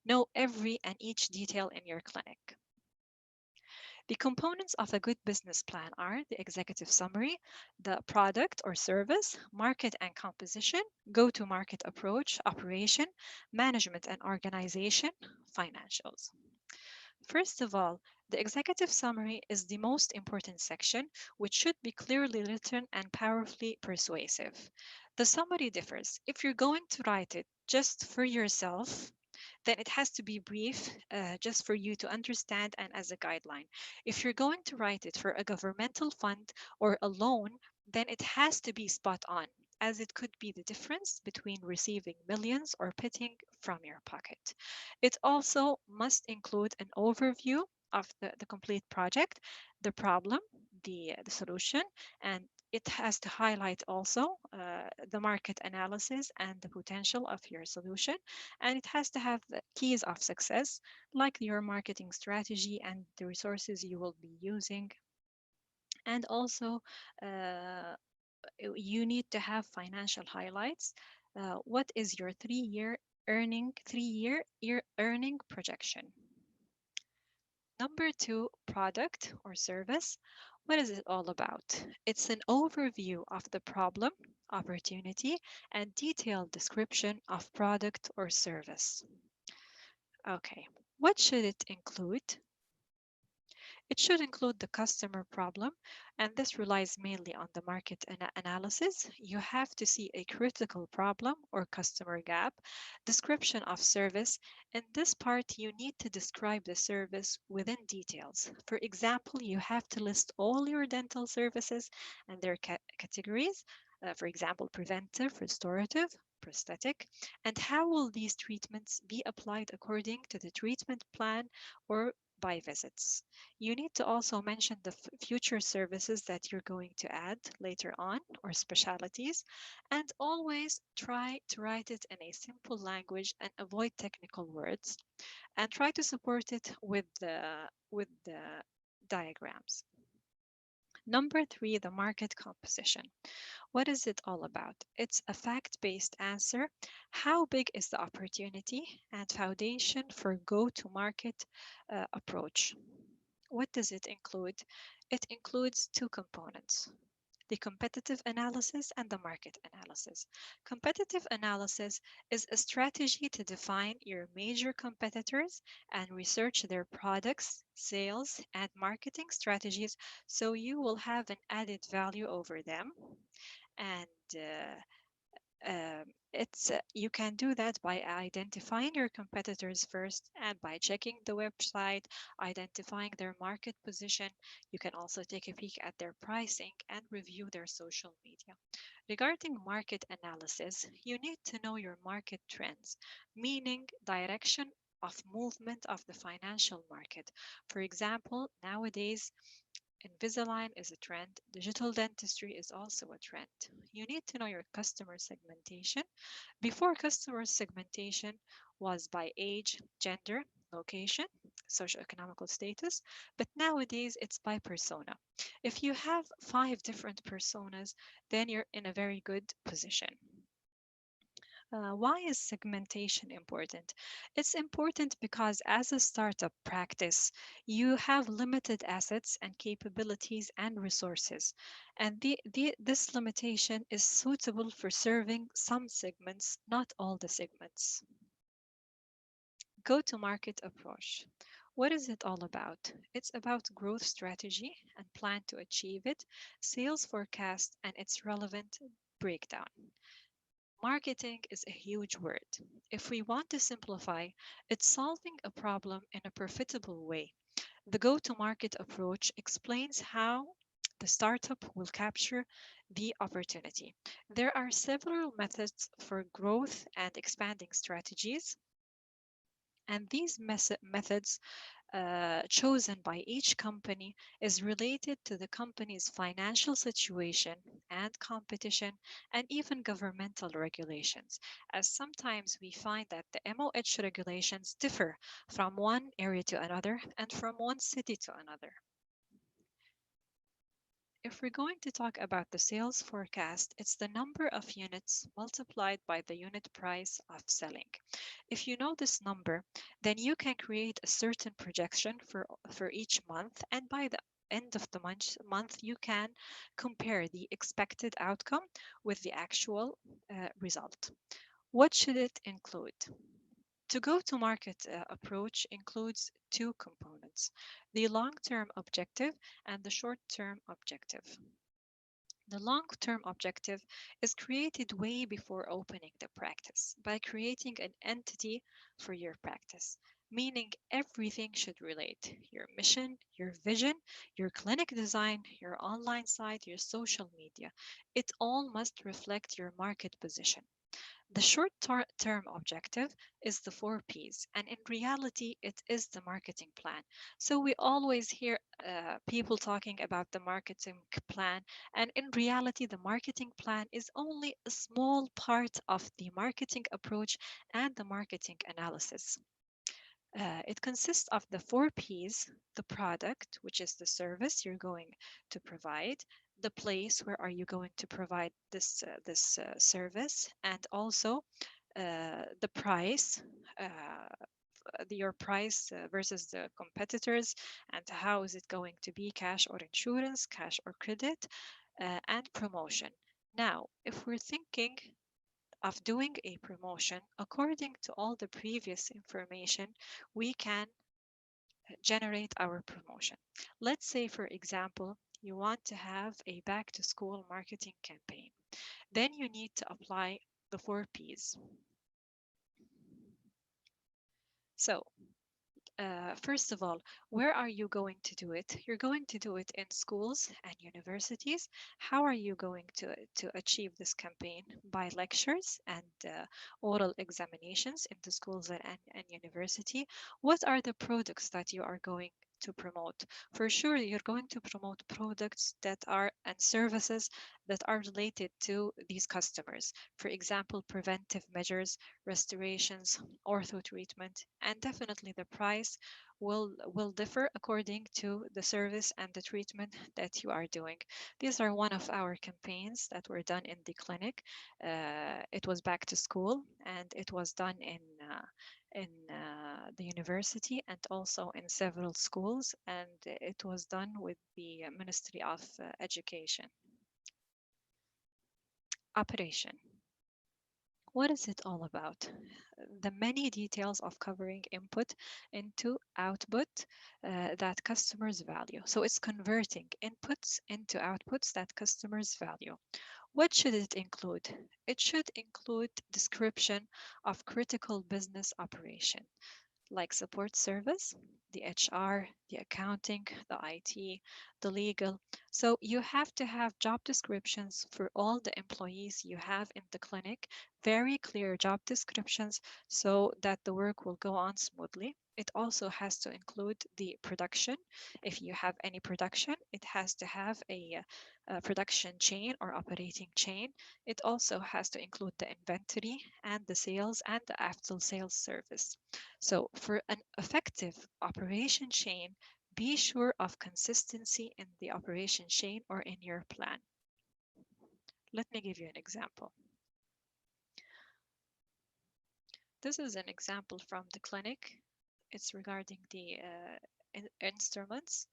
know every and each detail in your clinic. The components of a good business plan are the executive summary, the product or service, market and composition, go-to-market approach, operation, management and organization, financials. First of all, the executive summary is the most important section, which should be clearly written and powerfully persuasive. The summary differs. If you're going to write it just for yourself, then it has to be brief, just for you to understand and as a guideline. If you're going to write it for a governmental fund or a loan, then it has to be spot on, as it could be the difference between receiving millions or pitting from your pocket. It also must include an overview of the complete project, the problem, the solution, and it has to highlight also the market analysis and the potential of your solution. And it has to have the keys of success, like your marketing strategy and the resources you will be using. And also, you need to have financial highlights. What is your three-year earning projection? Number 2, product or service. What is it all about? It's an overview of the problem, opportunity, and detailed description of product or service. Okay, what should it include? It should include the customer problem, and this relies mainly on the market analysis. You have to see a critical problem or customer gap, description of service. In this part, you need to describe the service within details. For example, you have to list all your dental services and their categories. For example, preventive, restorative, prosthetic, and how will these treatments be applied according to the treatment plan or by visits. You need to also mention the future services that you're going to add later on, or specialties, and always try to write it in a simple language and avoid technical words, and try to support it with the diagrams. Number 3, the market composition. What is it all about? It's a fact-based answer. How big is the opportunity and foundation for go-to-market approach? What does it include? It includes 2 components: the competitive analysis and the market analysis. Competitive analysis is a strategy to define your major competitors and research their products, sales, and marketing strategies so you will have an added value over them. And you can do that by identifying your competitors first and by checking the website, identifying their market position. You can also take a peek at their pricing and review their social media. Regarding market analysis, you need to know your market trends, meaning direction of movement of the financial market. For example, nowadays, Invisalign is a trend. Digital dentistry is also a trend. You need to know your customer segmentation. Before, customer segmentation was by age, gender, location, socioeconomical status, but nowadays it's by persona. If you have 5 different personas, then you're in a very good position. Why is segmentation important? It's important because as a startup practice, you have limited assets and capabilities and resources. And this limitation is suitable for serving some segments, not all the segments. Go-to-market approach. What is it all about? It's about growth strategy and plan to achieve it, sales forecast, and its relevant breakdown. Marketing is a huge word. If we want to simplify, it's solving a problem in a profitable way. The go-to-market approach explains how the startup will capture the opportunity. There are several methods for growth and expanding strategies, and these methods chosen by each company is related to the company's financial situation and competition and even governmental regulations, as sometimes we find that the MOH regulations differ from one area to another and from one city to another. If we're going to talk about the sales forecast, it's the number of units multiplied by the unit price of selling. If you know this number, then you can create a certain projection for each month, and by the end of the month, you can compare the expected outcome with the actual result. What should it include? To go-to-market approach includes 2 components, the long-term objective and the short-term objective. The long-term objective is created way before opening the practice by creating an entity for your practice, meaning everything should relate: your mission, your vision, your clinic design, your online site, your social media. It all must reflect your market position. The short-term objective is the 4 Ps, and in reality, it is the marketing plan. So we always hear people talking about the marketing plan, and in reality, the marketing plan is only a small part of the marketing approach and the marketing analysis. It consists of the 4 Ps: the product, which is the service you're going to provide, the place where are you going to provide this service, and also the price, your price versus the competitors, and how is it going to be: cash or insurance, cash or credit, and promotion. Now, if we're thinking of doing a promotion, according to all the previous information, we can generate our promotion. Let's say, for example, you want to have a back-to-school marketing campaign. Then you need to apply the 4 Ps. So, first of all, where are you going to do it? You're going to do it in schools and universities. How are you going to achieve this campaign? By lectures and oral examinations in the schools and university. What are the products that you are going to promote? For sure, you're going to promote products that are and services that are related to these customers. For example, preventive measures, restorations, ortho treatment, and definitely the price will differ according to the service and the treatment that you are doing. These are one of our campaigns that were done in the clinic. It was back to school, and it was done in the university and also in several schools, and it was done with the Ministry of Education. Operation. What is it all about? The many details of covering input into output that customers value. So it's converting inputs into outputs that customers value. What should it include? It should include description of critical business operation, like support service, the HR, the accounting, the IT, the legal. So you have to have job descriptions for all the employees you have in the clinic, very clear job descriptions so that the work will go on smoothly. It also has to include the production. If you have any production, it has to have a production chain or operating chain. It also has to include the inventory and the sales and the after sales service. So for an effective operation chain, be sure of consistency in the operation chain or in your plan. Let me give you an example. This is an example from the clinic. It's regarding the instruments.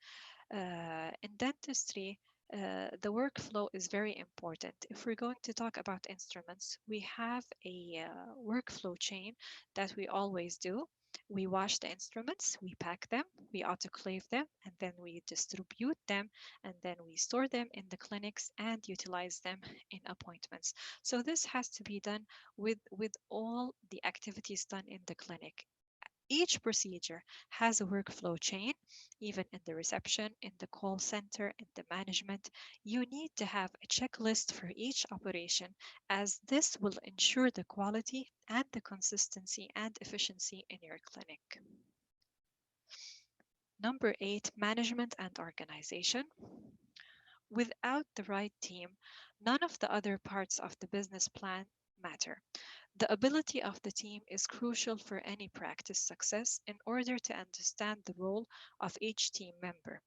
In dentistry, the workflow is very important. If we're going to talk about instruments, we have a workflow chain that we always do. We wash the instruments, we pack them, we autoclave them, and then we distribute them, and then we store them in the clinics and utilize them in appointments. So this has to be done with all the activities done in the clinic. Each procedure has a workflow chain, even in the reception, in the call center, in the management. You need to have a checklist for each operation, as this will ensure the quality and the consistency and efficiency in your clinic. Number 8, management and organization. Without the right team, none of the other parts of the business plan matter. The ability of the team is crucial for any practice success in order to understand the role of each team member.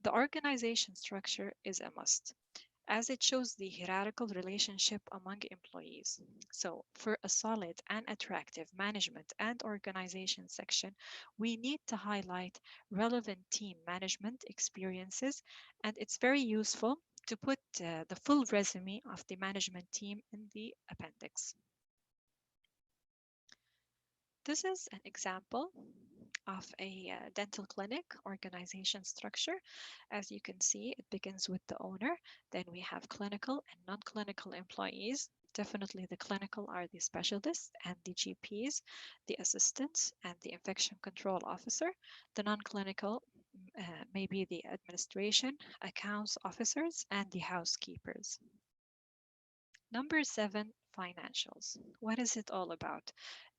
The organization structure is a must, as it shows the hierarchical relationship among employees. So for a solid and attractive management and organization section, we need to highlight relevant team management experiences, and it's very useful to put the full resume of the management team in the appendix. This is an example of a dental clinic organization structure. As you can see, it begins with the owner. Then we have clinical and non-clinical employees. Definitely the clinical are the specialists and the GPs, the assistants and the infection control officer. The non-clinical may be the administration, accounts officers, and the housekeepers. Number 7, financials. What is it all about?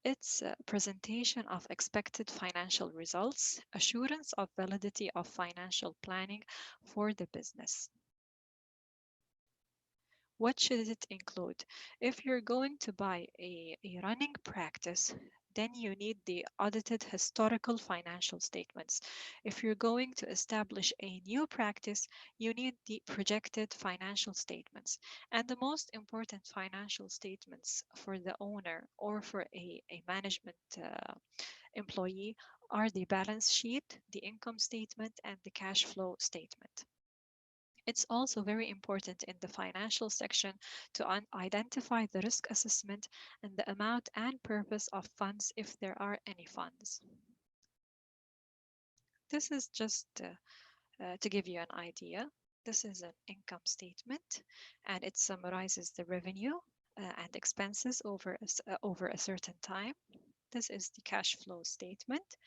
It's a presentation of expected financial results, assurance of validity of financial planning for the business. What should it include? If you're going to buy a running practice, then you need the audited historical financial statements. If you're going to establish a new practice, you need the projected financial statements. And the most important financial statements for the owner or for a management employee are the balance sheet, the income statement, and the cash flow statement. It's also very important in the financial section to identify the risk assessment and the amount and purpose of funds if there are any funds. This is just to give you an idea. This is an income statement, and it summarizes the revenue and expenses over a certain time. This is the cash flow statement,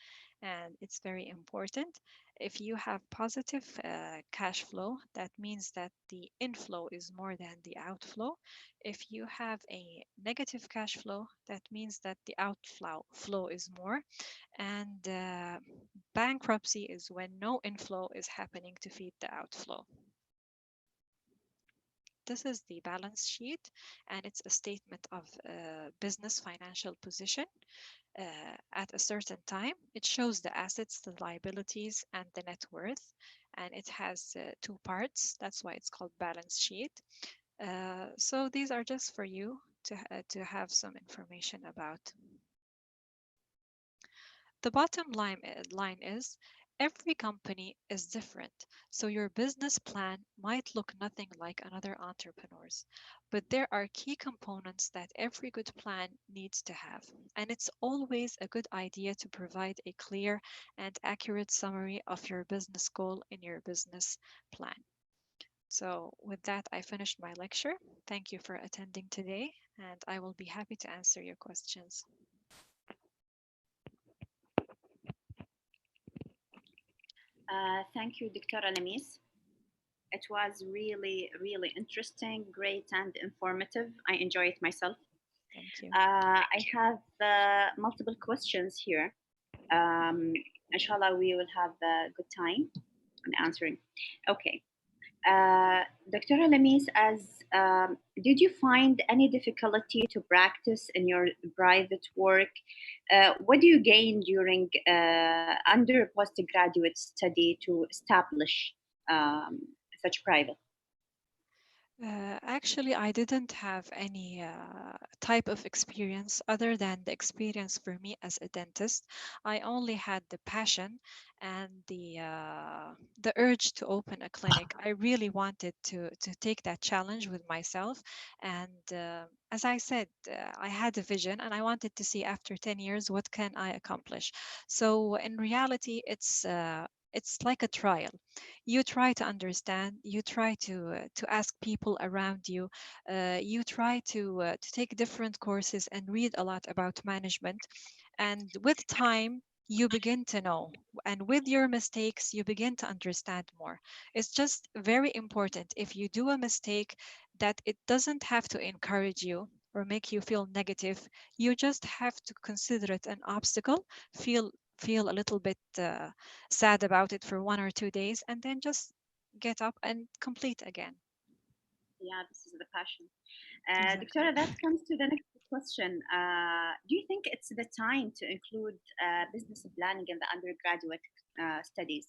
and it's very important. If you have positive cash flow, that means that the inflow is more than the outflow. If you have a negative cash flow, that means that the outflow is more. And bank bankruptcy is when no inflow is happening to feed the outflow. This is the balance sheet, and it's a statement of business financial position at a certain time. It shows the assets, the liabilities, and the net worth, and it has two parts. That's why it's called balance sheet. So these are just for you to have some information about. The bottom line is every company is different, so your business plan might look nothing like another entrepreneur's, but there are key components that every good plan needs to have, and it's always a good idea to provide a clear and accurate summary of your business goal in your business plan. So with that, I finished my lecture. Thank you for attending today, and I will be happy to answer your questions. Thank you, Dr. Lamis. It was really, really interesting, great, and informative. I enjoy it myself. Thank you. I have multiple questions here. Inshallah, we will have a good time in answering. Okay. Dr. Lamis, did you find any difficulty to practice in your private work? What do you gain during under postgraduate study to establish such private? Actually, I didn't have any type of experience other than the experience for me as a dentist. I only had the passion and the urge to open a clinic. I really wanted to take that challenge with myself. And as I said, I had a vision and I wanted to see after 10 years, what can I accomplish? So in reality, it's like a trial. You try to understand, you try to ask people around you, you try to take different courses and read a lot about management. And with time, you begin to know. And with your mistakes, you begin to understand more. It's just very important if you do a mistake that it doesn't have to encourage you or make you feel negative. You just have to consider it an obstacle, feel a little bit sad about it for 1 or 2 days, and then just get up and complete again. Yeah, this is the passion. Exactly. Doctora, that comes to the next question. Do you think it's the time to include business planning in the undergraduate studies?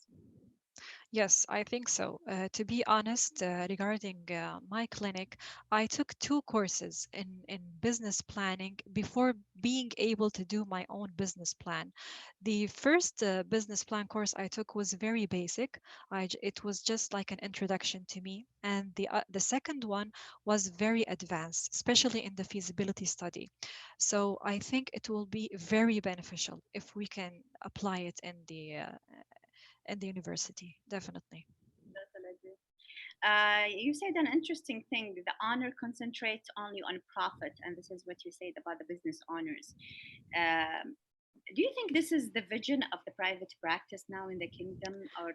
Yes, I think so. To be honest, regarding my clinic, I took 2 courses in business planning before being able to do my own business plan. The first business plan course I took was very basic. It was just like an introduction to me. And the second one was very advanced, especially in the feasibility study. So I think it will be very beneficial if we can apply it in the university, definitely. Definitely. You said an interesting thing. The honor concentrates only on profit, and this is what you said about the business honors. Do you think this is the vision of the private practice now in the kingdom, or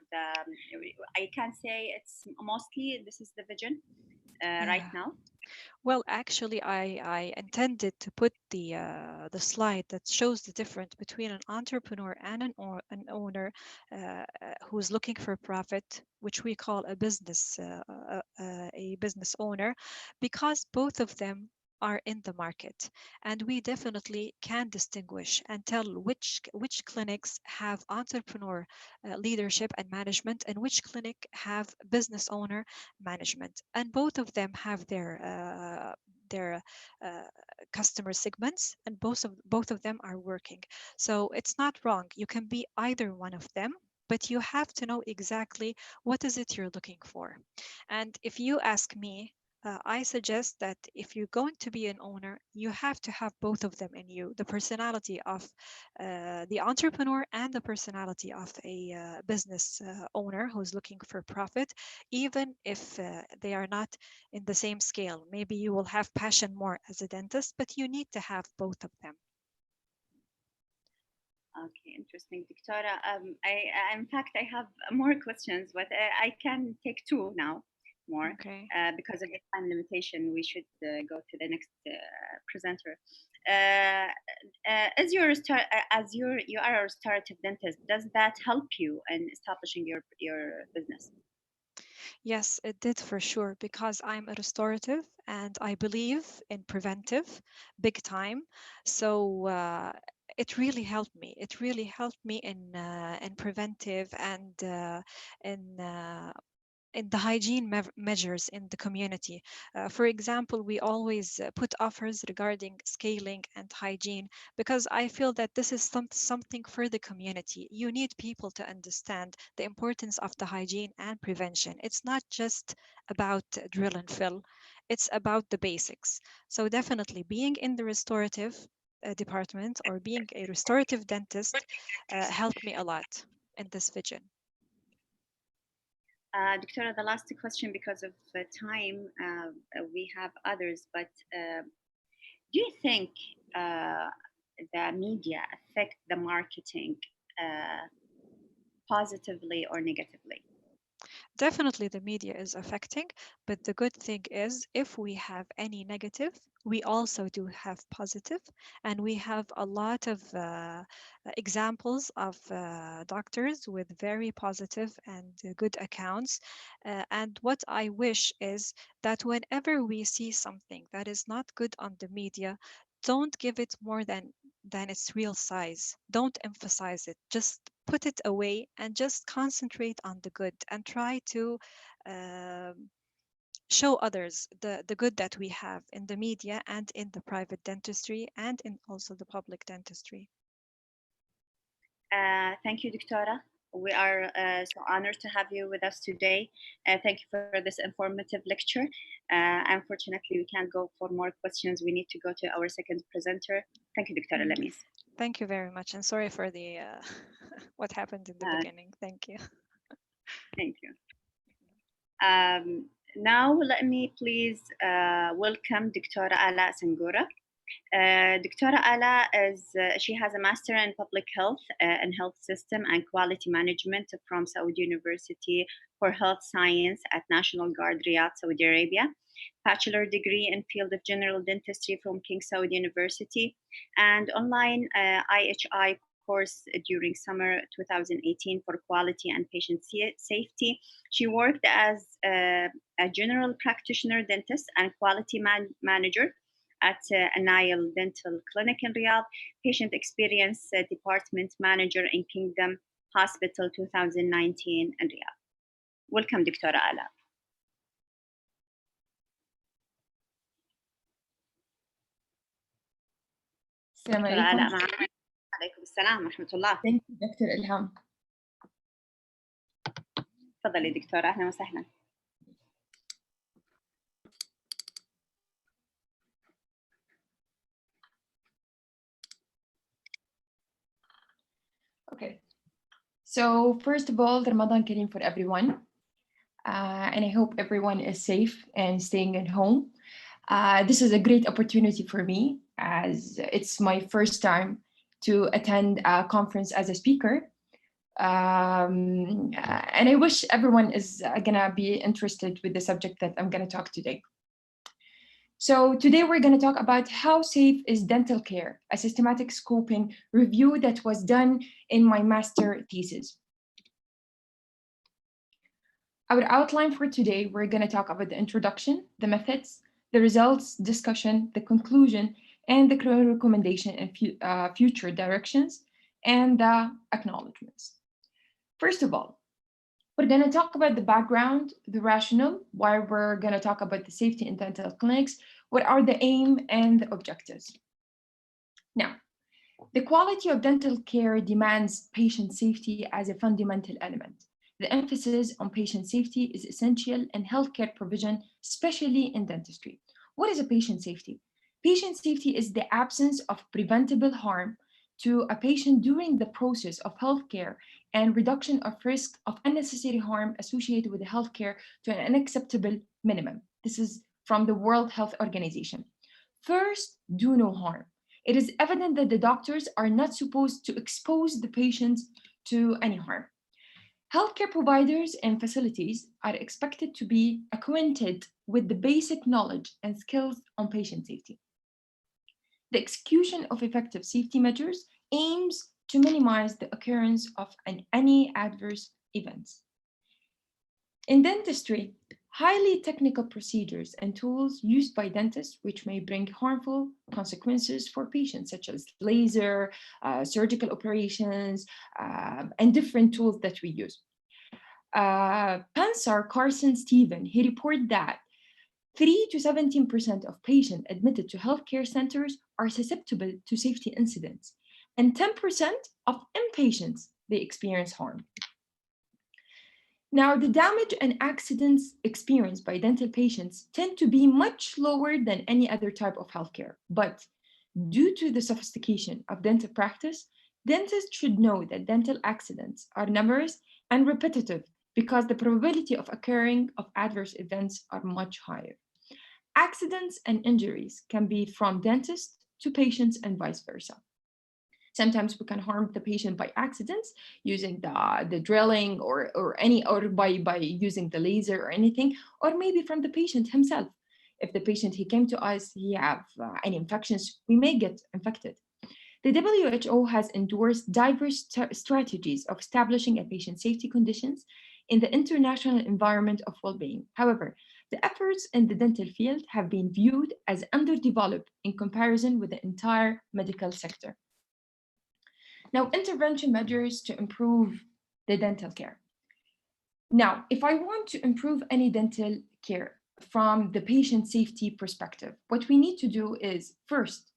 I can't say it's mostly this is the vision right now? Well, actually, I intended to put the slide that shows the difference between an entrepreneur and an owner who's looking for profit, which we call a business owner, because both of them are in the market, and we definitely can distinguish and tell which clinics have entrepreneur leadership and management and which clinic have business owner management, and both of them have their customer segments, and both of them are working. So it's not wrong. You can be either one of them, but you have to know exactly what is it you're looking for. And if you ask me, I suggest that if you're going to be an owner, you have to have both of them in you, the personality of the entrepreneur and the personality of a business owner who's looking for profit, even if they are not in the same scale. Maybe you will have passion more as a dentist, but you need to have both of them. Okay, interesting, Victoria. In fact, I have more questions, but I can take 2 now more. Okay. Because of the time limitation, we should go to the next presenter. as you are a restorative dentist, does that help you in establishing your business? Yes, it did for sure, because I'm a restorative and I believe in preventive big time. So it really helped me. It really helped me in preventive and in the hygiene measures in the community. For example, we always put offers regarding scaling and hygiene, because I feel that this is something for the community. You need people to understand the importance of the hygiene and prevention. It's not just about drill and fill, it's about the basics. So definitely being in the restorative department or being a restorative dentist helped me a lot in this vision. Doctora, the last question, because of time, we have others, but do you think the media affect the marketing positively or negatively? Definitely the media is affecting, but the good thing is if we have any negative, we also do have positive, and we have a lot of examples of doctors with very positive and good accounts. And what I wish is that whenever we see something that is not good on the media, don't give it more than its real size. Don't emphasize it. Just put it away and just concentrate on the good and try to show others the good that we have in the media and in the private dentistry and in also the public dentistry. Thank you, Doctora. We are so honored to have you with us today. Thank you for this informative lecture. Unfortunately, we can't go for more questions. We need to go to our second presenter. Thank you, Doctora Lamis. Thank you very much, and sorry for the what happened in the beginning. Thank you. Thank you. Now, let me please welcome Doctora Ala Sangura. Doctora Ala she has a Master in Public Health and Health System and Quality Management from Saudi University for Health Science at National Guard, Riyadh, Saudi Arabia. Bachelor degree in field of general dentistry from King Saud University, and online IHI course during summer 2018 for quality and patient safety. She worked as a general practitioner dentist and quality manager at Anayal Dental Clinic in Riyadh, patient experience department manager in Kingdom Hospital 2019 in Riyadh. Welcome, Doctora Ala. السلام عليكم. عليكم السلام ورحمة الله. Thank you, Dr. Ilham. تفضلي دكتورة، أهلا وسهلا. Okay. So first of all, Ramadan Kareem for everyone. And I hope everyone is safe and staying at home. This is a great opportunity for me, as it's my first time to attend a conference as a speaker. And I wish everyone is gonna be interested with the subject that I'm gonna talk today. So today we're gonna talk about how safe is dental care, a systematic scoping review that was done in my master thesis. Our outline for today, we're gonna talk about the introduction, the methods, the results, discussion, the conclusion, and the current recommendation and future directions, and the acknowledgements. First of all, we're going to talk about the background, the rationale, why we're going to talk about the safety in dental clinics, what are the aim and the objectives. Now, the quality of dental care demands patient safety as a fundamental element. The emphasis on patient safety is essential in healthcare provision, especially in dentistry. What is a patient safety? Patient safety is the absence of preventable harm to a patient during the process of healthcare and reduction of risk of unnecessary harm associated with the healthcare to an unacceptable minimum. This is from the World Health Organization. First, do no harm. It is evident that the doctors are not supposed to expose the patients to any harm. Healthcare providers and facilities are expected to be acquainted with the basic knowledge and skills on patient safety. The execution of effective safety measures aims to minimize the occurrence of any adverse events. In dentistry, highly technical procedures and tools used by dentists, which may bring harmful consequences for patients, such as laser, surgical operations, and different tools that we use. Pansar Carson Stephen, he reported that 3 to 17% of patients admitted to healthcare centers are susceptible to safety incidents, and 10% of inpatients, they experience harm. Now, the damage and accidents experienced by dental patients tend to be much lower than any other type of healthcare. But due to the sophistication of dental practice, dentists should know that dental accidents are numerous and repetitive because the probability of occurring of adverse events are much higher. Accidents and injuries can be from dentists to patients and vice versa. Sometimes we can harm the patient by accidents using the drilling or by using the laser or anything, or maybe from the patient himself. If the patient, he came to us, he have any infections, we may get infected. The WHO has endorsed diverse strategies of establishing a patient safety conditions in the international environment of well-being. However, the efforts in the dental field have been viewed as underdeveloped in comparison with the entire medical sector. Now, intervention measures to improve the dental care. Now, if I want to improve any dental care from the patient safety perspective, what we need to do is first,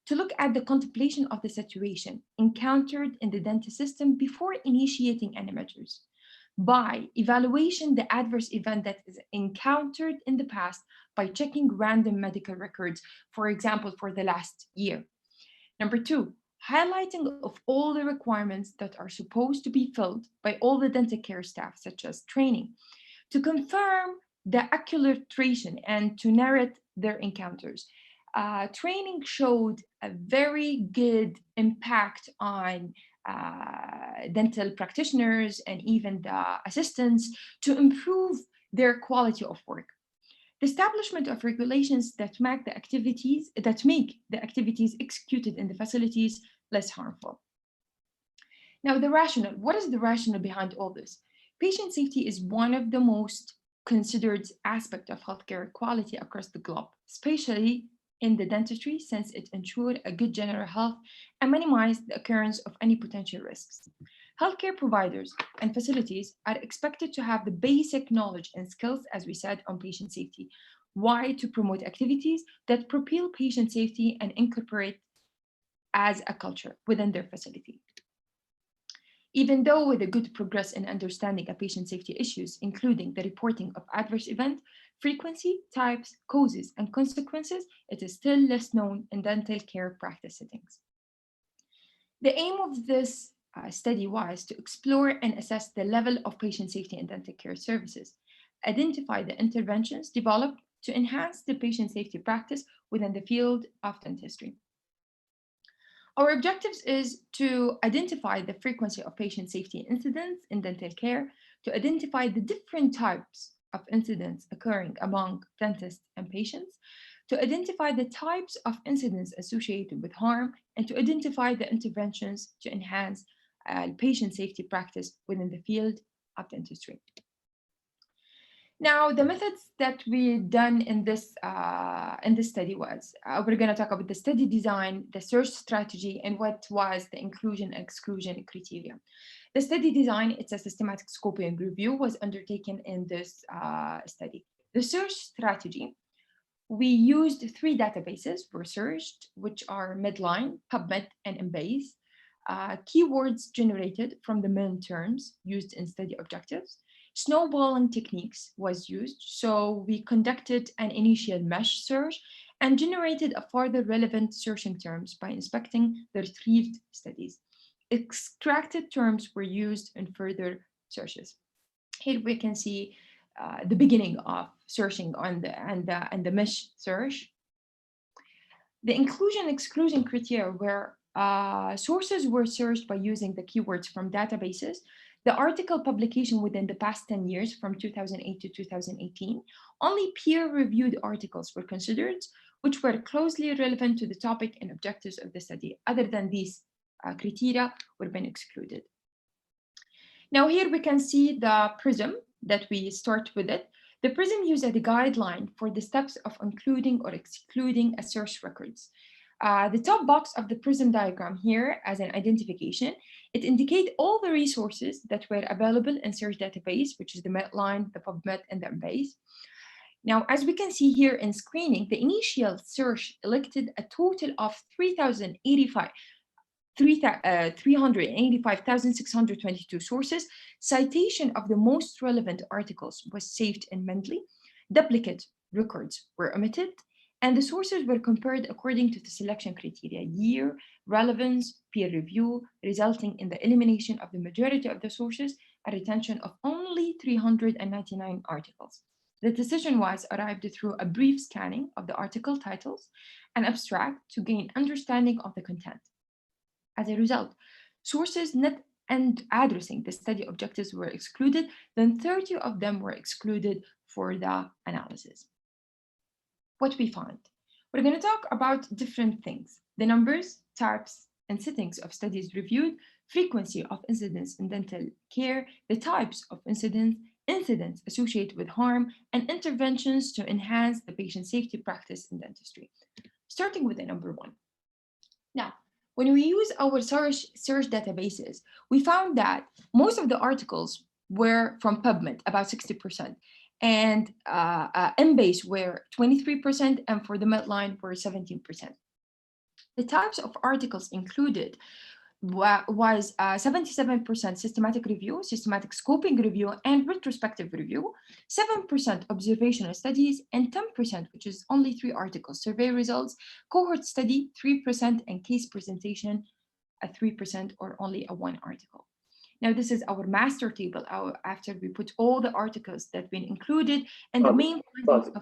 to look at the contemplation of the situation encountered in the dental system before initiating any measures. By evaluation the adverse event that is encountered in the past by checking random medical records, for example, for the last year. Number two, highlighting of all the requirements that are supposed to be filled by all the dental care staff, such as training, to confirm the acculturation and to narrate their encounters. Training showed a very good impact on dental practitioners and even the assistants to improve their quality of work. The establishment of regulations that make the activities executed in the facilities less harmful. Now, the rationale. What is the rationale behind all this? Patient safety is one of the most considered aspects of healthcare quality across the globe, especially in the dentistry, since it ensures a good general health and minimizes the occurrence of any potential risks. Healthcare providers and facilities are expected to have the basic knowledge and skills, as we said, on patient safety. Why? To promote activities that propel patient safety and incorporate as a culture within their facility. Even though with a good progress in understanding of patient safety issues, including the reporting of adverse event, frequency, types, causes, and consequences, it is still less known in dental care practice settings. The aim of this study was to explore and assess the level of patient safety in dental care services, identify the interventions developed to enhance the patient safety practice within the field of dentistry. Our objectives is to identify the frequency of patient safety incidents in dental care, to identify the different types of incidents occurring among dentists and patients, to identify the types of incidents associated with harm, and to identify the interventions to enhance patient safety practice within the field of dentistry. Now, the methods that we done in this study was, we're going to talk about the study design, the search strategy, and what was the inclusion and exclusion criteria. The study design, it's a systematic scoping review, was undertaken in this study. The search strategy, we used 3 databases were searched, which are Medline, PubMed, and Embase. Keywords generated from the main terms used in study objectives. Snowballing techniques was used, so we conducted an initial mesh search and generated a further relevant searching terms by inspecting the retrieved studies. Extracted terms were used in further searches. Here we can see the beginning of searching on the mesh search. The inclusion-exclusion criteria were sources were searched by using the keywords from databases. The article publication within the past 10 years from 2008 to 2018, only peer-reviewed articles were considered, which were closely relevant to the topic and objectives of the study. Other than these criteria were been excluded. Now here we can see the PRISM that we start with it. The PRISM uses a guideline for the steps of including or excluding a search records. The top box of the PRISM diagram here as an identification, it indicates all the resources that were available in search database, which is the Medline, the PubMed, and the Embase. Now, as we can see here in screening, the initial search elected a total of 385,622 sources. Citation of the most relevant articles was saved in Mphil. Duplicate records were omitted, and the sources were compared according to the selection criteria: year, relevance, peer review, resulting in the elimination of the majority of the sources, a retention of only 399 articles. The decision was arrived through a brief scanning of the article titles and abstract to gain understanding of the content. As a result, sources not and addressing the study objectives were excluded, then 30 of them were excluded for the analysis. What we find? We're going to talk about different things: the numbers, types, and settings of studies reviewed, frequency of incidents in dental care, the types of incidents associated with harm, and interventions to enhance the patient safety practice in dentistry. Starting with the number one. Now, when we use our search databases, we found that most of the articles were from PubMed, about 60%, and Embase were 23%, and for the Medline were 17%. The types of articles included was 77% systematic review, systematic scoping review, and retrospective review, 7% observational studies, and 10%, which is only 3 articles, survey results, cohort study, 3%, and case presentation, 3%, or only a 1 article. Now, this is our master table after we put all the articles that been included and the main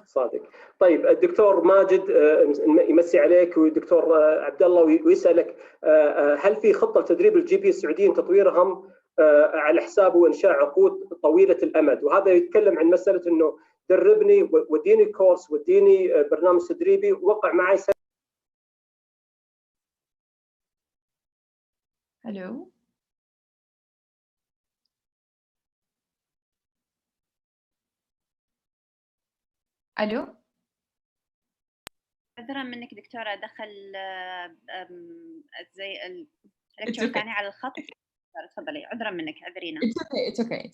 صادق. طيب الدكتور ماجد يمسي عليك، والدكتور عبد الله ويسألك هل في خطة لتدريب الجي بي السعوديين تطويرهم على حساب وإنشاء عقود طويلة الأمد، وهذا يتكلم عن مسألة إنه دربني وديني كورس وديني برنامج تدريبي وقع معي سنة. Hello. الو عذرا منك دكتوره، دخل زي الدكتور الثاني على الخط. تفضلي، عذرا منك، اعذرينا. It's okay.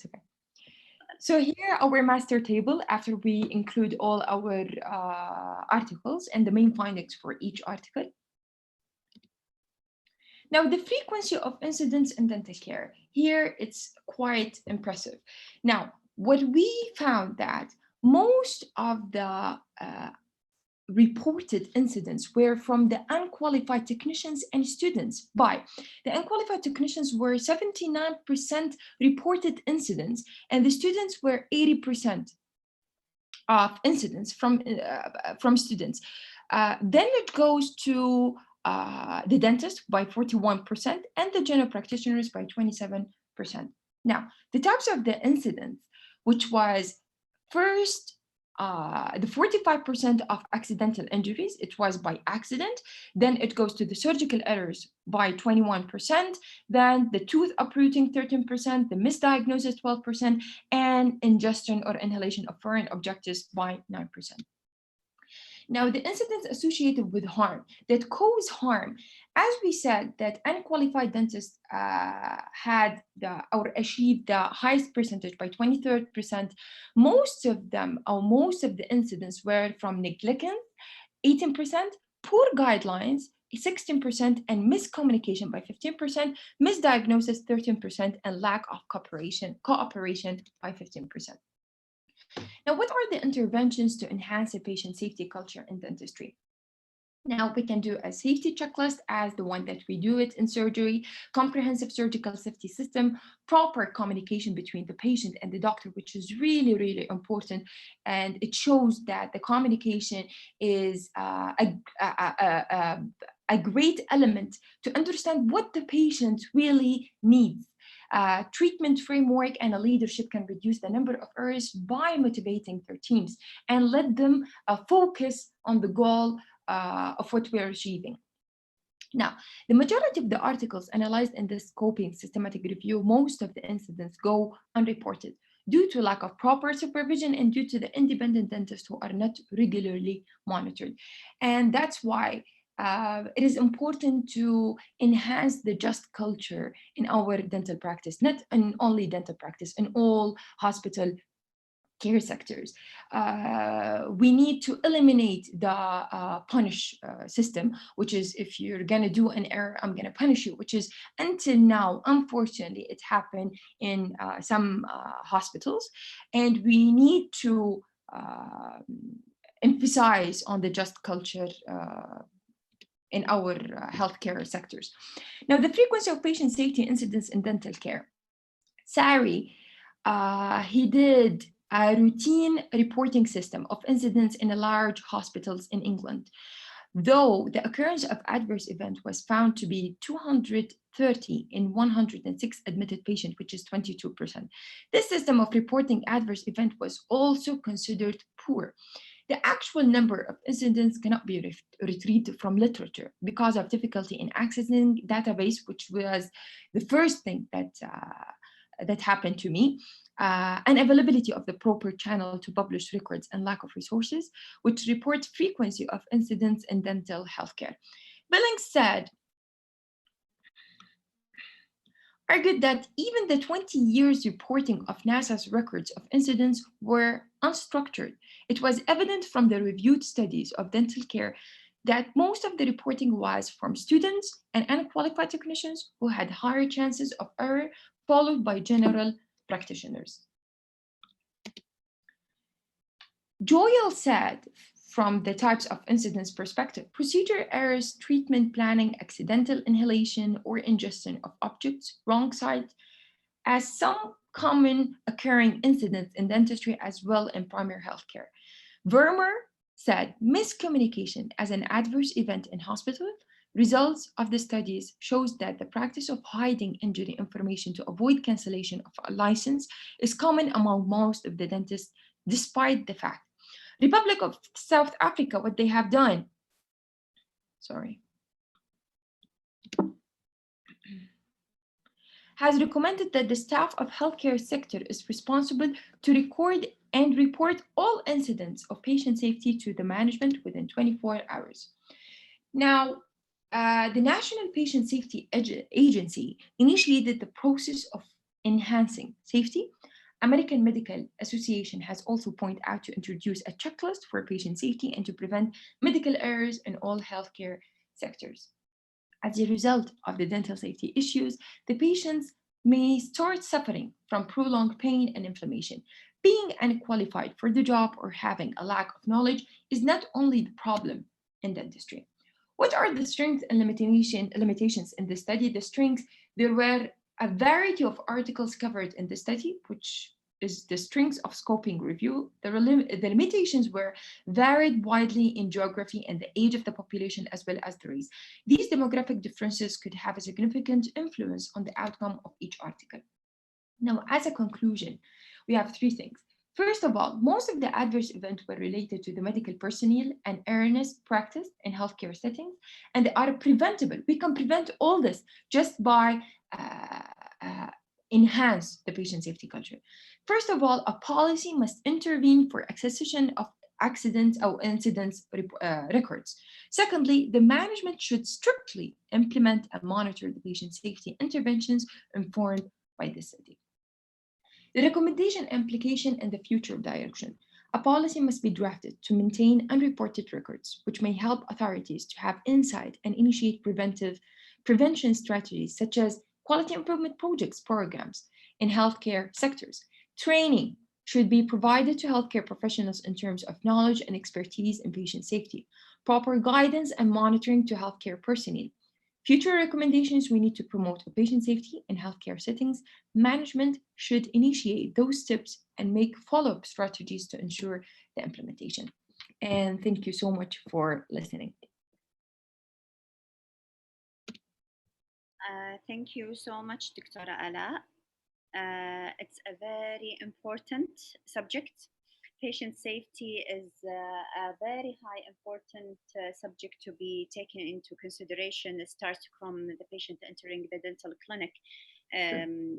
So here our master table, after we include all our articles and the main findings for each article. Now, the frequency of incidents in dental care, here it's quite impressive. Now, what we found that most of the reported incidents were from the unqualified technicians and students. The unqualified technicians were 79% reported incidents, and the students were 80% of incidents from students. Then it goes to the dentist by 41% and the general practitioners by 27%. Now, the types of the incidents, which was first, the 45% of accidental injuries, it was by accident. Then it goes to the surgical errors by 21%. Then the tooth uprooting 13%, the misdiagnosis 12%, and ingestion or inhalation of foreign objects by 9%. Now, the incidents associated with harm that cause harm, as we said, that unqualified dentists had or achieved the highest percentage by 23%. Most of them, or most of the incidents, were from negligence, 18%, poor guidelines, 16%, and miscommunication by 15%, misdiagnosis 13%, and lack of cooperation by 15%. Now, what are the interventions to enhance a patient safety culture in dentistry? Now, we can do a safety checklist as the one that we do it in surgery, comprehensive surgical safety system, proper communication between the patient and the doctor, which is really, really important. And it shows that the communication is a great element to understand what the patient really needs. Treatment framework and a leadership can reduce the number of errors by motivating their teams and let them focus on the goal what we're achieving. Now, the majority of the articles analyzed in this scoping systematic review, most of the incidents go unreported due to lack of proper supervision and due to the independent dentists who are not regularly monitored. And that's why it is important to enhance the just culture in our dental practice, not in only dental practice, in all hospital care sectors. We need to eliminate the punish system, which is if you're gonna do an error, I'm gonna punish you, which is until now, unfortunately, it happened in some hospitals. And we need to emphasize on the just culture in our healthcare sectors. Now, the frequency of patient safety incidents in dental care. Sari, he did a routine reporting system of incidents in large hospitals in England. Though the occurrence of adverse event was found to be 230 in 106 admitted patients, which is 22%. This system of reporting adverse event was also considered poor. The actual number of incidents cannot be retrieved from literature because of difficulty in accessing database, which was the first thing that happened to me. Unavailability of the proper channel to publish records and lack of resources, which report frequency of incidents in dental healthcare. Billings said, argued that even the 20 years reporting of NASA's records of incidents were unstructured. It was evident from the reviewed studies of dental care that most of the reporting was from students and unqualified technicians who had higher chances of error, followed by general practitioners. Joyal said, from the types of incidents perspective, procedure errors, treatment planning, accidental inhalation or ingestion of objects, wrong side, as some common occurring incidents in dentistry as well in primary healthcare. Vermeer said, miscommunication as an adverse event in hospital. Results of the studies shows that the practice of hiding injury information to avoid cancellation of a license is common among most of the dentists, despite the fact. Republic of South Africa, what they have done, has recommended that the staff of healthcare sector is responsible to record and report all incidents of patient safety to the management within 24 hours. Now, the National Patient Safety Agency initiated the process of enhancing safety. American Medical Association has also pointed out to introduce a checklist for patient safety and to prevent medical errors in all healthcare sectors. As a result of the dental safety issues, the patients may start suffering from prolonged pain and inflammation. Being unqualified for the job or having a lack of knowledge is not only the problem in dentistry. What are the strengths and limitations in the study? The strengths, there were a variety of articles covered in the study, which is the strengths of scoping review. The limitations were varied widely in geography and the age of the population as well as the race. These demographic differences could have a significant influence on the outcome of each article. Now, as a conclusion, we have three things. First of all, most of the adverse events were related to the medical personnel and erroneous practice in healthcare settings, and they are preventable. We can prevent all this just by enhance the patient safety culture. First of all, a policy must intervene for accession of accidents or incidents records. Secondly, the management should strictly implement and monitor the patient safety interventions informed by the study. The recommendation, implication, and the future direction. A policy must be drafted to maintain unreported records, which may help authorities to have insight and initiate prevention strategies such as quality improvement projects, programs in healthcare sectors. Training should be provided to healthcare professionals in terms of knowledge and expertise in patient safety. Proper guidance and monitoring to healthcare personnel. Future recommendations, we need to promote patient safety in healthcare settings. Management should initiate those steps and make follow-up strategies to ensure the implementation. And thank you so much for listening. Thank you so much, Dr. Ala. It's a very important subject. patient safety is a very high important subject to be taken into consideration. It starts from the patient entering the dental clinic, and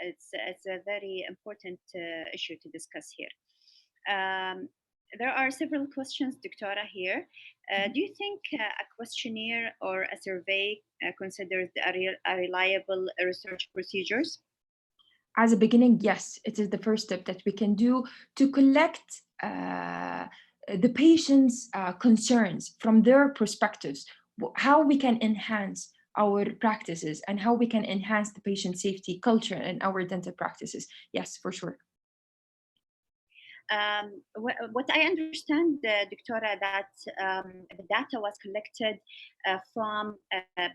it's a very important issue to discuss here. There are several questions, Doctora, here. Do you think a questionnaire or a survey considers a reliable research procedures? As a beginning, yes, it is the first step that we can do to collect the patient's concerns from their perspectives, how we can enhance our practices and how we can enhance the patient safety culture in our dental practices. Yes, for sure. What I understand, Doctora, that the data was collected from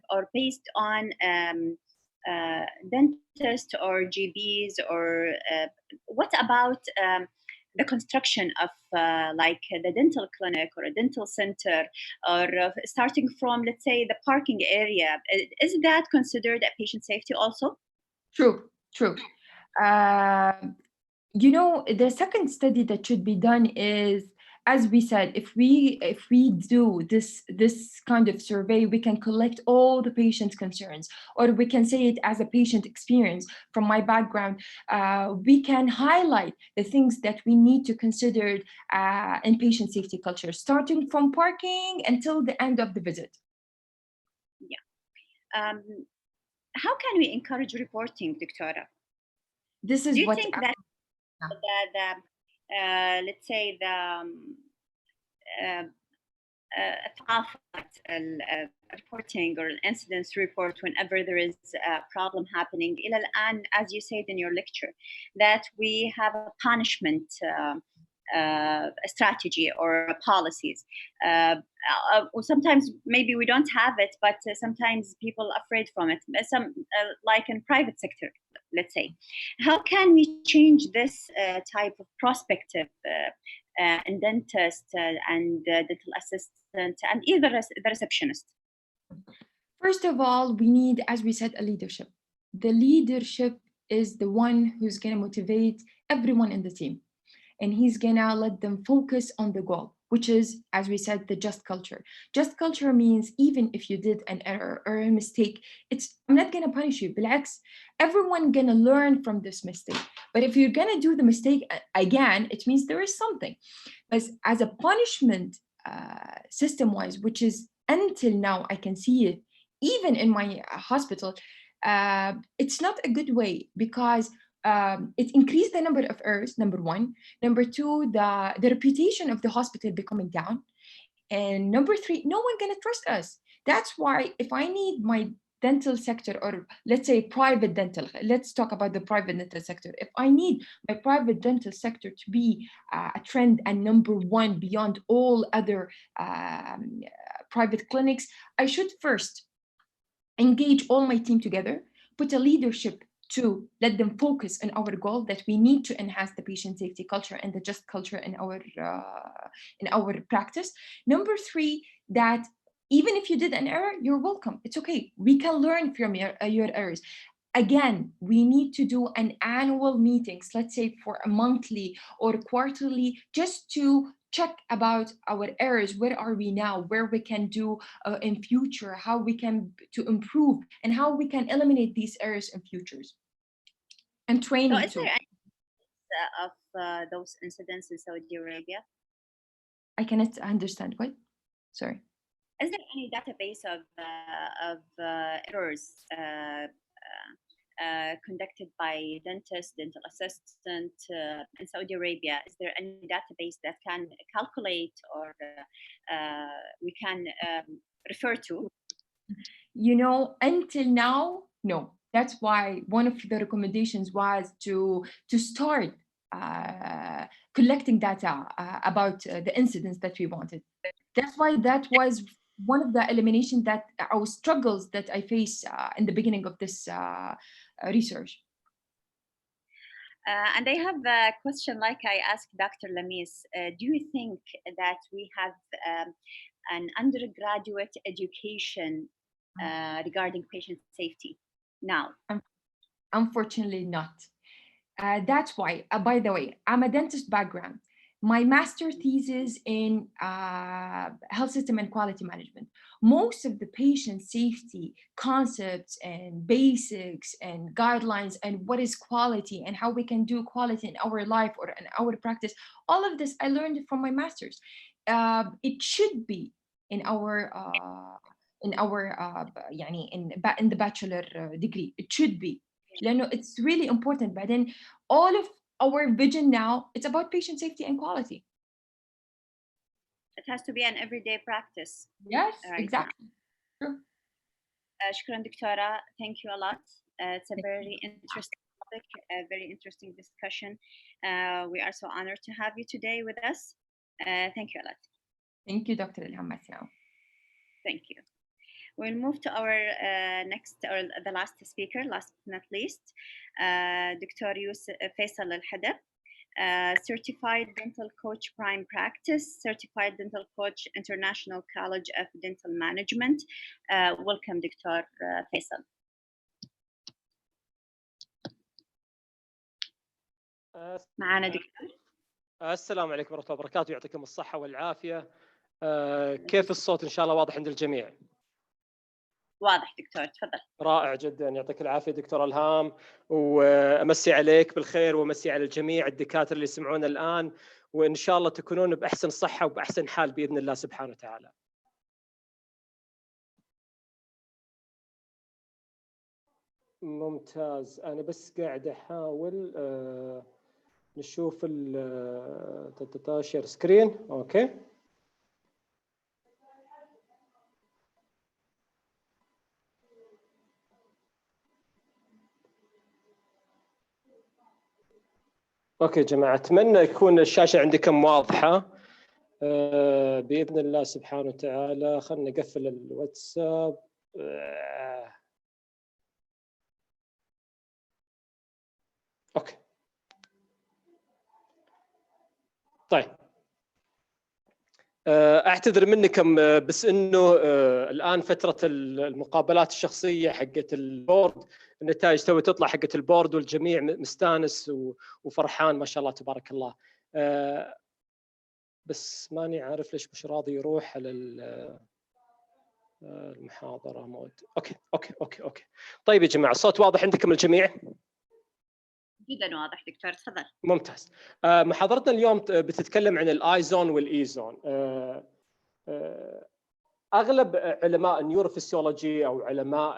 or based on dentists or GPs, or what about the construction of like the dental clinic or a dental center, or starting from, let's say, the parking area? Is that considered a patient safety also? True, true. You know, the second study that should be done is, as we said, if we do this kind of survey, we can collect all the patient's concerns, or we can say it as a patient experience. From my background, we can highlight the things that we need to consider in patient safety culture, starting from parking until the end of the visit. Yeah. How can we encourage reporting, Doctora? This is what think that let's say the reporting or an incidence report whenever there is a problem happening, إلى الآن, as you said in your lecture, that we have a punishment strategy or policies. Sometimes maybe we don't have it, but sometimes people are afraid from it. Some like in private sector, let's say. How can we change this type of perspective in dentist and dental assistant and either the receptionist? First of all, we need, as we said, a leadership. The leadership is the one who's going to motivate everyone in the team. And he's gonna let them focus on the goal, which is, as we said, the just culture. Just culture means even if you did an error or a mistake, I'm not gonna punish you. Bilaks, everyone gonna learn from this mistake. But if you're gonna do the mistake again, it means there is something. But as a punishment system-wise, which is until now, I can see it, even in my hospital, it's not a good way, because it increased the number of errors, number one. Number two, the reputation of the hospital becoming down. And number three, no one gonna trust us. That's why if I need my dental sector, or let's say private dental, let's talk about the private dental sector. If I need my private dental sector to be a trend and number one beyond all other private clinics, I should first engage all my team together, put a leadership to let them focus on our goal, that we need to enhance the patient safety culture and the just culture in our practice. Number three, that even if you did an error, you're welcome. It's okay. We can learn from your errors. Again, we need to do an annual meetings, let's say for a monthly or quarterly, just to check about our errors. Where are we now? Where we can do in future? How we can to improve, and how we can eliminate these errors in futures. And training so is too. there any of those incidents in Saudi Arabia? I cannot understand. What? Sorry. Is there any database of errors conducted by dentist, dental assistant in Saudi Arabia? Is there any database that can calculate or we can refer to? You know, until now, no. That's why one of the recommendations was to start collecting data about the incidents that we wanted. That's why that was one of the elimination that our struggles that I face in the beginning of this research. And I have a question like I asked Dr. Lamis. Do you think that we have an undergraduate education regarding patient safety now? Unfortunately not. That's why, by the way, I'm a dentist background. my master thesis in health system and quality management. Most of the patient safety concepts and basics and guidelines and what is quality and how we can do quality in our life or in our practice, all of this I learned from my master's. It should be in our يعني in the bachelor degree. It should be. لأنه it's really important. But then all of our vision now, it's about patient safety and quality. It has to be an everyday practice. Yes, right? exactly. True. شكرا دكتورة. Thank you a lot. It's a very interesting topic, a very interesting discussion. We are so honored to have you today with us. Thank you a lot. Thank you, Dr. Ilham Masao. Thank you. We'll move to our next or the last speaker, last but not least, Dr. Faisal Al-Hadab, Certified Dental Coach Prime Practice, Certified Dental Coach International College of Dental Management. Welcome, Dr. Faisal. معنا دكتور. السلام عليكم ورحمة الله وبركاته، يعطيكم الصحة والعافية. كيف الصوت؟ إن شاء الله واضح عند الجميع. واضح دكتور، تفضل. رائع جدا، يعطيك العافية دكتور إلهام، وأمسي عليك بالخير وأمسي على الجميع الدكاترة اللي يسمعون الآن، وإن شاء الله تكونون بأحسن صحة وبأحسن حال بإذن الله سبحانه وتعالى. ممتاز، أنا بس قاعد أحاول نشوف شير سكرين. أوكي. اوكي جماعه، اتمنى يكون الشاشه عندكم واضحه باذن الله سبحانه وتعالى. خلنا نقفل الواتساب. اوكي طيب، اعتذر منكم بس انه الان فتره المقابلات الشخصيه حقت البورد، النتائج توي تطلع حقت البورد والجميع مستانس وفرحان ما شاء الله تبارك الله. بس ماني عارف ليش مش راضي يروح على المحاضره مود. اوكي. طيب يا جماعه، الصوت واضح عندكم الجميع؟ جدا واضح دكتور، تفضل. ممتاز. محاضرتنا اليوم بتتكلم عن الاي زون والاي زون. اغلب علماء النيوروفيسيولوجي او علماء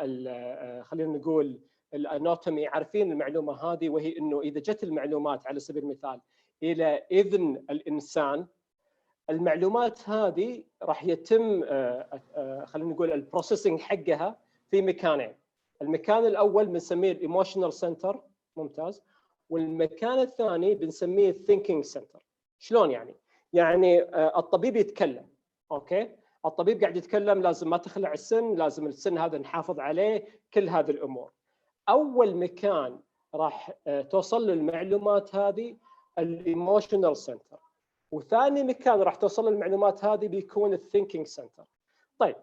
خلينا نقول الاناتومي عارفين المعلومه هذه، وهي انه اذا جت المعلومات على سبيل المثال الى اذن الانسان، المعلومات هذه راح يتم خلينا نقول البروسيسنج حقها في مكانين. المكان الاول بنسميه الايموشنال سنتر، ممتاز، والمكان الثاني بنسميه الثينكينج سنتر. شلون يعني؟ يعني الطبيب يتكلم، اوكي؟ الطبيب قاعد يتكلم، لازم ما تخلع السن، لازم السن هذا نحافظ عليه، كل هذه الامور. اول مكان راح توصل له المعلومات هذه الايموشنال سنتر، وثاني مكان راح توصل له المعلومات هذه بيكون الثينكينج سنتر. طيب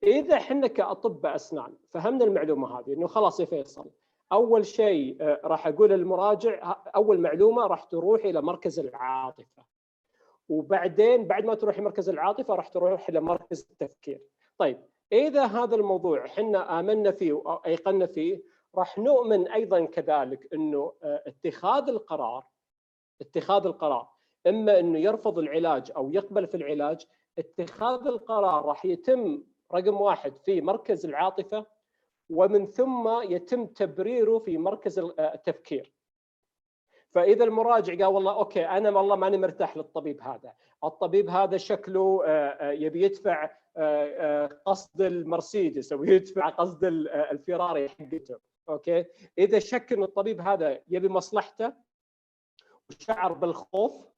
اذا احنا كاطباء اسنان فهمنا المعلومه هذه، انه خلاص يا فيصل، اول شيء راح اقول للمراجع اول معلومه راح تروح الى مركز العاطفه، وبعدين بعد ما تروح مركز العاطفه راح تروح الى مركز التفكير. طيب اذا هذا الموضوع احنا امنا فيه وايقنا فيه، راح نؤمن ايضا كذلك انه اتخاذ القرار اما انه يرفض العلاج او يقبل في العلاج. اتخاذ القرار راح يتم رقم واحد في مركز العاطفه، ومن ثم يتم تبريره في مركز التفكير. فاذا المراجع قال والله اوكي انا والله ماني مرتاح للطبيب هذا، الطبيب هذا شكله يبي يدفع قصد المرسيدس او يدفع قصد الفيراري حقته، اوكي؟ اذا شك ان الطبيب هذا يبي مصلحته وشعر بالخوف،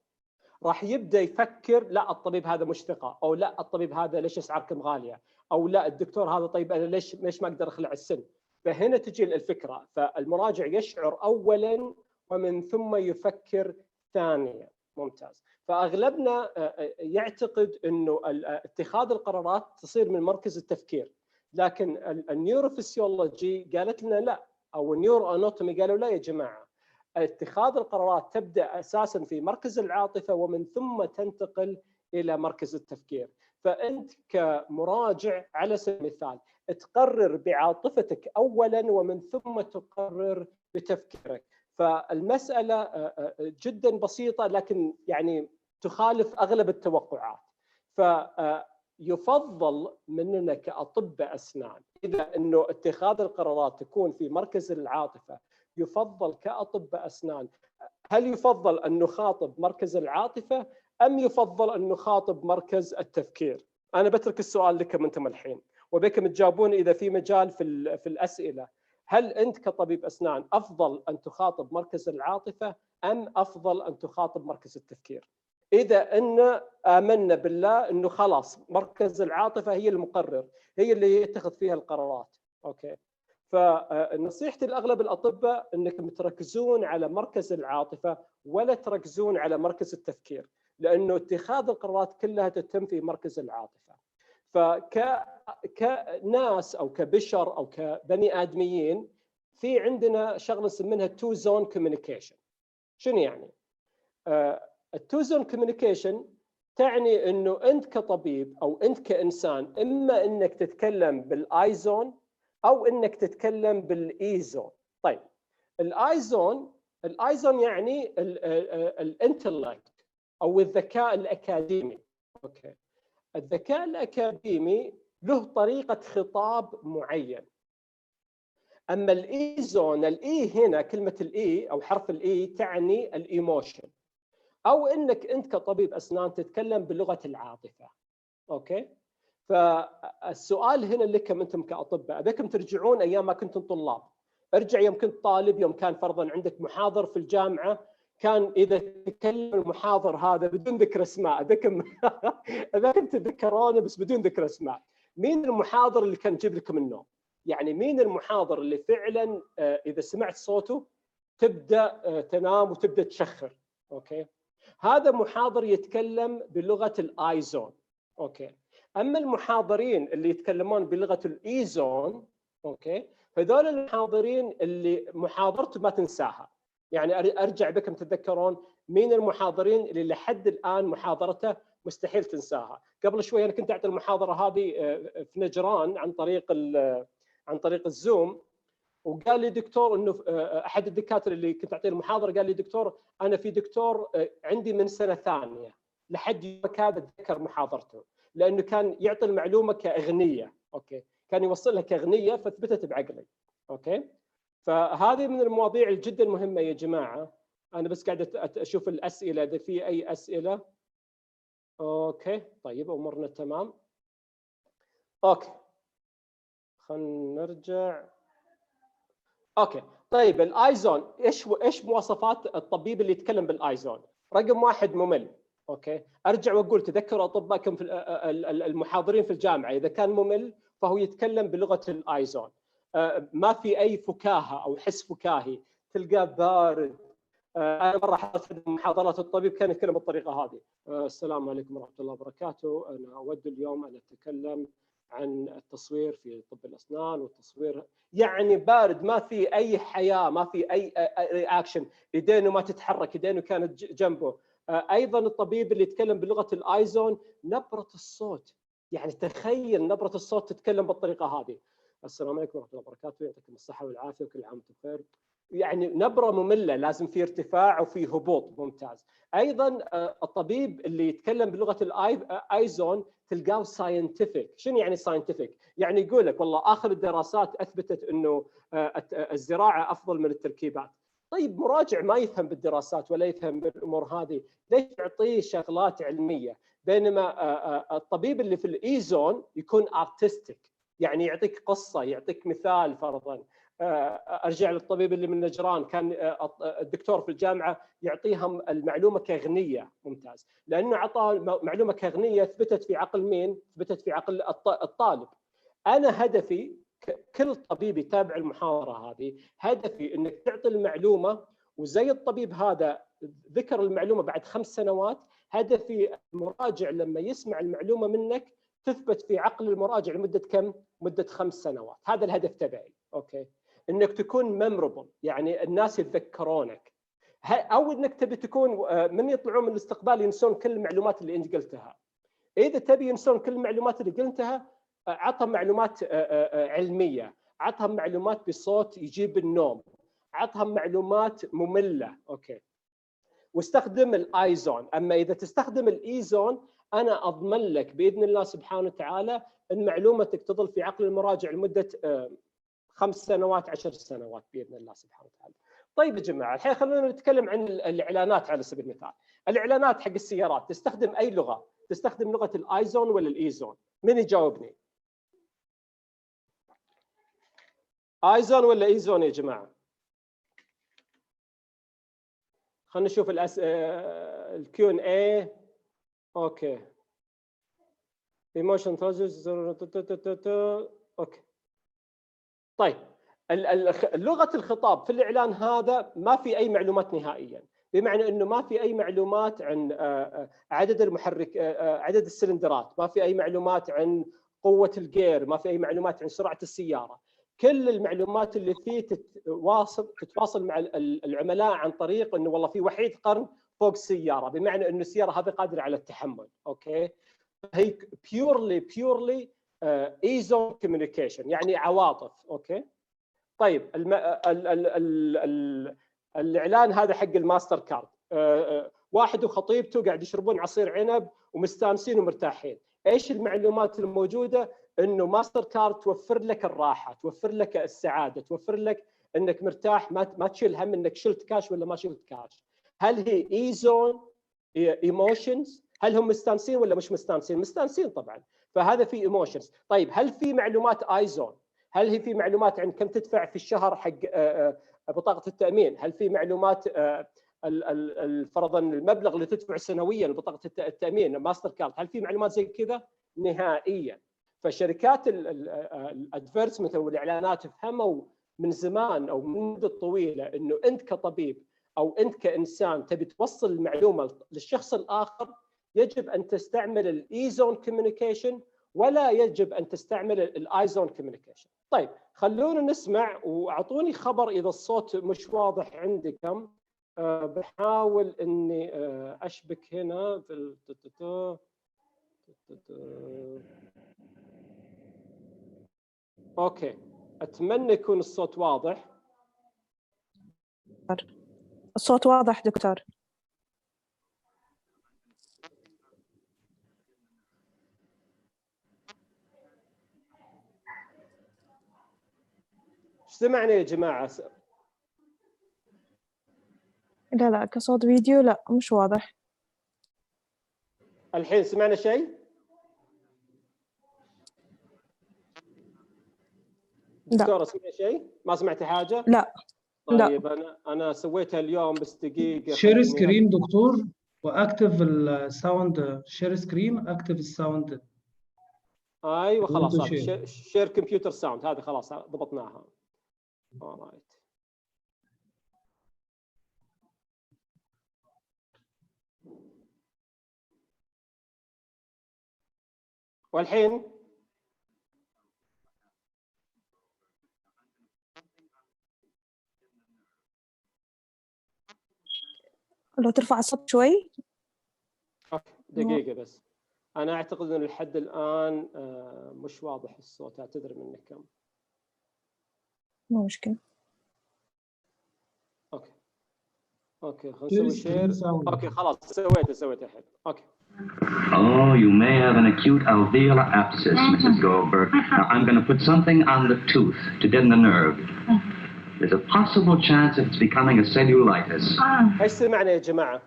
راح يبدا يفكر لا الطبيب هذا مش ثقه، او لا الطبيب هذا ليش اسعاركم غاليه، او لا الدكتور هذا طيب انا ليش ما اقدر اخلع السن. فهنا تجي الفكره، فالمراجع يشعر اولا ومن ثم يفكر ثانيا. ممتاز. فاغلبنا يعتقد انه اتخاذ القرارات تصير من مركز التفكير، لكن النيوروفيسيولوجي قالت لنا لا، او النيورو اناتومي قالوا لا يا جماعه، اتخاذ القرارات تبدأ أساساً في مركز العاطفة ومن ثم تنتقل إلى مركز التفكير. فأنت كمراجع على سبيل المثال تقرر بعاطفتك أولاً ومن ثم تقرر بتفكيرك. فالمسألة جداً بسيطة لكن يعني تخالف أغلب التوقعات. فيفضل مننا كأطباء أسنان إذا أنه اتخاذ القرارات تكون في مركز العاطفة، يفضل كأطباء أسنان هل يفضل أن نخاطب مركز العاطفة أم يفضل أن نخاطب مركز التفكير؟ أنا بترك السؤال لكم أنتم الحين وبكم تجاوبون إذا في مجال في الأسئلة. هل أنت كطبيب أسنان أفضل أن تخاطب مركز العاطفة أم أفضل أن تخاطب مركز التفكير؟ إذا أن آمنا بالله أنه خلاص مركز العاطفة هي المقرر، هي اللي يتخذ فيها القرارات. أوكي. فنصيحتي لأغلب الأطباء أنكم تركزون على مركز العاطفة ولا تركزون على مركز التفكير، لأنه اتخاذ القرارات كلها تتم في مركز العاطفة. كناس أو كبشر أو كبني آدميين في عندنا شغلة نسميها تو زون كوميونيكيشن. شنو يعني؟ التو زون كوميونيكيشن تعني أنه أنت كطبيب أو أنت كإنسان إما أنك تتكلم بالآي زون أو أنك تتكلم بالإي زون. طيب الآي زون يعني الانتلكت أو الذكاء الأكاديمي. أوكي. الذكاء الأكاديمي له طريقة خطاب معين. أما الإي زون، الإي هنا كلمة الإي أو حرف الإي تعني الإيموشن، أو أنك أنت كطبيب أسنان تتكلم بلغة العاطفة. أوكي. فالسؤال هنا لكم أنتم كأطباء، أبيكم ترجعون أيام ما كنتم طلاب. ارجع يوم كنت طالب، يوم كان فرضاً عندك محاضر في الجامعة، كان إذا تكلم المحاضر هذا بدون ذكر اسماء، أبيكم تتذكرونه بس بدون ذكر اسماء. مين المحاضر اللي كان يجيب لكم النوم؟ يعني مين المحاضر اللي فعلاً إذا سمعت صوته تبدأ تنام وتبدأ تشخر؟ أوكي. هذا محاضر يتكلم بلغة الآي زون. أوكي. أما المحاضرين اللي يتكلمون بلغة الإي زون، أوكي، هذول المحاضرين اللي محاضرته ما تنساها. يعني أرجع بكم تتذكرون مين المحاضرين اللي لحد الآن محاضرته مستحيل تنساها. قبل شوي أنا كنت أعطي المحاضرة هذه في نجران عن طريق الزوم، وقال لي دكتور انه احد الدكاتره اللي كنت اعطيه المحاضره قال لي دكتور انا في دكتور عندي من سنه ثانيه لحد يومك هذا اتذكر محاضرته، لانه كان يعطي المعلومه كاغنيه. اوكي. كان يوصلها كاغنيه فثبتت بعقلي. اوكي. فهذه من المواضيع الجدا مهمه يا جماعه. انا بس قاعد اشوف الاسئله اذا في اي اسئله. اوكي. طيب امورنا تمام. اوكي. خلينا نرجع. اوكي. طيب الايزون ايش مواصفات الطبيب اللي يتكلم بالايزون؟ رقم واحد ممل. اوكي. ارجع واقول تذكروا اطبائكم في المحاضرين في الجامعه اذا كان ممل فهو يتكلم بلغه الايزون. ما في اي فكاهه او حس فكاهي، تلقاه بارد. انا مره حضرت محاضرات الطبيب كان يتكلم بالطريقه هذه. السلام عليكم ورحمه الله وبركاته، انا اود اليوم ان اتكلم عن التصوير في طب الاسنان والتصوير، يعني بارد، ما في اي حياه، ما في اي رياكشن، يدينه ما تتحرك، يدينه كانت جنبه. ايضا الطبيب اللي يتكلم بلغه الايزون نبره الصوت، يعني تخيل نبره الصوت تتكلم بالطريقه هذه. السلام عليكم ورحمه الله وبركاته، يعطيكم الصحه والعافيه وكل عام وانتم بخير. يعني نبره ممله، لازم في ارتفاع وفي هبوط. ممتاز. ايضا الطبيب اللي يتكلم بلغه الايزون تلقاه ساينتفك. شنو يعني ساينتفك؟ يعني يقول لك والله اخر الدراسات اثبتت انه الزراعه افضل من التركيبات. طيب مراجع ما يفهم بالدراسات ولا يفهم بالامور هذه، ليش تعطيه شغلات علميه؟ بينما الطبيب اللي في الايزون يكون ارتستيك، يعني يعطيك قصه، يعطيك مثال. فرضا ارجع للطبيب اللي من نجران، كان الدكتور في الجامعه يعطيهم المعلومه كاغنيه. ممتاز. لانه اعطاه معلومه كاغنيه ثبتت في عقل مين؟ ثبتت في عقل الطالب. انا هدفي كل طبيب يتابع المحاضره هذه، هدفي انك تعطي المعلومه، وزي الطبيب هذا ذكر المعلومه بعد 5 سنوات، هدفي المراجع لما يسمع المعلومه منك تثبت في عقل المراجع لمده كم؟ مده 5 سنوات. هذا الهدف تبعي. اوكي. انك تكون ميموربل، يعني الناس يتذكرونك. او انك تبي تكون من يطلعون من الاستقبال ينسون كل المعلومات اللي انت قلتها. اذا تبي ينسون كل المعلومات اللي قلتها عطهم معلومات علميه، عطهم معلومات بصوت يجيب النوم، عطهم معلومات ممله. اوكي، واستخدم الايزون. اما اذا تستخدم الايزون انا اضمن لك باذن الله سبحانه وتعالى ان معلومتك تظل في عقل المراجع لمده 5 سنوات 10 سنوات باذن الله سبحانه وتعالى. طيب يا جماعه، الحين خلونا نتكلم عن الاعلانات على سبيل المثال. الاعلانات حق السيارات تستخدم اي لغه؟ تستخدم لغه الايزون ولا الايزون؟ من يجاوبني؟ ايزون ولا ايزون يا جماعه؟ خلينا نشوف الكيو ان اي. اوكي، ايموشن ترانزيس. اوكي، طيب لغه الخطاب في الاعلان هذا ما في اي معلومات نهائيا، بمعنى انه ما في اي معلومات عن عدد المحرك، عدد السلندرات، ما في اي معلومات عن قوه الجير، ما في اي معلومات عن سرعه السياره. كل المعلومات اللي فيه تتواصل مع العملاء عن طريق انه والله في وحيد قرن فوق السياره، بمعنى انه السياره هذه قادره على التحمل. اوكي، هي بيورلي ايزون كوميونيكيشن، يعني عواطف. اوكي، طيب الاعلان هذا حق الماستر كارد، واحد وخطيبته قاعد يشربون عصير عنب ومستانسين ومرتاحين. ايش المعلومات الموجوده؟ انه ماستر كارد توفر لك الراحه، توفر لك السعاده، توفر لك انك مرتاح، ما تشيل هم انك شلت كاش ولا ما شلت كاش. هل هي ايزون ايموشنز؟ هل هم مستانسين ولا مش مستانسين؟ مستانسين طبعا، فهذا في ايموشنز. طيب هل في معلومات ايزون؟ هل هي في معلومات عن كم تدفع في الشهر حق بطاقه التامين؟ هل في معلومات فرضا المبلغ اللي تدفع سنويا لبطاقه التامين ماستر كارد؟ هل في معلومات زي كذا؟ نهائيا. فشركات الادفيرتسمنت او الاعلانات فهموا من زمان او من مده طويله انه انت كطبيب او انت كانسان تبي توصل المعلومه للشخص الاخر، يجب ان تستعمل الايزون كوميونيكيشن ولا يجب ان تستعمل الايزون كوميونيكيشن. طيب خلونا نسمع واعطوني خبر اذا الصوت مش واضح عندكم. بحاول اني اشبك هنا في اوكي، اتمنى يكون الصوت واضح. الصوت واضح دكتور. سمعني يا جماعه؟ لا كصوت فيديو لا مش واضح. الحين سمعنا شيء؟ دكتورة سمعت شيء؟ ما سمعتي حاجة؟ لا. طيب أنا سويتها اليوم بس دقيقة. شير سكرين دكتور واكتف الساوند. شير سكرين اكتف الساوند. ايوه خلاص، هذا شير كمبيوتر ساوند، هذه خلاص ضبطناها. alright. والحين لو ترفع الصوت شوي. اوكي دقيقة بس، أنا أعتقد أن لحد الآن مش واضح الصوت، أعتذر منكم. مو مشكلة. اوكي خلينا نسوي شير. اوكي خلاص سويته الحين. اوكي. Oh, you may have an acute alveolar abscess, Mrs. Goldberg. Now, I'm going to put something on the tooth to deaden the nerve. There's a possible chance of it's becoming a cellulitis. ايش سمعنا يا جماعة؟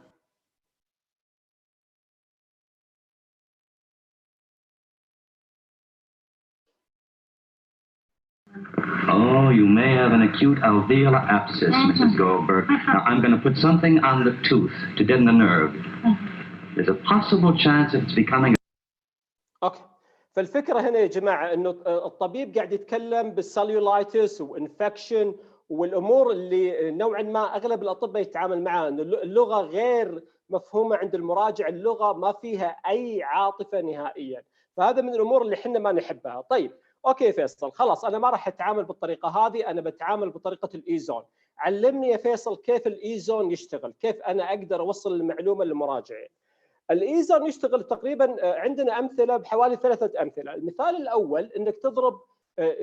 Oh, you may have an acute alveolar abscess, Mrs. Goldberg. Now, I'm going to put something on the tooth to deaden the nerve. There's a possible chance of it's becoming. اوكي، فالفكرة هنا يا جماعة انه الطبيب قاعد يتكلم بالسليولايتس وانفكشن والامور اللي نوعا ما اغلب الاطباء يتعامل معها، انه اللغة غير مفهومة عند المراجع، اللغة ما فيها اي عاطفة نهائيا، فهذا من الامور اللي احنا ما نحبها. طيب اوكي فيصل، خلاص انا ما راح اتعامل بالطريقه هذه، انا بتعامل بطريقه الايزون. علمني يا فيصل كيف الايزون يشتغل، كيف انا اقدر اوصل المعلومه للمراجعين. الايزون يشتغل تقريبا، عندنا امثله بحوالي 3 امثله. المثال الاول انك تضرب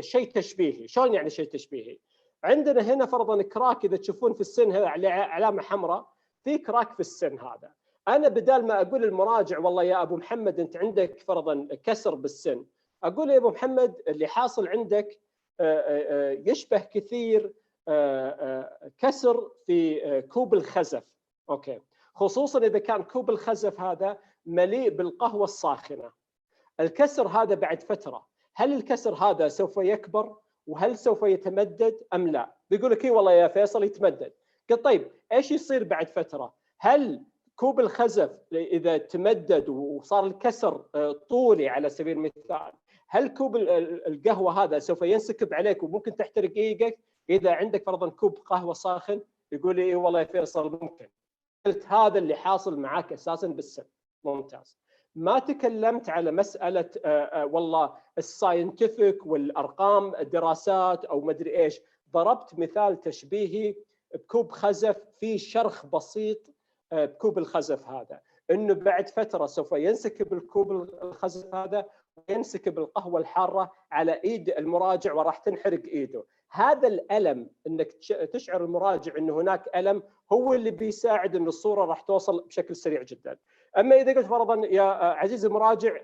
شيء تشبيهي. شلون يعني شيء تشبيهي؟ عندنا هنا فرضا كراك، اذا تشوفون في السن هذا علامه حمراء، في كراك في السن هذا. انا بدال ما اقول للمراجع والله يا ابو محمد انت عندك فرضا كسر بالسن، اقول يا ابو محمد اللي حاصل عندك يشبه كثير كسر في كوب الخزف. اوكي، خصوصا اذا كان كوب الخزف هذا مليء بالقهوه الساخنه. الكسر هذا بعد فتره، هل الكسر هذا سوف يكبر وهل سوف يتمدد ام لا؟ بيقول لك اي والله يا فيصل يتمدد. قلت طيب ايش يصير بعد فتره؟ هل كوب الخزف اذا تمدد وصار الكسر طولي على سبيل المثال، هل كوب القهوه هذا سوف ينسكب عليك وممكن تحترق ايدك اذا عندك فرضا كوب قهوه ساخن؟ يقول لي اي والله يا فيصل ممكن. قلت هذا اللي حاصل معك اساسا بالسن. ممتاز. ما تكلمت على مساله والله الساينتفك والارقام الدراسات او مدري ايش، ضربت مثال تشبيهي بكوب خزف في شرخ بسيط بكوب الخزف هذا، انه بعد فتره سوف ينسكب الكوب الخزف هذا وينسكب القهوه الحاره على ايد المراجع وراح تنحرق ايده. هذا الالم انك تشعر المراجع انه هناك الم هو اللي بيساعد ان الصوره راح توصل بشكل سريع جدا. اما اذا قلت فرضا يا عزيزي المراجع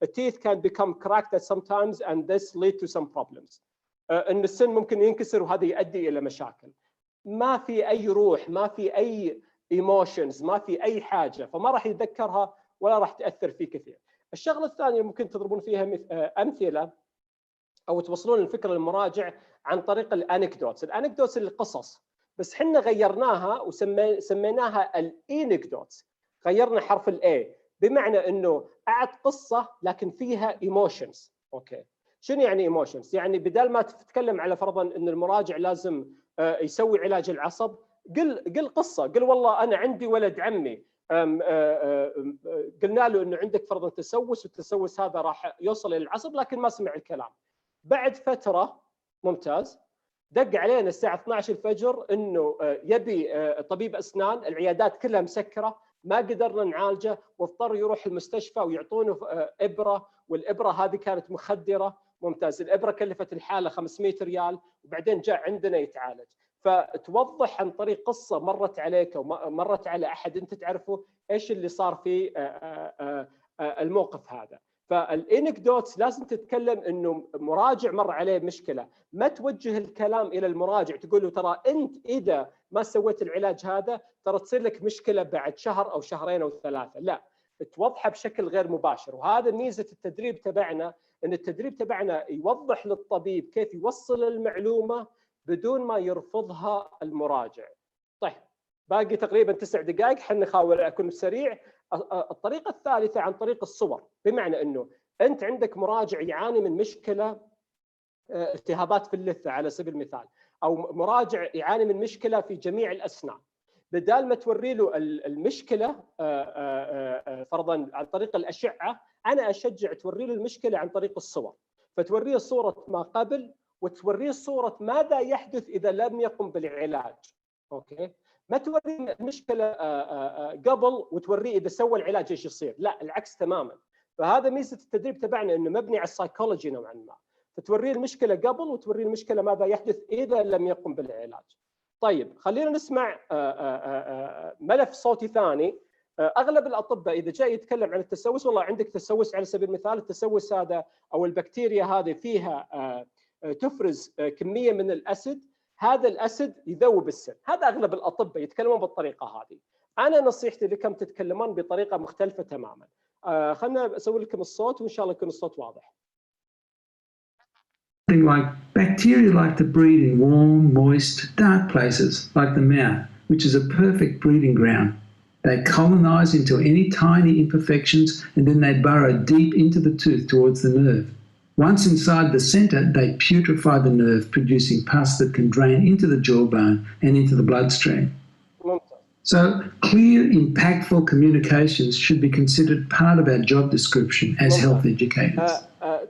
teeth can become cracked at sometimes and this lead to some problems، ان السن ممكن ينكسر وهذا يؤدي الى مشاكل. ما في اي روح، ما في اي ايموشنز، ما في اي حاجه، فما راح يتذكرها ولا راح تاثر فيه كثير. الشغله الثانيه ممكن تضربون فيها امثله او توصلون الفكره للمراجع عن طريق الانكدوتس. الانكدوتس القصص، بس احنا غيرناها وسميناها الانكدوتس، غيرنا حرف الاي، بمعنى انه اعد قصه لكن فيها ايموشنز. اوكي، شنو يعني ايموشنز؟ يعني بدل ما تتكلم على فرضا ان المراجع لازم يسوي علاج العصب، قل قصه، قل والله انا عندي ولد عمي قلنا له انه عندك فرضا تسوس، والتسوس هذا راح يوصل الى العصب لكن ما سمع الكلام. بعد فتره ممتاز دق علينا الساعه 12 الفجر انه يبي طبيب اسنان، العيادات كلها مسكره، ما قدرنا نعالجه واضطر يروح المستشفى ويعطونه ابره، والابره هذه كانت مخدره. ممتاز، الابره كلفت الحاله 500 ريال وبعدين جاء عندنا يتعالج. فتوضح عن طريق قصه مرت عليك او مرت على احد انت تعرفه ايش اللي صار في الموقف هذا. فالانكدوتس لازم تتكلم انه مراجع مر عليه مشكله، ما توجه الكلام الى المراجع تقول له ترى انت اذا ما سويت العلاج هذا ترى تصير لك مشكله بعد شهر او شهرين او 3، لا، توضحها بشكل غير مباشر. وهذا ميزه التدريب تبعنا، ان التدريب تبعنا يوضح للطبيب كيف يوصل المعلومه بدون ما يرفضها المراجع. طيب باقي تقريبا 9 دقائق، حنا نحاول اكون سريع. الطريقه الثالثه عن طريق الصور، بمعنى انه انت عندك مراجع يعاني من مشكله التهابات في اللثه على سبيل المثال، او مراجع يعاني من مشكله في جميع الاسنان. بدال ما توري له المشكله فرضا عن طريق الاشعه، انا اشجع توري له المشكله عن طريق الصور. فتوريه صوره ما قبل وتوريه صوره ماذا يحدث اذا لم يقم بالعلاج. اوكي، ما توري المشكله قبل وتوريه اذا سوى العلاج ايش يصير، لا العكس تماما. فهذا ميزه التدريب تبعنا، انه مبني على السايكولوجي نوعا ما. فتوريه المشكله قبل وتوريه المشكله ماذا يحدث اذا لم يقم بالعلاج. طيب خلينا نسمع ملف صوتي ثاني. اغلب الاطباء اذا جاي يتكلم عن التسوس، والله عندك تسوس على سبيل المثال، التسوس هذا او البكتيريا هذه فيها تفرز كميه من الاسيد، هذا الاسيد يذوب السن. هذا اغلب الاطباء يتكلمون بالطريقه هذه. انا نصيحتي لكم تتكلمون بطريقه مختلفه تماما. خلنا اسوي لكم الصوت وان شاء الله يكون الصوت واضح. Like bacteria like to breed in warm, moist, dark places like the mouth, which is a perfect breeding ground. They colonize into any tiny imperfections and then they burrow deep into the tooth towards the nerve. Once inside the centre, they putrefy the nerve, producing pus that can drain into the jawbone and into the bloodstream. So clear, impactful communications should be considered part of our job description as health educators.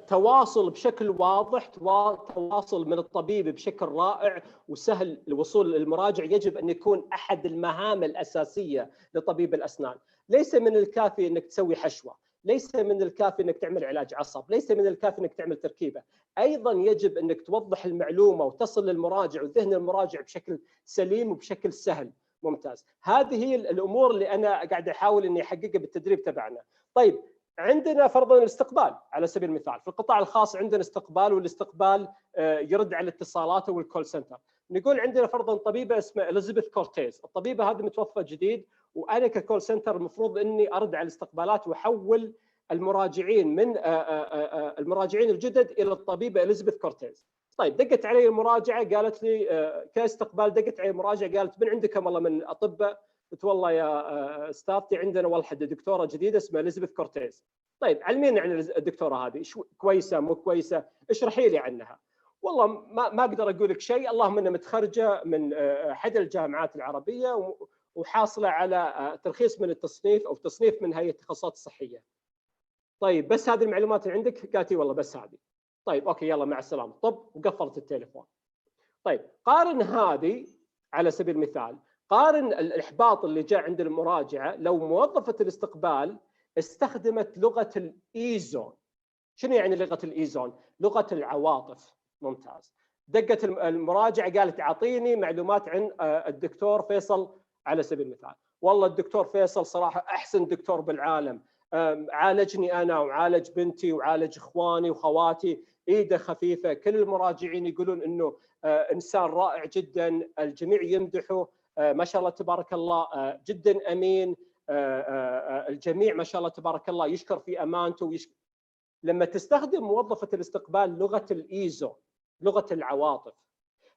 تواصل بشكل واضح، تواصل من الطبيب بشكل رائع وسهل الوصول للمراجع يجب أن يكون أحد المهام الأساسية لطبيب الأسنان. ليس من الكافي أنك تسوي حشوة، ليس من الكافي أنك تعمل علاج عصب، ليس من الكافي أنك تعمل تركيبة. أيضا يجب أنك توضح المعلومة وتصل للمراجع وذهن المراجع بشكل سليم وبشكل سهل. ممتاز. هذه هي الأمور اللي أنا قاعد أحاول أني أحققها بالتدريب تبعنا. طيب عندنا فرضا الاستقبال على سبيل المثال، في القطاع الخاص عندنا استقبال، والاستقبال يرد على الاتصالات والكول سنتر. نقول عندنا فرضا طبيبة اسمها إليزابيث كورتيز، الطبيبة هذه متوظفة جديد، وأنا ككول سنتر المفروض أني أرد على الاستقبالات وأحول المراجعين من المراجعين الجدد إلى الطبيبة إليزابيث كورتيز. طيب دقت علي المراجعة قالت لي كاستقبال، دقت علي المراجعة قالت من عندكم والله من أطباء؟ قلت والله يا استاذتي عندنا والله دكتورة جديدة اسمها إليزابيث كورتيز. طيب علمينا عن الدكتورة هذه، كويسة مو كويسة؟ اشرحي لي عنها. والله ما أقدر أقول لك شيء، اللهم أنها متخرجة من أحد الجامعات العربية وحاصلة على ترخيص من التصنيف أو تصنيف من هيئة التخصصات الصحية. طيب بس هذه المعلومات اللي عندك؟ قالت لي والله بس هذه. طيب أوكي يلا مع السلامة، طب وقفلت التليفون. طيب قارن هذه على سبيل المثال، قارن الإحباط اللي جاء عند المراجعة لو موظفة الاستقبال استخدمت لغة الإيزون. شنو يعني لغة الإيزون؟ لغة العواطف. ممتاز. دقت المراجعة قالت أعطيني معلومات عن الدكتور فيصل على سبيل المثال. والله الدكتور فيصل صراحة أحسن دكتور بالعالم، عالجني أنا وعالج بنتي وعالج إخواني وخواتي، إيده خفيفة. كل المراجعين يقولون إنه إنسان رائع جدا، الجميع يمدحه، ما شاء الله تبارك الله جدا أمين، الجميع ما شاء الله تبارك الله يشكر في أمانته لما تستخدم موظفة الاستقبال لغة الإيزو، لغة العواطف،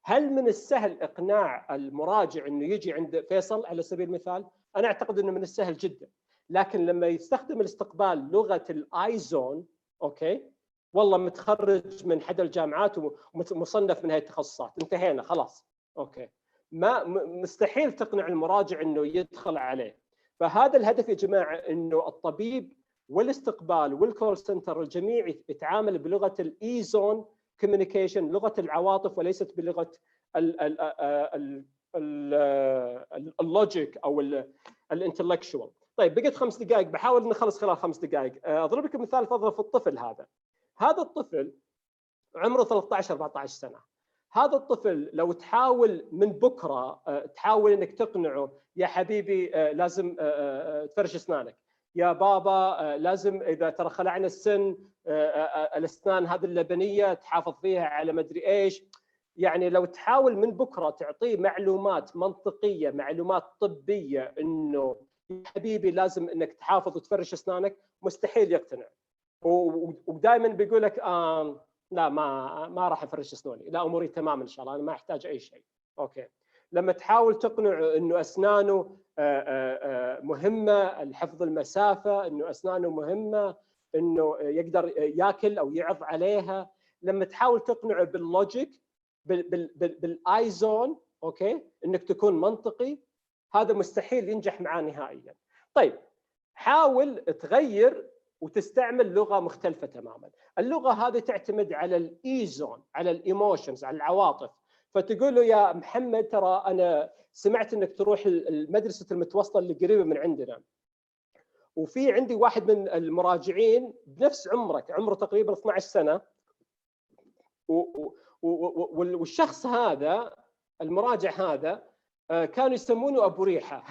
هل من السهل إقناع المراجع إنه يجي عند فيصل على سبيل المثال؟ أنا أعتقد إنه من السهل جدا. لكن لما يستخدم الاستقبال لغة الآيزون، أوكي، والله متخرج من حد الجامعات ومصنف من هاي التخصصات، انتهينا خلاص، أوكي، ما مستحيل تقنع المراجع إنه يدخل عليه. فهذا الهدف يا جماعة، إنه الطبيب والاستقبال والكول سنتر الجميع يتعامل بلغة الإيزون كوميونيكيشن، لغة العواطف، وليست بلغة اللوجيك أو الانتلكشوال. طيب بقيت 5 دقائق، بحاول نخلص خلال 5 دقائق. أضرب لكم مثال فضل في الطفل هذا الطفل عمره 13-14 سنة. هذا الطفل لو تحاول من بكرة تحاول انك تقنعه يا حبيبي لازم تفرش اسنانك، يا بابا لازم اذا ترى خلعنا السن الاسنان هذه اللبنية تحافظ فيها على مدري ايش، يعني لو تحاول من بكرة تعطيه معلومات منطقية، معلومات طبية انه يا حبيبي لازم انك تحافظ وتفرش اسنانك، مستحيل يقتنع. ودائما بيقول لك لا ما راح افرش اسناني، لا اموري تمام ان شاء الله، انا ما احتاج اي شيء. اوكي، لما تحاول تقنع انه اسنانه مهمه، الحفظ المسافه، انه اسنانه مهمه، انه يقدر ياكل او يعض عليها، لما تحاول تقنعه باللوجيك بالايزون، اوكي، انك تكون منطقي، هذا مستحيل ينجح معاه نهائيا. طيب حاول تغير وتستعمل لغة مختلفة تماما. اللغة هذه تعتمد على الإيزون، على الإيموشنز، على العواطف. فتقول له يا محمد ترى أنا سمعت أنك تروح المدرسة المتوسطة اللي قريبة من عندنا، وفي عندي واحد من المراجعين بنفس عمرك، عمره تقريبا 12 سنة، والشخص هذا المراجع هذا كانوا يسمونه أبو ريحة.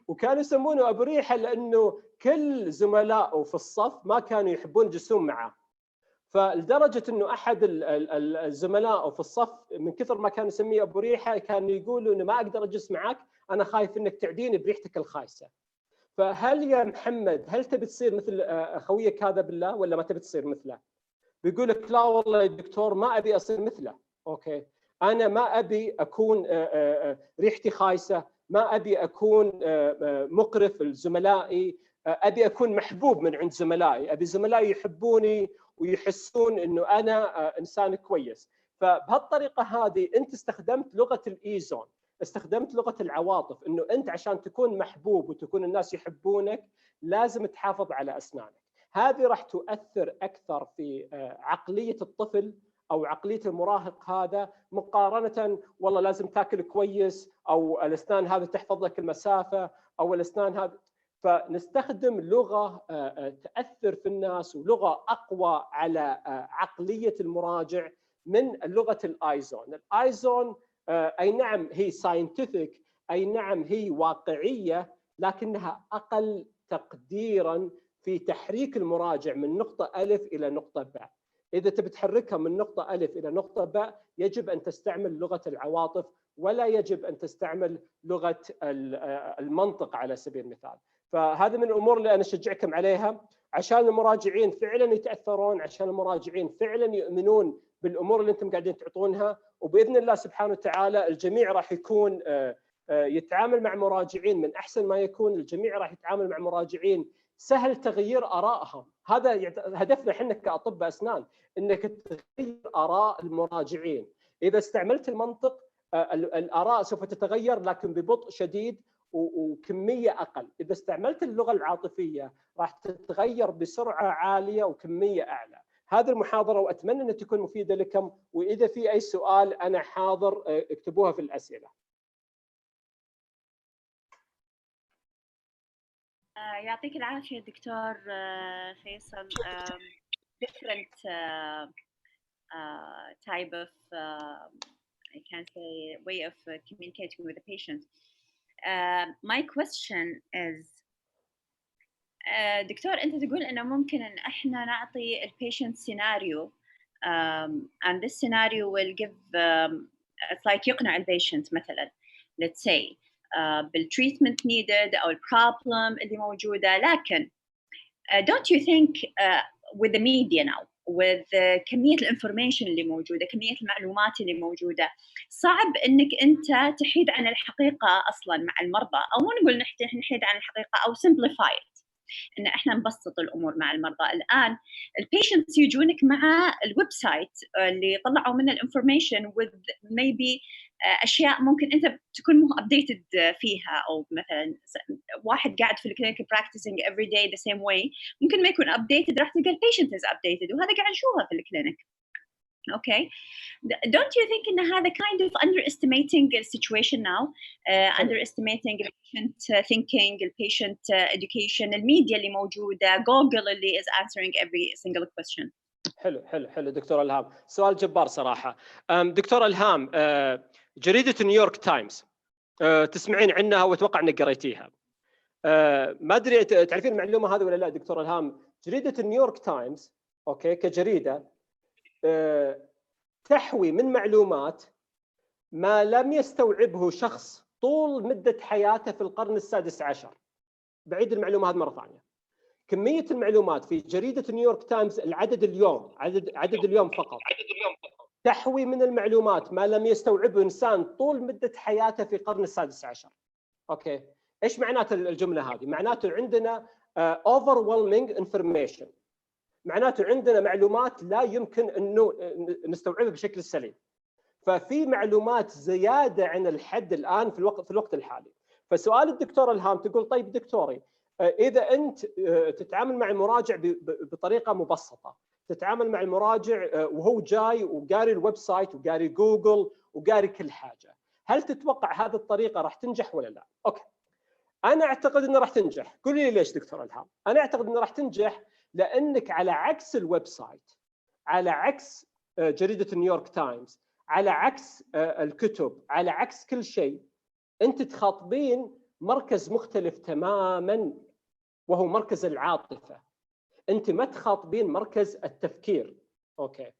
وكانوا يسمونه أبو ريحة لأنه كل زملائه في الصف ما كانوا يحبون يجلسون معه، فلدرجة أنه أحد الزملاء في الصف من كثر ما كانوا يسميه أبو ريحة كانوا يقولوا أنه ما أقدر أجلس معك، أنا خايف أنك تعديني بريحتك الخايسة. فهل يا محمد هل تبي تصير مثل خويك هذا بالله ولا ما تبي تصير مثله؟ بيقول لك لا والله يا دكتور ما أبي أصير مثله. أوكي، أنا ما أبي أكون ريحتي خايسة، ما أبي أكون مقرف لزملائي، أبي أكون محبوب من عند زملائي، أبي زملائي يحبوني ويحسون إنه أنا إنسان كويس. فبهالطريقة هذه أنت استخدمت لغة الإيزون، استخدمت لغة العواطف، انه انت عشان تكون محبوب وتكون الناس يحبونك لازم تحافظ على اسنانك. هذه راح تؤثر اكثر في عقلية الطفل او عقلية المراهق هذا، مقارنة والله لازم تاكل كويس، او الاسنان هذه تحفظ لك المسافة، او الاسنان هذه. فنستخدم لغة تأثر في الناس ولغة أقوى على عقلية المراجع من لغة الآيزون. الآيزون أي نعم هي ساينتفك، أي نعم هي واقعية، لكنها أقل تقديراً في تحريك المراجع من نقطة ألف إلى نقطة باء. إذا تبي تحركها من نقطة ألف إلى نقطة باء يجب أن تستعمل لغة العواطف، ولا يجب أن تستعمل لغة المنطق على سبيل المثال. فهذا من الأمور اللي أنا أشجعكم عليها عشان المراجعين فعلا يتأثرون، عشان المراجعين فعلا يؤمنون بالأمور اللي أنتم قاعدين تعطونها. وبإذن الله سبحانه وتعالى الجميع راح يكون يتعامل مع مراجعين من أحسن ما يكون. الجميع راح يتعامل مع مراجعين سهل تغيير آرائهم. هذا هدفنا احنا كأطباء أسنان، إنك تغير آراء المراجعين. إذا استعملت المنطق الآراء سوف تتغير، لكن ببطء شديد وكمية أقل. إذا استعملت اللغة العاطفية راح تتغير بسرعة عالية وكمية أعلى. هذه المحاضرة وأتمنى أن تكون مفيدة لكم، وإذا في أي سؤال أنا حاضر اكتبوها في الأسئلة. يعطيك العافية دكتور فيصل. different type of I can't say way of communicating with the patient. My question is دكتور، أنت تقول إنه ممكن إن إحنا نعطي البيشنت سيناريو and this scenario will give it's like يقنع البيشنت مثلا let's say بالtreatment needed أو البروبلم اللي موجودة، لكن don't you think with the media now with كمية الانفورميشن اللي موجودة، كمية المعلومات اللي موجودة، صعب إنك أنت تحيد عن الحقيقة أصلاً مع المرضى، أو مو نقول نحيد عن الحقيقة أو simplify it، إن إحنا نبسط الأمور مع المرضى. الآن البيشنتس يجونك مع الويب سايت اللي طلعوا منه الانفورميشن with maybe أشياء ممكن أنت تكون مو updated فيها، أو مثلا واحد قاعد في الكلينيك practicing every day the same way ممكن ما يكون updated، راح تلقى البيشنت is updated، وهذا قاعد نشوفه في الكلينيك. Okay, don't you think إن هذا kind of underestimating the situation now, underestimating the patient thinking, the patient education, الميديا اللي موجودة، جوجل اللي is answering every single question. حلو دكتور إلهام، سؤال جبار صراحة. دكتور إلهام، جريدة نيويورك تايمز تسمعين عنها وأتوقع أنك قريتيها. ما أدري تعرفين المعلومة هذه ولا لا دكتور إلهام؟ جريدة نيويورك تايمز أوكي كجريدة تحوي من معلومات ما لم يستوعبه شخص طول مدة حياته في القرن السادس عشر. بعيد المعلومة هذه مرة ثانية. كمية المعلومات في جريدة نيويورك تايمز العدد اليوم، عدد اليوم فقط، تحوي من المعلومات ما لم يستوعبه إنسان طول مدة حياته في القرن السادس عشر. أوكي، إيش معناته الجملة هذه؟ معناته عندنا overwhelming information، معناته عندنا معلومات لا يمكن أنه نستوعبها بشكل سليم. ففي معلومات زيادة عن الحد الآن في الوقت الحالي. فسؤال الدكتور إلهام تقول طيب دكتوري، إذا أنت تتعامل مع المراجع بطريقة مبسطة، تتعامل مع المراجع وهو جاي وقاري الويب سايت وقاري جوجل وقاري كل حاجة، هل تتوقع هذه الطريقة راح تنجح ولا لا؟ أوكي، أنا أعتقد أنها راح تنجح. قولي لي ليش دكتور إلهام؟ أنا أعتقد أنها راح تنجح لأنك على عكس الويب سايت، على عكس جريدة نيويورك تايمز، على عكس الكتب، على عكس كل شيء، أنت تخاطبين مركز مختلف تماماً وهو مركز العاطفة. أنت ما تخاطبين مركز التفكير. أوكي،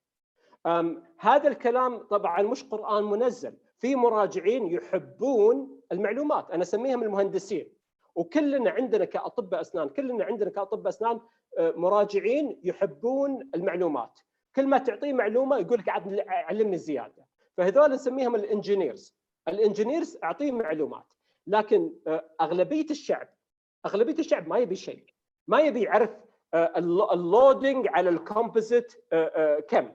هذا الكلام طبعاً مش قرآن منزل. في مراجعين يحبون المعلومات، أنا أسميهم المهندسين، وكلنا عندنا كأطباء أسنان، مراجعين يحبون المعلومات. كل ما تعطيه معلومة يقول لك عاد علمني زيادة. فهذول نسميهم الانجينيرز. الانجينيرز أعطيه معلومات، لكن أغلبية الشعب ما يبي شيء، ما يبي يعرف اللودينج على الكومبوزيت كم،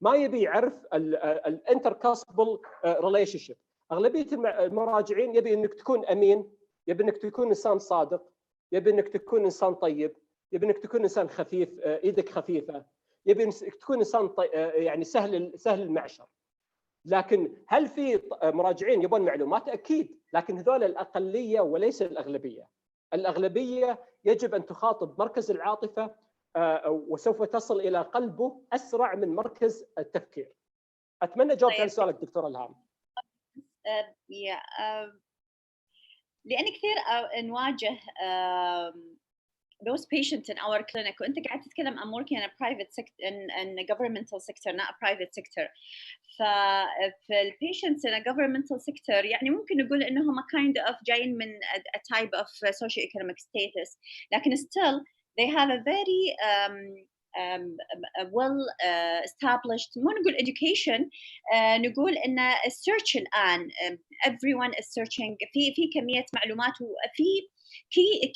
ما يبي يعرف الانتركاسبل ريليشنشيب، اغلبيه المراجعين يبي انك تكون امين، يبي انك تكون انسان صادق، يبي انك تكون انسان طيب، يبي انك تكون انسان خفيف، ايدك خفيفه، يبي انك تكون انسان يعني سهل المعشر. لكن هل في مراجعين يبون معلومات؟ اكيد، لكن هذول الاقليه وليس الاغلبيه. الاغلبيه يجب ان تخاطب مركز العاطفه وسوف تصل الى قلبه اسرع من مركز التفكير. اتمنى جاوبت على سؤالك دكتور الهام. لان كثير نواجه those patients in our clinic وانت قاعد تتكلم I'm working in a private sector in a governmental sector not a private sector. ففي patients in a governmental sector يعني ممكن نقول انهم kind of جايين من a type of socio-economic status لكن still they have a very well established ما نقول education نقول ان السيرش الان everyone is searching في كمية معلومات وفي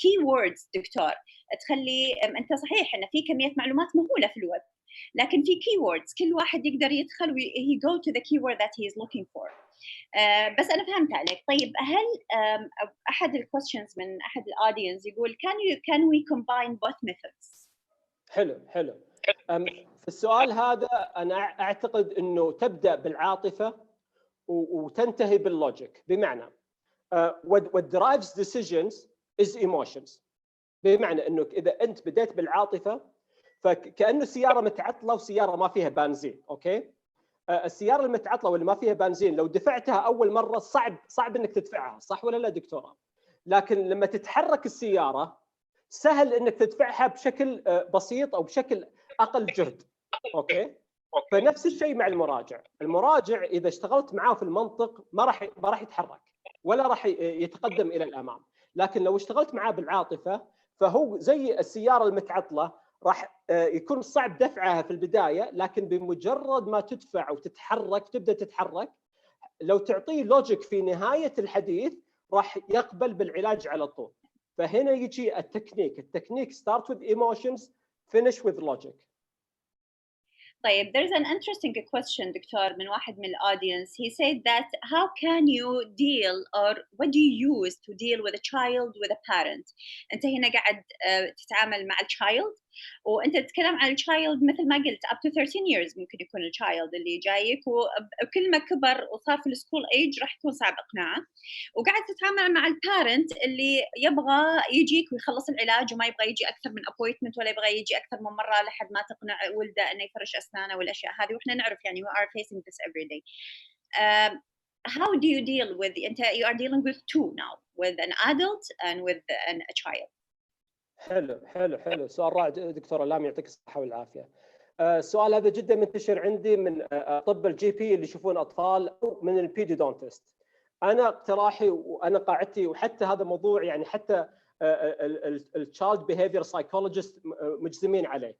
key words دكتور تخلي انت صحيح ان في كمية معلومات مهولة في الويب لكن في key words كل واحد يقدر يدخل he go to the keyword that he is looking for. بس انا فهمت عليك. طيب هل احد الquestions من احد الاودينس يقول can we combine both methods؟ حلو. في السؤال هذا انا اعتقد انه تبدا بالعاطفه وتنتهي باللوجيك. بمعنى what drives decisions is emotions. بمعنى انه اذا انت بديت بالعاطفه فكانه سياره متعطله وسياره ما فيها بنزين. اوكي، السياره المتعطله واللي ما فيها بنزين لو دفعتها اول مره صعب انك تدفعها، صح ولا لا دكتوره؟ لكن لما تتحرك السياره سهل انك تدفعها بشكل بسيط او بشكل اقل جهد. اوكي، فنفس الشيء مع المراجع اذا اشتغلت معاه في المنطق ما راح يتحرك ولا راح يتقدم الى الامام. لكن لو اشتغلت معاه بالعاطفه فهو زي السياره المتعطله، راح يكون صعب دفعها في البدايه، لكن بمجرد ما تدفع وتتحرك تبدا تتحرك، لو تعطيه لوجيك في نهايه الحديث راح يقبل بالعلاج على طول. فهنا يجي التكنيك start with emotions finish with logic. طيب there's an interesting question دكتور من واحد من الaudience. He said that how can you deal or what do you use to deal with a child with a parent؟ أنت هنا قاعد تتعامل مع الchild وأنت تتكلم عن الchild مثل ما قلت up to 13 years ممكن يكون الchild اللي جايك وكل ما كبر وصار في السكول age راح يكون صعب إقناعه، وقاعد تتعامل مع البارنت اللي يبغى يجيك ويخلص العلاج وما يبغى يجي أكثر من appointment ولا يبغى يجي أكثر من مرة لحد ما تقنع ولده إنه يفرش أسنانه والأشياء هذه، وإحنا نعرف يعني we are facing this every day. How do you deal with you are dealing with two now with an adult and with a child. حلو سؤال رائع دكتورة لام يعطيك الصحة والعافية. السؤال هذا جدا منتشر عندي من طب الجي بي اللي يشوفون أطفال أو من البيديودونتست. أنا اقتراحي وأنا قاعدتي وحتى هذا موضوع يعني حتى التشايلد بيهيفير سايكولوجيست مجزمين عليه.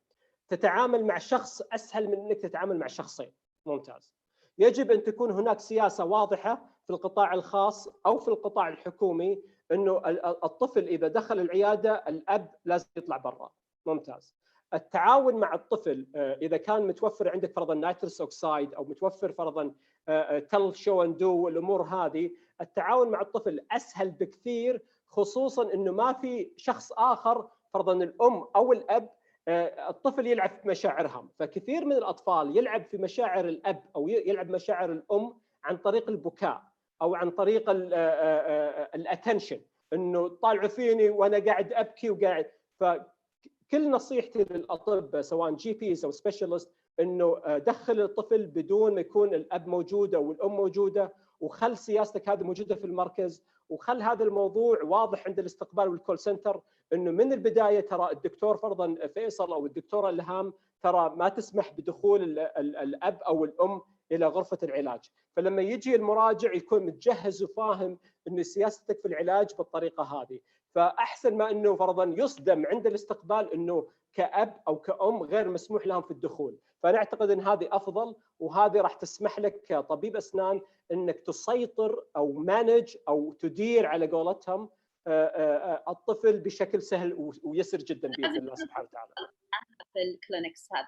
تتعامل مع شخص أسهل من أنك تتعامل مع شخصين. ممتاز. يجب أن تكون هناك سياسة واضحة في القطاع الخاص أو في القطاع الحكومي أنه الطفل إذا دخل العيادة الأب لازم يطلع برا. ممتاز. التعاون مع الطفل إذا كان متوفر عندك فرضاً نيتروس أوكسايد أو متوفر فرضاً تل شو أند دو والأمور هذه، التعاون مع الطفل أسهل بكثير، خصوصاً أنه ما في شخص آخر فرضاً الأم أو الأب الطفل يلعب في مشاعرهم. فكثير من الأطفال يلعب في مشاعر الأب أو يلعب مشاعر الأم عن طريق البكاء أو عن طريق الاتنشن، انه طالعوا فيني وانا قاعد ابكي وقاعد. فكل نصيحتي للاطباء سواء جي بيز او سبيشالست انه دخل الطفل بدون ما يكون الاب موجود او الام موجوده، وخل سياستك هذه موجوده في المركز، وخل هذا الموضوع واضح عند الاستقبال والكول سنتر، انه من البدايه ترى الدكتور فرضا فيصل او الدكتوره الهام ترى ما تسمح بدخول الاب او الام الى غرفه العلاج. فلما يجي المراجع يكون متجهز وفاهم انه سياستك في العلاج بالطريقه هذه. فاحسن ما انه فرضا يصدم عند الاستقبال انه كاب او كأم غير مسموح لهم في الدخول. فانا اعتقد ان هذه افضل، وهذه راح تسمح لك كطبيب اسنان انك تسيطر او مانج او تدير على قولتهم الطفل بشكل سهل ويسر جدا باذن الله سبحانه وتعالى. في الكلينكس هذا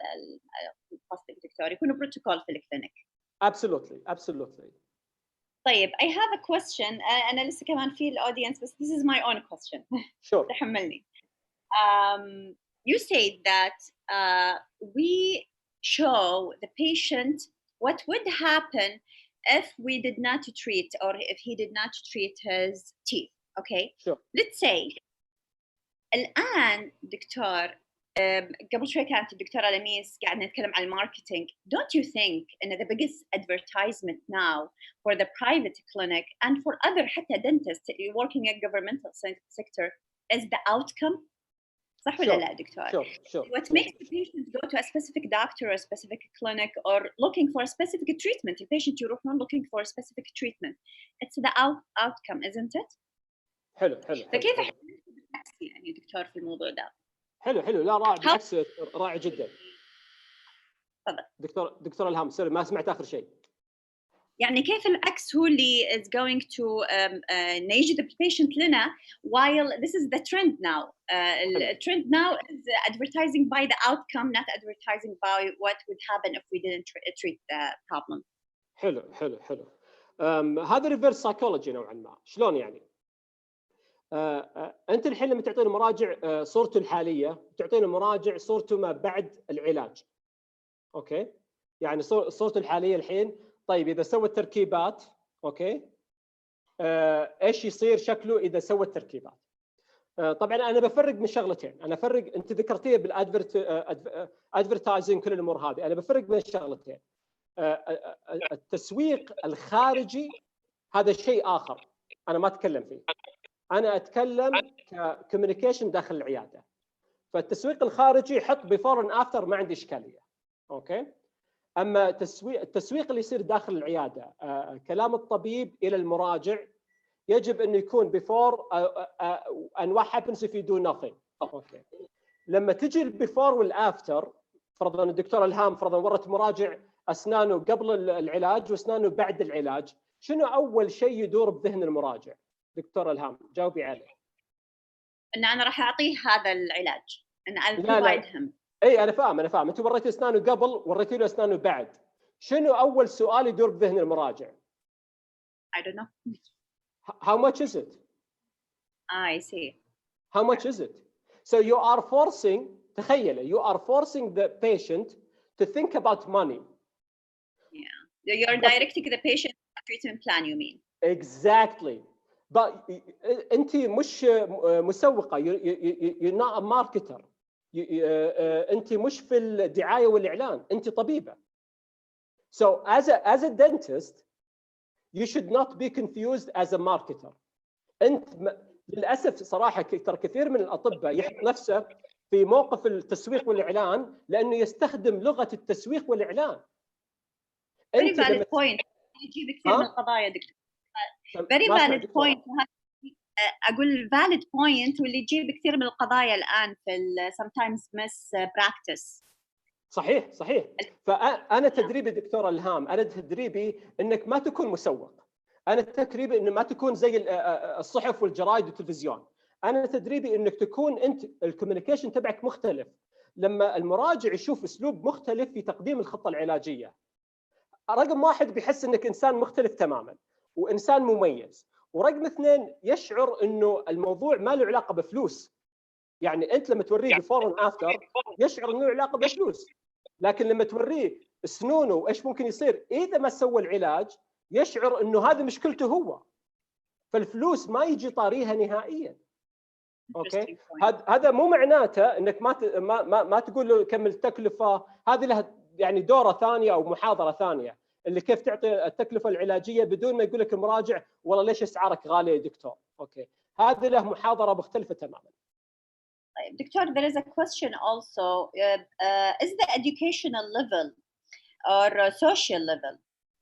قصدك دكتور يكونوا بروتوكول في الكلينيك. Absolutely. طيب I have a question. أنا لسه كمان في الaudience بس this is my own question. Sure. تحملني. You say that we show the patient what would happen if we did not treat or if he did not treat his teeth. Okay. Sure. Let's say الآن دكتور قبل شوي كانت الدكتورة لميس قاعدة نتكلم عن الماركتينج. Don't you think إن the biggest advertisement now for the private clinic and for other حتى dentists working in governmental sector is the outcome? صح ولا لا دكتور؟ Sure. What makes the patient go to a specific doctor or a specific clinic or looking for a specific treatment? The patient يروحون looking for a specific treatment. It's the outcome, isn't it? حلو. فكيف يعني دكتور في الموضوع ده؟ حلو لا رائع بالعكس رائع جدا. تفضل. دكتور إلهام سوري ما سمعت آخر شيء. يعني كيف العكس هو اللي is going to نجذب البيشنت لنا while this is the trend now. The trend now is advertising by the outcome, not advertising by what would happen if we didn't treat the problem. حلو. هذا reverse psychology نوعا ما. شلون يعني؟ أنت الحين لما تعطيني مراجع صورته الحالية تعطيني مراجع صورته ما بعد العلاج. أوكي؟ يعني صورته الحالية الحين طيب إذا سوى التركيبات أوكي إيش يصير شكله إذا سوى التركيبات. طبعا أنا بفرق من شغلتين. أنا أفرق أنت ذكرتيه بالادفرتايزنج كل الأمور هذه. أنا بفرق بين شغلتين. التسويق الخارجي هذا شيء آخر أنا ما أتكلم فيه. أنا أتكلم ككوميونيكيشن داخل العيادة. فالتسويق الخارجي حط بيفور اند افتر ما عندي إشكالية. أوكي. أما التسويق اللي يصير داخل العيادة كلام الطبيب إلى المراجع يجب أن يكون before and what happens if you do nothing. أوكي. لما تجي البيفور والآفتر فرضاً الدكتور إلهام فرضاً ورت مراجع أسنانه قبل العلاج وأسنانه بعد العلاج، شنو أول شيء يدور بذهن المراجع؟ دكتور إلهام جاوبي عليه. إن أنا راح أعطيه هذا العلاج. إن I'll provide him. اي انا فاهم انت وريتي اسنانه قبل وريتي له اسنانه بعد، شنو اول سؤال يدور بذهن المراجع؟ I don't know. How much is it? I see. How much is it? So you are forcing تخيل you are forcing the patient to think about money. Yeah. You're directing the patient to a treatment plan, you mean? Exactly. But انت مش مسوقة. You're not a marketer. أنت مش في الدعاية والإعلان، أنت طبيبة. So as a dentist, you should not be confused as a marketer. أنت للأسف صراحة ترى كثير من الأطباء يحط نفسه في موقف التسويق والإعلان لأنه يستخدم لغة التسويق والإعلان. Very valid point. يجيب كثير من القضايا دكتور. Very valid point. أقول valid point واللي يجيب كثير من القضايا الآن في sometimes miss practice. صحيح. فأنا تدريبي دكتور إلهام، أنا تدريبي إنك ما تكون مسوق. أنا تدريبي إنه ما تكون زي الصحف والجرايد والتلفزيون. أنا تدريبي إنك تكون أنت الكوميونيكيشن تبعك مختلف. لما المراجع يشوف أسلوب مختلف في تقديم الخطة العلاجية. رقم واحد بيحس إنك إنسان مختلف تماماً وإنسان مميز. ورقم اثنين يشعر انه الموضوع ما له علاقه بفلوس. يعني انت لما توريه بيفور اند افتر يشعر انه له علاقه بفلوس، لكن لما توريه سنونه وايش ممكن يصير اذا ما سوى العلاج يشعر انه هذه مشكلته هو، فالفلوس ما يجي طاريها نهائيا. اوكي. هذا مو معناته انك ما تقول له كم التكلفه، هذه لها يعني دوره ثانيه او محاضره ثانيه اللي كيف تعطي التكلفة العلاجية بدون ما يقول لك المراجع والله ليش اسعارك غالية يا دكتور. اوكي. هذه له محاضرة مختلفة تماما. طيب دكتور, there is a question also. Is the educational level or social level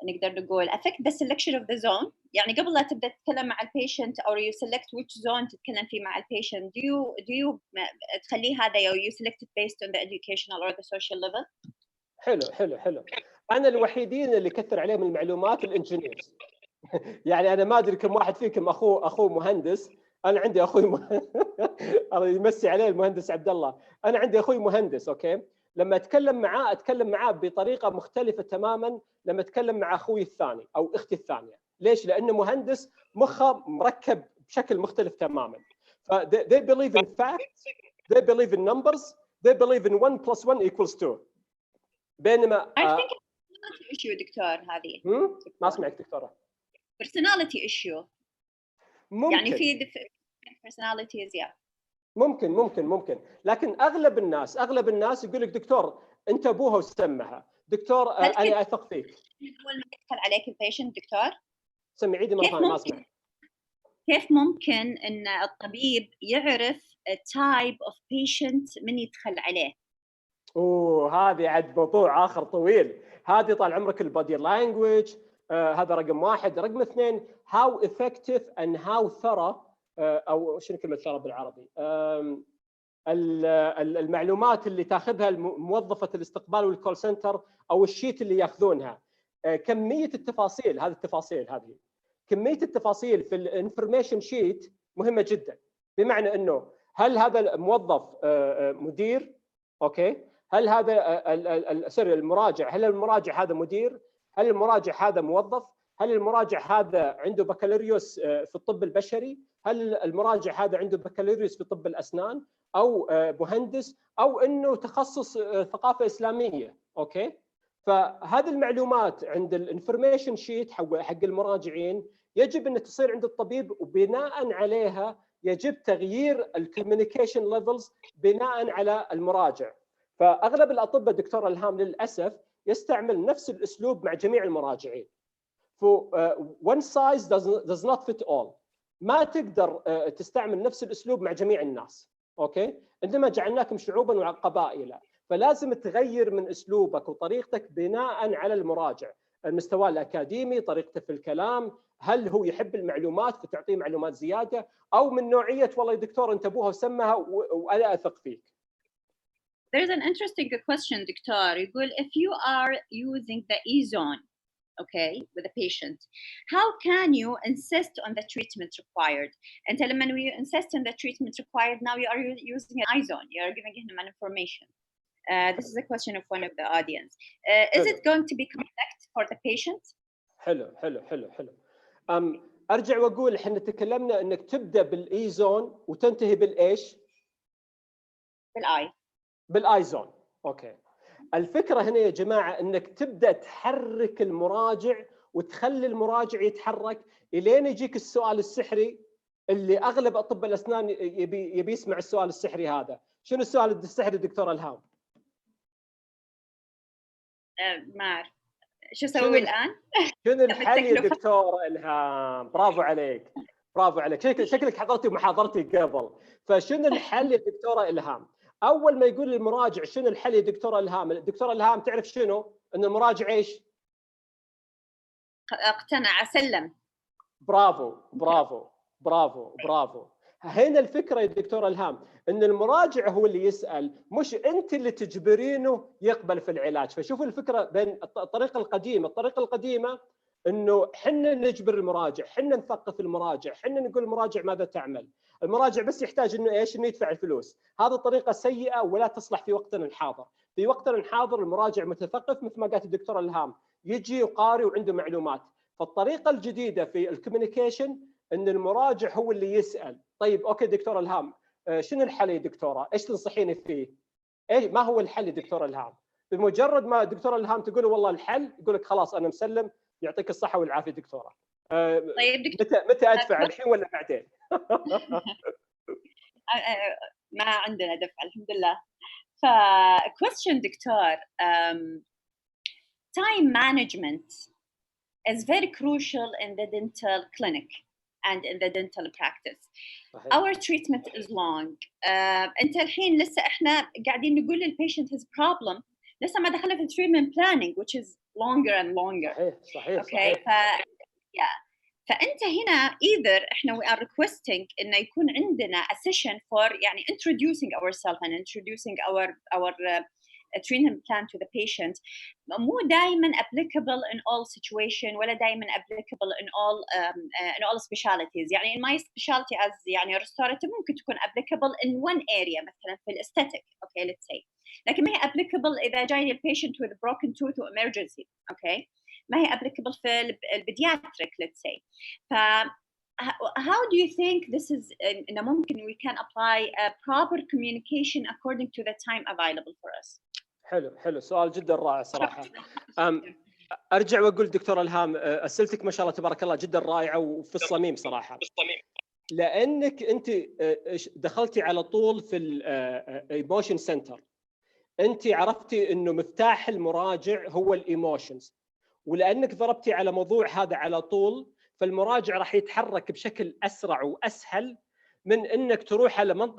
نقدر نقول affect the selection of the zone؟ يعني قبل لا تبدأ تتكلم مع البيشنت or you select which zone تتكلم فيه مع البيشنت, do you تخليه هذا or you select it based on the educational or the social level؟ حلو. أنا الوحيدين اللي كثر عليهم المعلومات الانجينيرز. يعني أنا ما أدري كم واحد فيكم أخوه مهندس. أنا عندي أخوي الله يمسي عليه المهندس عبد الله. أنا عندي أخوي مهندس. أوكي. لما أتكلم معاه بطريقة مختلفة تماماً لما أتكلم مع أخوي الثاني أو أختي الثانية. ليش؟ لأنه مهندس مخه مركب بشكل مختلف تماما. they believe in facts, they believe in numbers, they believe in 1 + 1 = 2. بينما I think personality issue دكتور هذه. ما اسمعك دكتورة. personality issue. ممكن. يعني في personalities ممكن لكن اغلب الناس يقول لك دكتور انت ابوها وسمها، دكتور انا اثق فيك. اول ما يدخل عليك البيشنت دكتور سمي عيدي مره ثانيه ما اسمع. كيف ممكن ان الطبيب يعرف type of patient من يدخل عليه؟ هذه عاد موضوع اخر طويل. هذه طال عمرك البادي لانجويج، هذا رقم واحد. رقم اثنين how effective and how thorough او شنو كلمه ثرى بالعربي؟ المعلومات اللي تاخذها موظفه الاستقبال والكول سنتر او الشيت اللي ياخذونها، كميه التفاصيل. هذه كميه التفاصيل في الانفورميشن شيت مهمه جدا. بمعنى انه هل هذا الموظف مدير؟ اوكي، هل هذا المراجع، هل المراجع هذا مدير؟ هل المراجع هذا موظف؟ هل المراجع هذا عنده بكالوريوس في الطب البشري؟ هل المراجع هذا عنده بكالوريوس في طب الأسنان أو مهندس أو إنه تخصص ثقافة إسلامية؟ أوكي، فهذه المعلومات عند الانفورميشن شيت حق المراجعين يجب أن تصير عند الطبيب، وبناء عليها يجب تغيير الكوميونيكيشن ليفلز بناء على المراجع. فأغلب الأطباء دكتور إلهام للأسف يستعمل نفس الأسلوب مع جميع المراجعين. one size does not fit all. ما تقدر تستعمل نفس الأسلوب مع جميع الناس. أوكي، إنما جعلناكم شعوبا وقبائل، فلازم تغير من أسلوبك وطريقتك بناء على المراجع، المستوى الأكاديمي، طريقته في الكلام، هل هو يحب المعلومات فتعطيه معلومات زيادة، أو من نوعية والله يا دكتور أنت أبوها وسمها وأنا أثق فيك. There's an interesting question دكتور يقول if you are using the E-zone okay with a patient, how can you insist on the treatment required? And when we insist on the treatment required, now you are using an I-zone, you are giving him an information. This is a question of one of the audience. Is it going to be correct for the patient? حلو. ارجع واقول احنا تكلمنا انك تبدا بالاي زون وتنتهي بالايش؟ بالاي زون. اوكي، الفكره هنا يا جماعه انك تبدا تحرك المراجع وتخلي المراجع يتحرك الين يجيك السؤال السحري اللي اغلب اطباء الاسنان يبي يسمع السؤال السحري هذا. شنو السؤال السحري دكتور إلهام؟ ما اعرف شو اسوي الان؟ شنو الحل يا دكتور إلهام؟ برافو عليك. شكلك حضرتي محاضرتي قبل. فشنو الحل يا دكتوره إلهام؟ اول ما يقول المراجع شنو الحل يا دكتوره إلهام، الدكتوره إلهام تعرف شنو؟ ان المراجع ايش؟ اقتنع، سلم. برافو. هنا الفكره يا دكتوره إلهام ان المراجع هو اللي يسال، مش انت اللي تجبرينه يقبل في العلاج. فشوفوا الفكره بين الطريقه القديمه انه حنا نجبر المراجع، حنا نثقف المراجع، حنا نقول المراجع ماذا تعمل. المراجع بس يحتاج انه ايش؟ انه يدفع الفلوس. هذه طريقه سيئه ولا تصلح في وقتنا الحاضر. في وقتنا الحاضر المراجع متثقف مثل ما قالت الدكتوره إلهام، يجي وقاري وعنده معلومات. فالطريقه الجديده في الكوميونيكيشن ان المراجع هو اللي يسال. طيب اوكي دكتوره إلهام، شنو الحل يا دكتوره؟ ايش تنصحيني فيه؟ ما هو الحل يا دكتوره إلهام؟ بمجرد ما الدكتوره إلهام تقول والله الحل، يقول لك خلاص انا مسلم، يعطيك الصحه والعافيه دكتوره. طيب متى ادفع، الحين ولا بعدين؟ ما عندنا دفع الحمد لله. ف question دكتور, time management is very crucial in the dental clinic and in the dental practice. Our treatment is long. انت الحين لسه احنا قاعدين نقول للبيشنت his problem، لسه ما دخلنا في treatment planning which is longer and longer. صحيح. فانت هنا either احنا we are requesting انه يكون عندنا a session for يعني introducing ourselves and introducing our treatment plan to the patient. مو دائما applicable in all situation ولا دائما applicable in all specialties. يعني in my specialty as يعني restorative ممكن تكون applicable in one area مثلا في الاستاتيك okay let's say، لكن ما هي applicable إذا جاي البيشنت with broken tooth or emergency. okay ما هي applicable في البيدياتريك let's say. How do you think this is إنه ممكن we can apply a proper communication according to the time available for us? حلو سؤال جدا رائع صراحة. أرجع وأقول دكتور إلهام أسئلتك ما شاء الله تبارك الله جدا رائعة وفي الصميم صراحة. لأنك أنت دخلتي على طول في الإيموشن سنتر. أنت عرفتي إنه مفتاح المراجع هو الإيموشنز، ولأنك ضربتي على موضوع هذا على طول، فالمراجع راح يتحرك بشكل أسرع وأسهل من إنك تروح على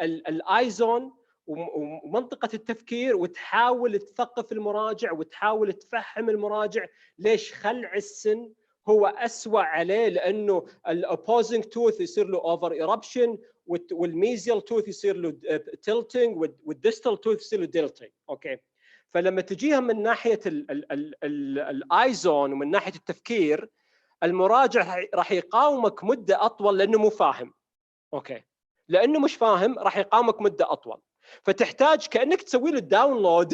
الآيزون ومنطقة التفكير وتحاول تثقف المراجع وتحاول تفهم المراجع ليش خلع السن هو أسوأ عليه، لأنه الأوبوزنج توث يصير له أوفر إيربشن والميزيال توث يصير له تيلتينج والديستال توث يصير له ديلتينج. أوكي، فلما تجيها من ناحية الآيزون ومن ناحية التفكير، المراجع راح يقاومك مدة أطول لأنه مو فاهم. أوكي، لأنه مش فاهم راح يقاومك مدة أطول، فتحتاج كأنك تسوي له داونلود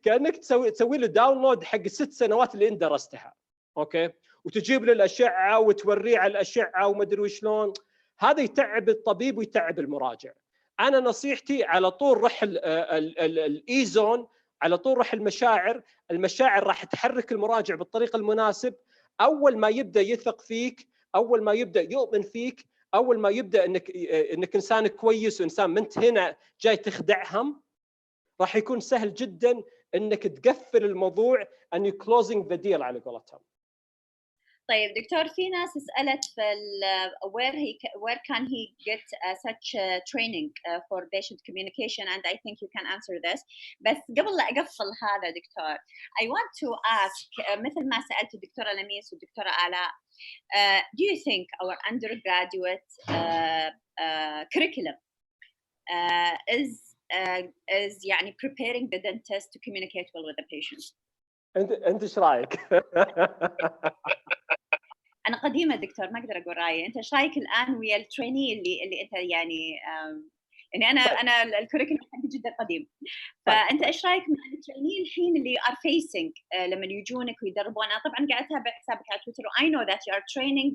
كأنك تسوي له داونلود حق 6 سنوات اللي انت درستها. أوكي، وتجيب له الأشعة وتوريه على الأشعة وما أدري وشلون. هذا يتعب الطبيب ويتعب المراجع. أنا نصيحتي على طول روح الإيزون، على طول روح المشاعر راح تحرك المراجع بالطريقة المناسب. أول ما يبدأ يثق فيك، أول ما يبدأ يؤمن فيك، أول ما يبدأ إنك إنسان كويس وإنسان ما أنت هنا جاي تخدعهم، راح يكون سهل جدا إنك تقفل الموضوع and you closing the deal على قولتهم. طيب دكتور، في ناس سألت في where can he get such training for patient communication, and I think you can answer this. بس قبل لا أقفل هذا دكتور، I want to ask مثل ما سألت الدكتورة لميس والدكتورة آلاء, do you think our undergraduate curriculum is يعني preparing the dentist to communicate well with the patient? أنت إيش رأيك؟ أنا قديمة دكتور، ما أقدر أقول رأيي. أنت إيش رأيك الآن ويا التريني اللي أنت يعني أنا الكوريكولم حقي جدا قديم، فأنت إيش رأيك مع التريني الحين اللي are facing لما يجونك ويدربون؟ أنا طبعاً قاعد أتابع حسابك على تويتر و I know that you are training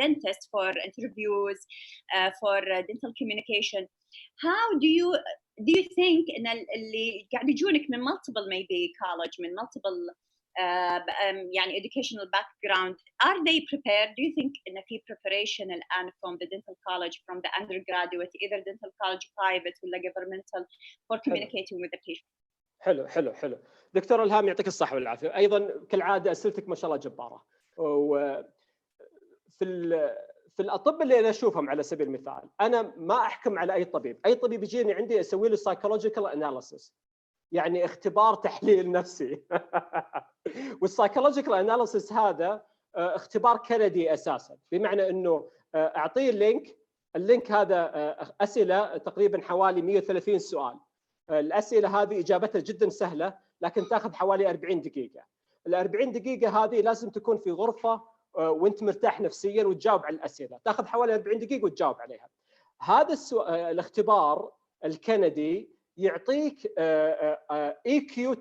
dentists for interviews for dental communication. How do you think إن اللي قاعد يجونك من multiple maybe college من multiple يعني educational background, are they prepared? Do you think in a في preparation الآن from the dental college, from the undergraduate, either dental college private ولا governmental, for communicating with the patient? حلو دكتور إلهام يعطيك الصحة والعافية. أيضا كالعادة أسئلتك ما شاء الله جبارة. في الأطباء اللي أنا أشوفهم على سبيل المثال، أنا ما أحكم على أي طبيب يجيني عندي أسوي له psychological analysis، يعني اختبار تحليل نفسي. والسايكولوجيكال اناليسيس هذا اختبار كندي اساسا، بمعنى انه اعطيه اللينك هذا اسئله تقريبا حوالي 130 سؤال. الاسئله هذه اجابتها جدا سهله، لكن تاخذ حوالي 40 دقيقه. ال40 دقيقه هذه لازم تكون في غرفه وانت مرتاح نفسيا وتجاوب على الاسئله، تاخذ حوالي 40 دقيقه وتجاوب عليها. هذا الاختبار الكندي يعطيك EQ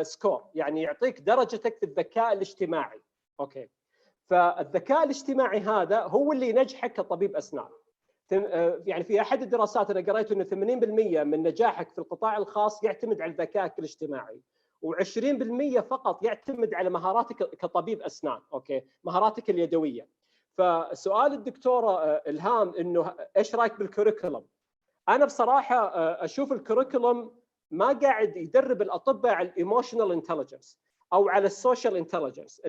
سكور، يعني يعطيك درجتك في الذكاء الاجتماعي. اوكي، فالذكاء الاجتماعي هذا هو اللي ينجحك كطبيب اسنان. يعني في احد الدراسات انا قريت انه 80% من نجاحك في القطاع الخاص يعتمد على ذكائك الاجتماعي، و20% فقط يعتمد على مهاراتك كطبيب اسنان. اوكي، مهاراتك اليدويه. فسؤال الدكتوره إلهام انه ايش رايك بالكوريكولم؟ أنا بصراحة أشوف الكوريكولم ما قاعد يدرب الأطباء على الإيموشنال انتليجنس أو على السوشيال انتليجنس،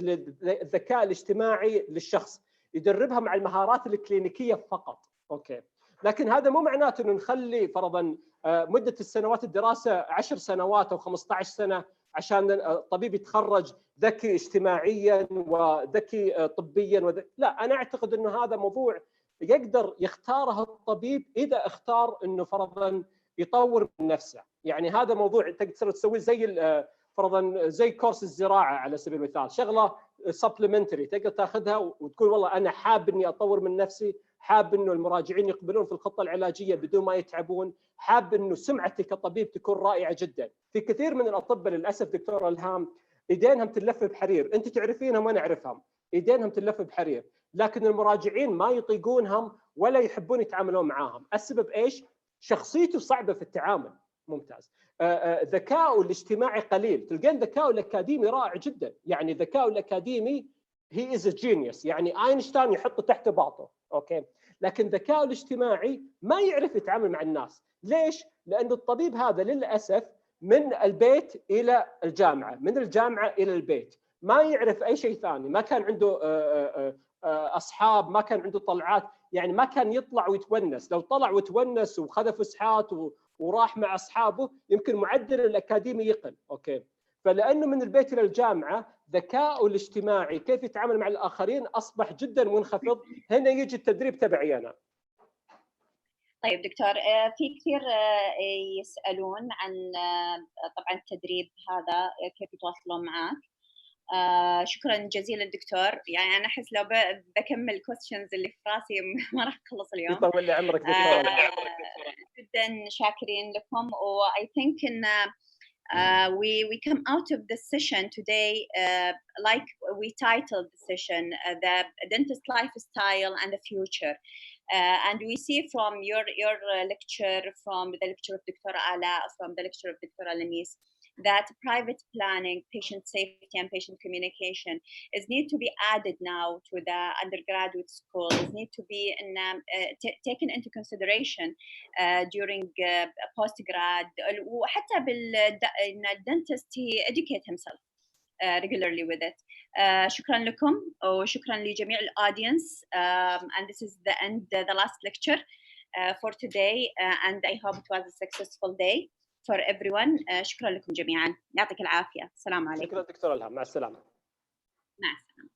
الذكاء الاجتماعي للشخص، يدربهم على المهارات الكلينيكية فقط. أوكي، لكن هذا مو معناته إنه نخلي فرضاً مدة السنوات الدراسة 10 سنوات أو 15 سنة عشان الطبيب يتخرج ذكي اجتماعياً وذكي طبياً لا، أنا أعتقد إنه هذا موضوع يقدر يختاره الطبيب إذا اختار إنه فرضاً يطور من نفسه. يعني هذا موضوع تقدر تسوي زي فرضاً زي كورس الزراعة على سبيل المثال، شغلة سبلمنتري تقدر تاخذها وتقول والله أنا حاب إني أطور من نفسي، حاب إنه المراجعين يقبلون في الخطة العلاجية بدون ما يتعبون، حاب إنه سمعتي كطبيب تكون رائعة جدا. في كثير من الأطباء للأسف دكتور إلهام ايدينهم تلف بحرير، انت تعرفينهم وانا اعرفهم، ايدينهم تلف بحرير، لكن المراجعين ما يطيقونهم ولا يحبون يتعاملون معاهم. السبب ايش؟ شخصيته صعبه في التعامل. ممتاز. ذكاؤه الاجتماعي قليل، تلقين ذكاؤه الاكاديمي رائع جدا، يعني ذكاؤه الاكاديمي هي از جينيوس، يعني اينشتاين يحطه تحت باطه، اوكي، لكن ذكاؤه الاجتماعي ما يعرف يتعامل مع الناس. ليش؟ لأن الطبيب هذا للأسف من البيت إلى الجامعة، من الجامعة إلى البيت، ما يعرف أي شيء ثاني، ما كان عنده أصحاب، ما كان عنده طلعات، يعني ما كان يطلع ويتونس. لو طلع وتونس وخذ فسحات وراح مع أصحابه يمكن معدل الأكاديمي يقل، أوكي. فلأنه من البيت إلى الجامعة ذكاؤه الاجتماعي كيف يتعامل مع الآخرين أصبح جدا منخفض. هنا يجي التدريب تبعي أنا. طيب دكتور، في كثير يسألون عن طبعا التدريب هذا كيف يتواصلون معك. شكرا جزيلا دكتور، يعني انا احس لو بكمل الكويستشنز اللي في راسي ما راح اخلص اليوم. يطول لي عمرك دكتور. جدا شاكرين لكم، و I think ان we come out of this session today like we titled the session the dentist lifestyle and the future. And we see from your lecture, from the lecture of Dr. Ala, from the lecture of Dr. Alamis, that private planning, patient safety, and patient communication is need to be added now to the undergraduate school. It need to be taken into consideration during postgrad. وحتى dentist he educate himself regularly with it. شكرا لكم وشكرا لجميع الaudience. And this is the end, the last lecture for today, and I hope it was a successful day for everyone. شكرا لكم جميعا، يعطيك العافية. السلام عليكم. شكرا دكتور إلهام، مع السلامة. مع السلامة.